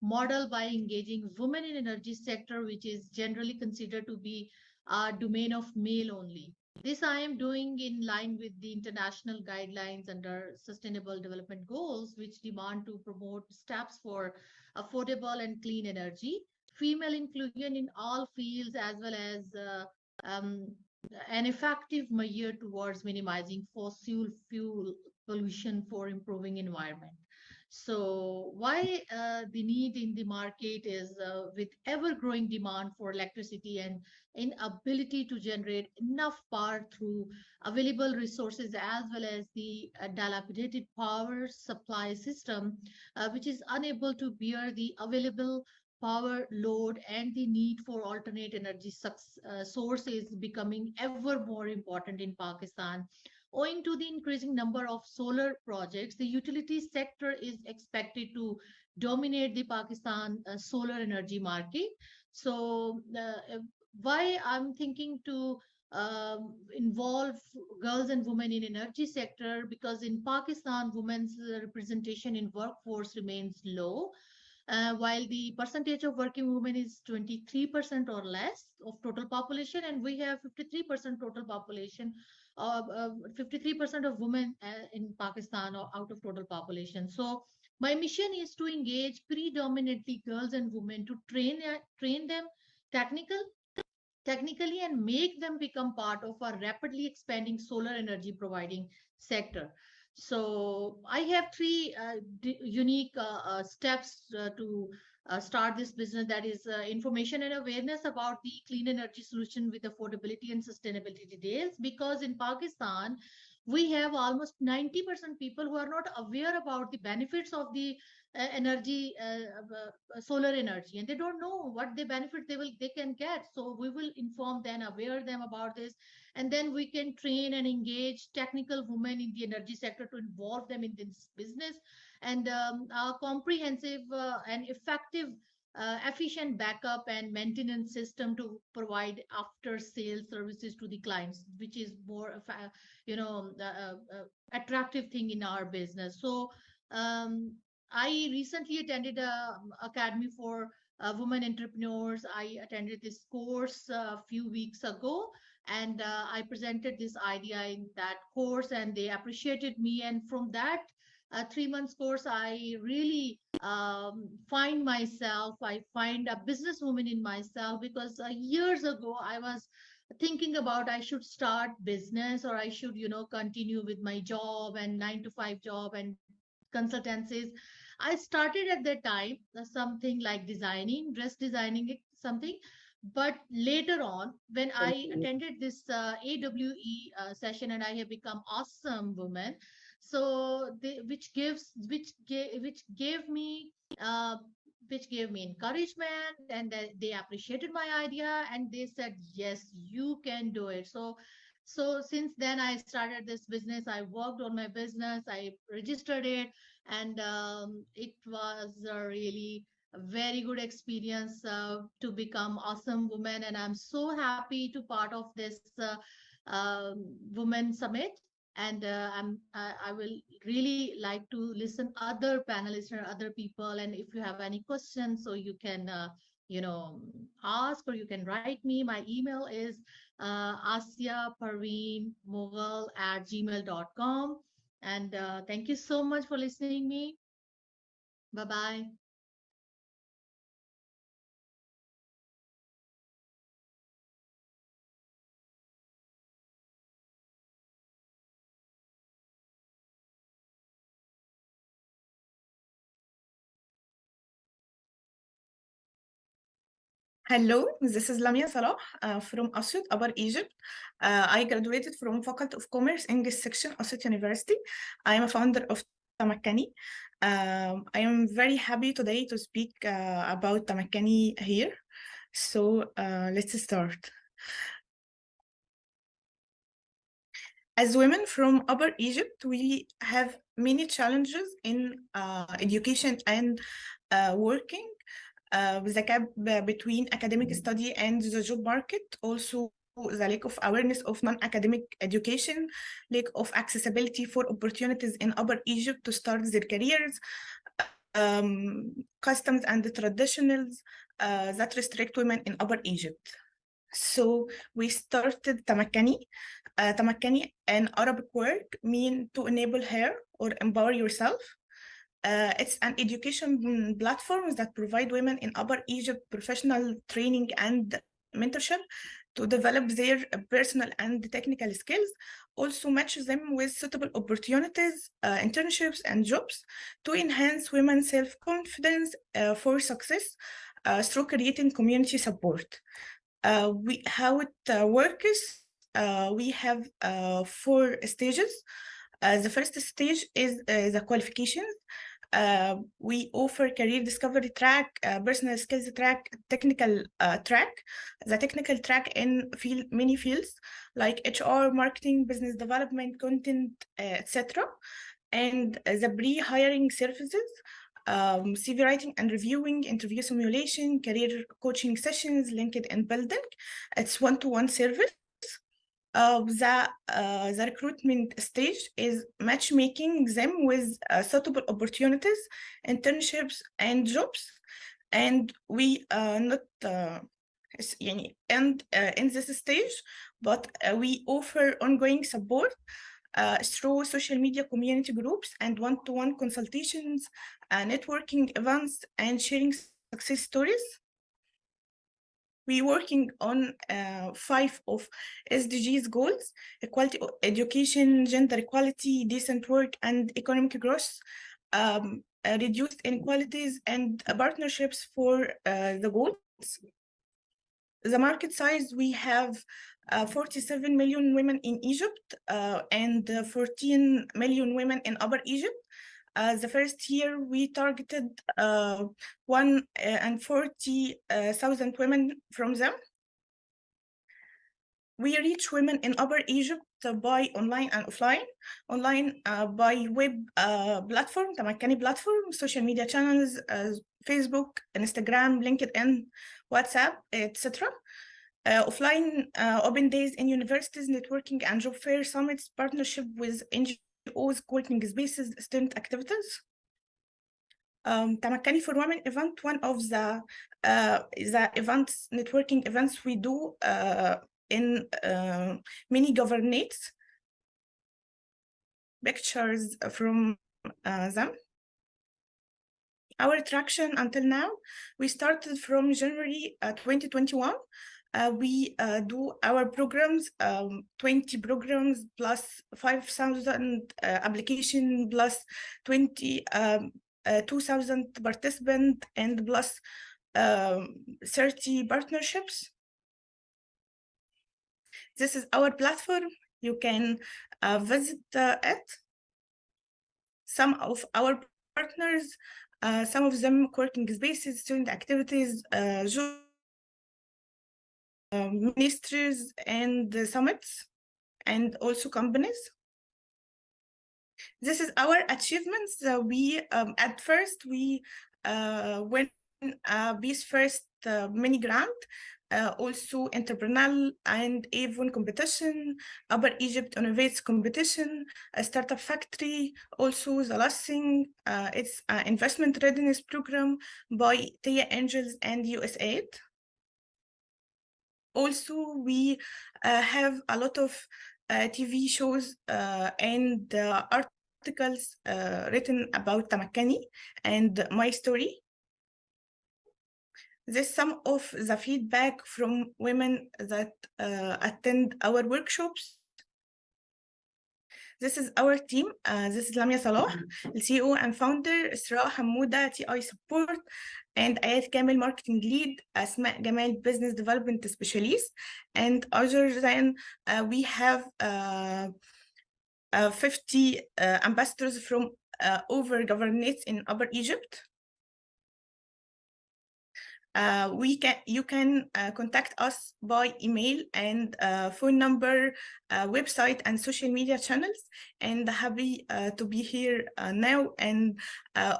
model by engaging women in energy sector, which is generally considered to be a domain of male only. This I am doing in line with the international guidelines under sustainable development goals, which demand to promote steps for affordable and clean energy, female inclusion in all fields, as well as um, an effective measure towards minimizing fossil fuel pollution for improving environment. So why the need in the market is with ever growing demand for electricity and inability to generate enough power through available resources, as well as the dilapidated power supply system, which is unable to bear the available power load, and the need for alternate energy sources becoming ever more important in Pakistan. Owing to the increasing number of solar projects, the utility sector is expected to dominate the Pakistan solar energy market. So, why I'm thinking to involve girls and women in energy sector, because in Pakistan, women's representation in workforce remains low, while the percentage of working women is 23% or less of total population, and we have 53% total population, 53% of women in Pakistan or out of total population. So my mission is to engage predominantly girls and women to train them technical technically and make them become part of a rapidly expanding solar energy providing sector. So I have three unique steps to start this business. That is information and awareness about the clean energy solution with affordability and sustainability details. Because in Pakistan, we have almost 90% people who are not aware about the benefits of the solar energy, and they don't know what the benefit they can get. So we will inform them, aware them about this, and then we can train and engage technical women in the energy sector to involve them in this business, and a comprehensive and effective efficient backup and maintenance system to provide after sales services to the clients, which is more of a attractive thing in our business. So I recently attended a academy for women entrepreneurs. I attended this course a few weeks ago, and I presented this idea in that course, and they appreciated me. And from that 3 months course, I really I find a businesswoman in myself, because years ago I was thinking about I should start business, or I should, continue with my job and 9 to 5 job and consultancies. I started at that time something like designing, dress designing, something. But later on, when I attended this AWE session, and I have become awesome woman, so which gave me encouragement, and they appreciated my idea, and they said, yes, you can do it. So since then I started this business. I worked on my business, I registered it, and it was a really a very good experience to become awesome woman. And I'm so happy to part of this women summit. And I will really like to listen other panelists or other people. And if you have any questions, so you can ask, or you can write me. My email is asiaparveenmughal@gmail.com. And thank you so much for listening me. Bye-bye. Hello, this is Lamia Salah from Asyut, Upper Egypt. I graduated from Faculty of Commerce, English section, Asyut University. I am a founder of Tamakkani. I am very happy today to speak about Tamakkani here. So let's start. As women from Upper Egypt, we have many challenges in education and working. With the gap between academic study and the job market, also the lack of awareness of non-academic education, lack of accessibility for opportunities in Upper Egypt to start their careers, customs and the traditionals that restrict women in Upper Egypt. So we started Tamakkani. Tamakkani, an Arabic word, mean to enable her or empower yourself. It's an education platform that provide women in Upper Egypt professional training and mentorship to develop their personal and technical skills, also match them with suitable opportunities, internships and jobs to enhance women's self-confidence for success through creating community support. How it works, we have 4 stages. The first stage is the qualifications. We offer career discovery track, personal skills track, technical track. The technical track in many fields like HR, marketing, business development, content, etc. And the pre-hiring services, CV writing and reviewing, interview simulation, career coaching sessions, LinkedIn building. It's one-to-one service. The recruitment stage is matchmaking them with suitable opportunities, internships and jobs, and we not end in this stage, but we offer ongoing support through social media community groups and one-to-one consultations, networking events, and sharing success stories. We're working on 5 of SDGs goals: equality, education, gender equality, decent work, and economic growth, reduced inequalities, and partnerships for the goals. The market size, we have 47 million women in Egypt and 14 million women in Upper Egypt. The first year, we targeted 140,000 women from them. We reach women in Upper Egypt by online and offline. Online by web platform, Tamakkani platform, social media channels, Facebook, Instagram, LinkedIn, WhatsApp, etc. Offline, open days in universities, networking and job fair summits, partnership with NGOs, co-working spaces, student activities. Tamakkani for Women event, one of the events, networking events we do in many governorates. Pictures from them. Our traction until now, we started from January 2021. We do our programs, 20 programs plus 5,000 application plus 2,000 participants and plus 30 partnerships. This is our platform. You can visit it. Some of our partners, some of them working spaces, student activities, ministries and summits, and also companies. This is our achievements. We at first we won Peace First mini grant, also entrepreneurial and Avon competition, Upper Egypt Innovates competition, a startup factory. Also the last thing, it's an investment readiness program by TIA Angels and USAID. Also, we have a lot of TV shows and articles written about Tamakkani and my story. This is some of the feedback from women that attend our workshops. This is our team. This is Lamia Salah, the CEO and founder, Isra Hamouda, TI support, and Ayat Kamel, marketing lead, Asma Gamal, business development specialist. And other than we have 50 ambassadors from over governorates in Upper Egypt. You can contact us by email and phone number, website, and social media channels. And happy to be here now and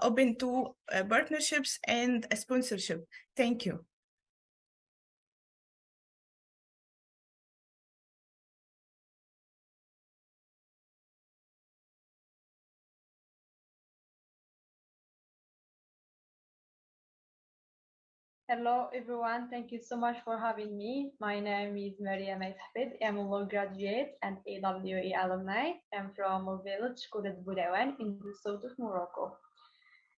open to partnerships and sponsorship. Thank you. Hello, everyone. Thank you so much for having me. My name is Mariam Hafid. I'm a law graduate and AWE alumni. I'm from a village called Boulawan in the south of Morocco.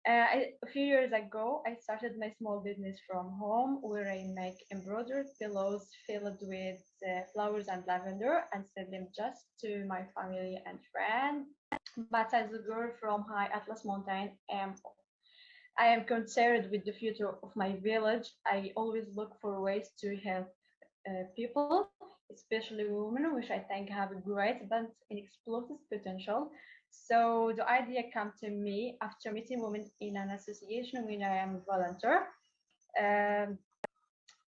A few years ago, I started my small business from home where I make embroidered pillows filled with flowers and lavender and sell them just to my family and friends. But as a girl from High Atlas Mountain, I am concerned with the future of my village. I always look for ways to help people, especially women, which I think have a great but unexploited potential. So the idea came to me after meeting women in an association when I am a volunteer.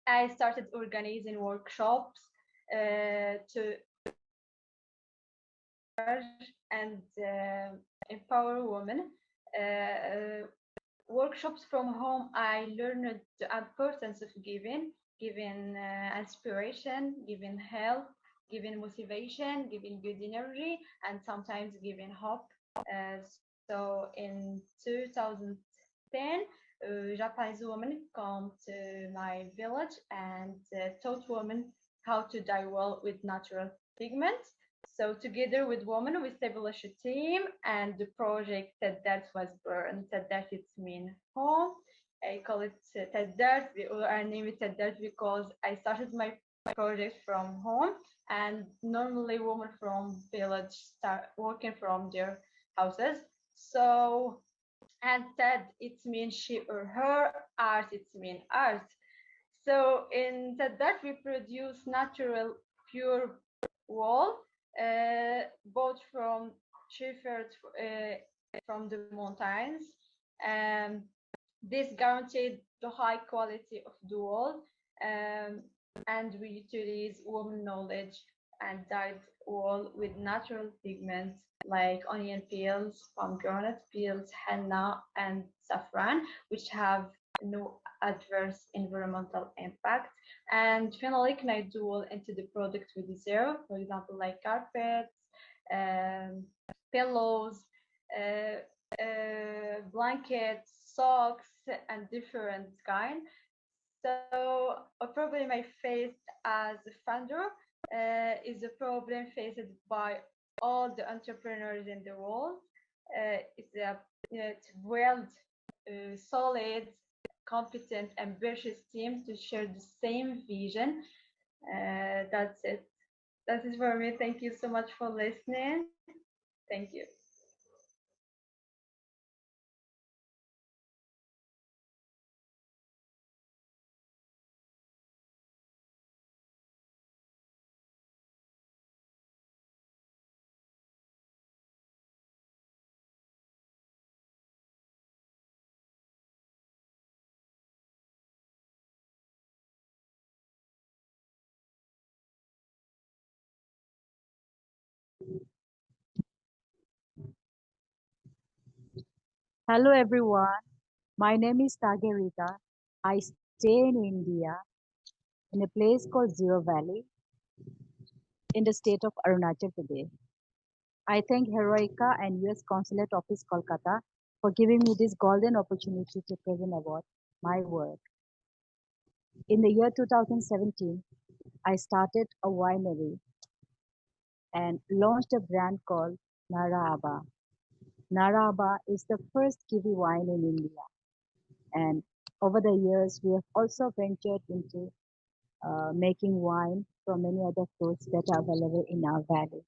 I started organizing workshops to and empower women. Workshops from home, I learned the importance of giving inspiration, giving help, giving motivation, giving good energy, and sometimes giving hope. So in 2010, Japanese women come to my village and taught women how to dye wool with natural pigments. So together with women, we established a team, and the project Taddart was born. Taddart, it's mean home. I call it Taddart. I name it Taddart because I started my project from home, and normally women from village start working from their houses. So, and Tad, it means she or her. Art, it means art. So in Taddart, we produce natural, pure wool. Both from shepherds from the mountains. This guaranteed the high quality of the wool, and we utilize women knowledge and dyed wool with natural pigments like onion peels, pomegranate peels, henna, and saffron, which have no adverse environmental impact. And phenolic night wool into the product we deserve, for example, like carpets, pillows, blankets, socks, and different kind. So a problem I faced as a founder is a problem faced by all the entrepreneurs in the world. It's well solid, competent, ambitious team to share the same vision. That's it. That is for me. Thank you so much for listening. Thank you. Hello everyone, my name is Tagerita. I stay in India in a place called Zero Valley in the state of Arunachal Pradesh. I thank Heroikka and US Consulate Office Kolkata for giving me this golden opportunity to present about my work. In the year 2017, I started a winery and launched a brand called Naraba. Naraba is the first kiwi wine in India. And over the years, we have also ventured into making wine from many other fruits that are available in our valley.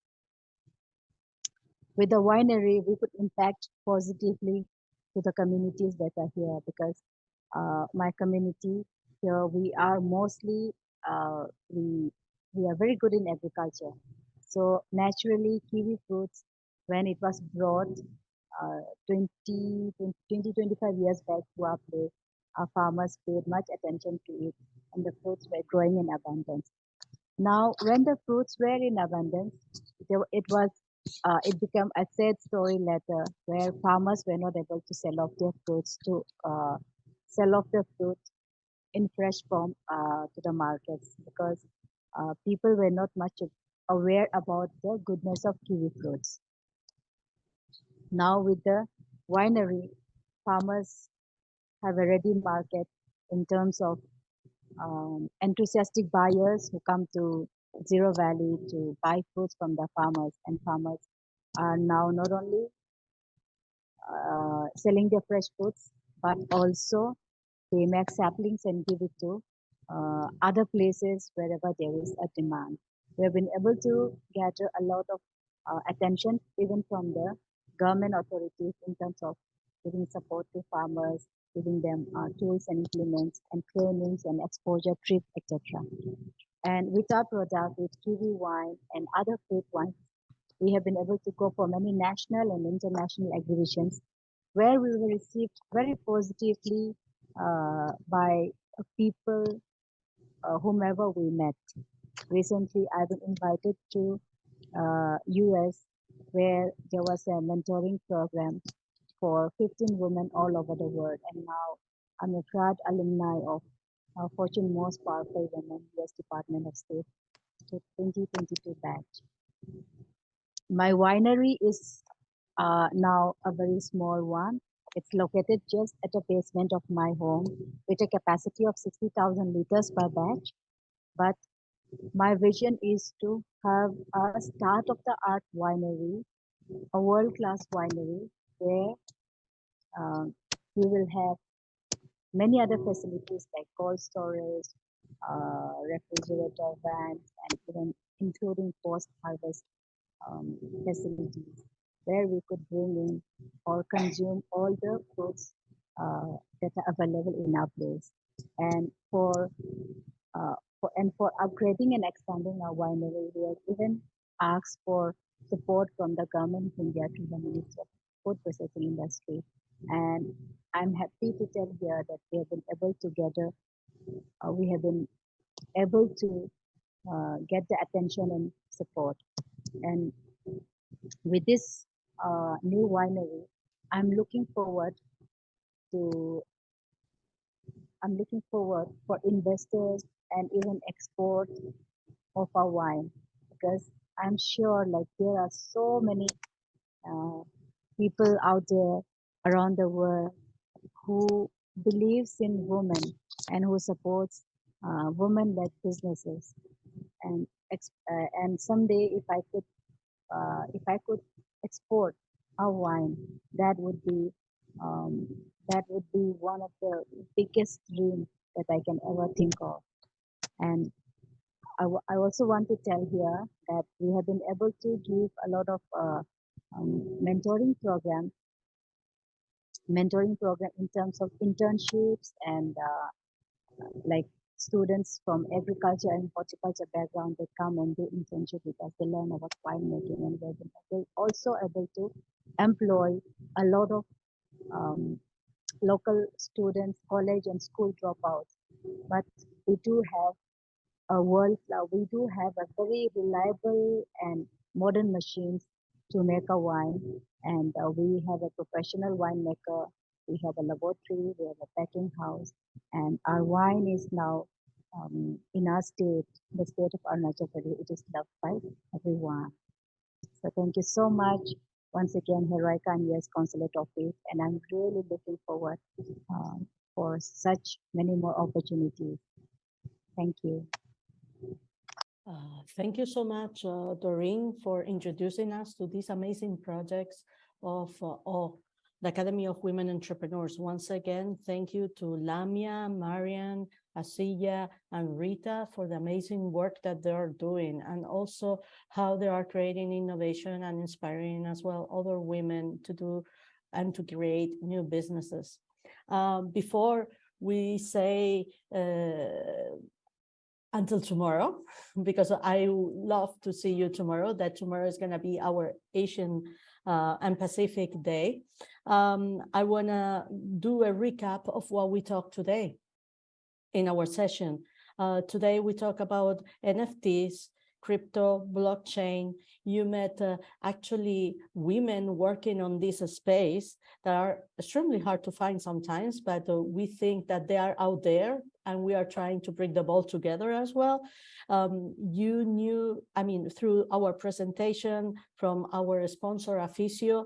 with the winery, we could impact positively to the communities that are here, because my community here, we are mostly, we are very good in agriculture. So naturally, kiwi fruits, when it was brought 25 years back to our place, our farmers paid much attention to it, and the fruits were growing in abundance. Now, when the fruits were in abundance, it became a sad story later, where farmers were not able to sell off their fruits sell off the fruit in fresh form to the markets, because people were not much aware about the goodness of kiwi fruits. Now with the winery, farmers have a ready market in terms of enthusiastic buyers who come to Zero Valley to buy fruits from the farmers, and farmers are now not only selling their fresh fruits, but also they make saplings and give it to other places wherever there is a demand. We have been able to gather a lot of attention even from the government authorities in terms of giving support to farmers, giving them tools and implements and trainings and exposure trips, etc. And with our product, with kiwi wine and other fruit wines, we have been able to go for many national and international exhibitions where we were received very positively by people, whomever we met. Recently, I've been invited to US, where there was a mentoring program for 15 women all over the world. And now I'm a proud alumni of Fortune Most Powerful Women, US Department of State 2022 batch. My winery is now a very small one. It's located just at the basement of my home with a capacity of 60,000 liters per batch. But my vision is to have a state-of-the-art winery, a world-class winery, where we will have many other facilities like cold storage, refrigerator vans, and even including post-harvest facilities, where we could bring in or consume all the fruits that are available in our place. And for upgrading and expanding our winery, we have even asked for support from the government of India to the Ministry of Food Processing Industry. And I'm happy to tell here that we have been able to get the attention and support. And with this new winery, I'm looking forward for investors and even export of our wine, because I'm sure like there are so many people out there around the world who believes in women and who supports women-led businesses. And someday, if I could export our wine, that would be one of the biggest dreams that I can ever think of. And I also want to tell here that we have been able to give a lot of mentoring program in terms of internships and like students from agriculture and horticulture background, they come and do internship with us, they learn about winemaking, and we're also able to employ a lot of local students, college and school dropouts. But we do have we do have a very reliable and modern machines to make a wine, and we have a professional winemaker, we have a laboratory, we have a packing house, and our wine is now in our state, the state of Arunachal Pradesh, it is loved by everyone. So thank you so much once again, Heroikka and US Consulate Office, and I'm really looking forward for such many more opportunities. Thank you. Thank you so much, Doreen, for introducing us to these amazing projects of the Academy of Women Entrepreneurs. Once again, thank you to Lamia, Marian, Asiya, and Rita for the amazing work that they are doing, and also how they are creating innovation and inspiring as well other women to do and to create new businesses. Before we say until tomorrow, because I love to see you tomorrow, that tomorrow is going to be our Asian and Pacific Day. I want to do a recap of what we talked today in our session. Today we talk about NFTs, crypto, blockchain. You met actually women working on this space that are extremely hard to find sometimes, but we think that they are out there and we are trying to bring the ball together as well. You knew, I mean, through our presentation from our sponsor Afissio,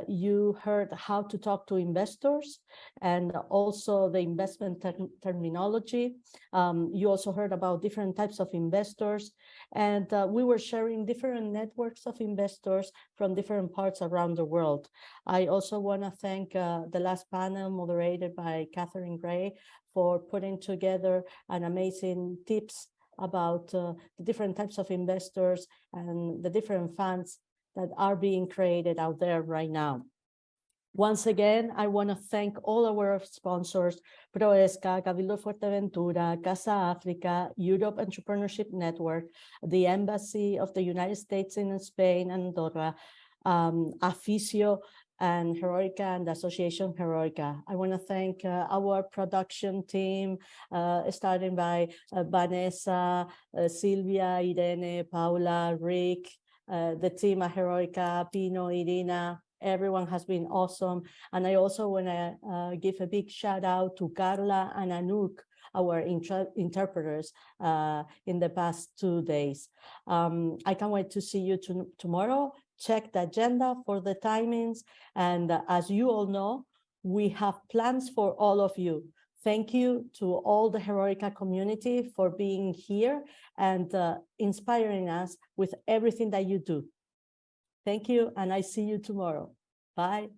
you heard how to talk to investors and also the investment terminology. You also heard about different types of investors, and we were sharing different networks of investors from different parts around the world. I also want to thank the last panel moderated by Catherine Gray for putting together an amazing tips about the different types of investors and the different funds that are being created out there right now. Once again, I want to thank all our sponsors, PROEXCA, Cabildo de Fuerteventura, Casa África, Europe Entrepreneurship Network, the Embassy of the United States in Spain and Andorra, Afissio, and Heroikka and the Association Heroikka. I want to thank our production team, starting by Vanessa, Silvia, Irene, Paula, Rick, the team at Heroikka, Pino, Irina. Everyone has been awesome. And I also want to give a big shout out to Carla and Anouk, our interpreters in the past 2 days. I can't wait to see you tomorrow. Check the agenda for the timings. And as you all know, we have plans for all of you. Thank you to all the Heroikka community for being here and inspiring us with everything that you do. Thank you, and I see you tomorrow. Bye.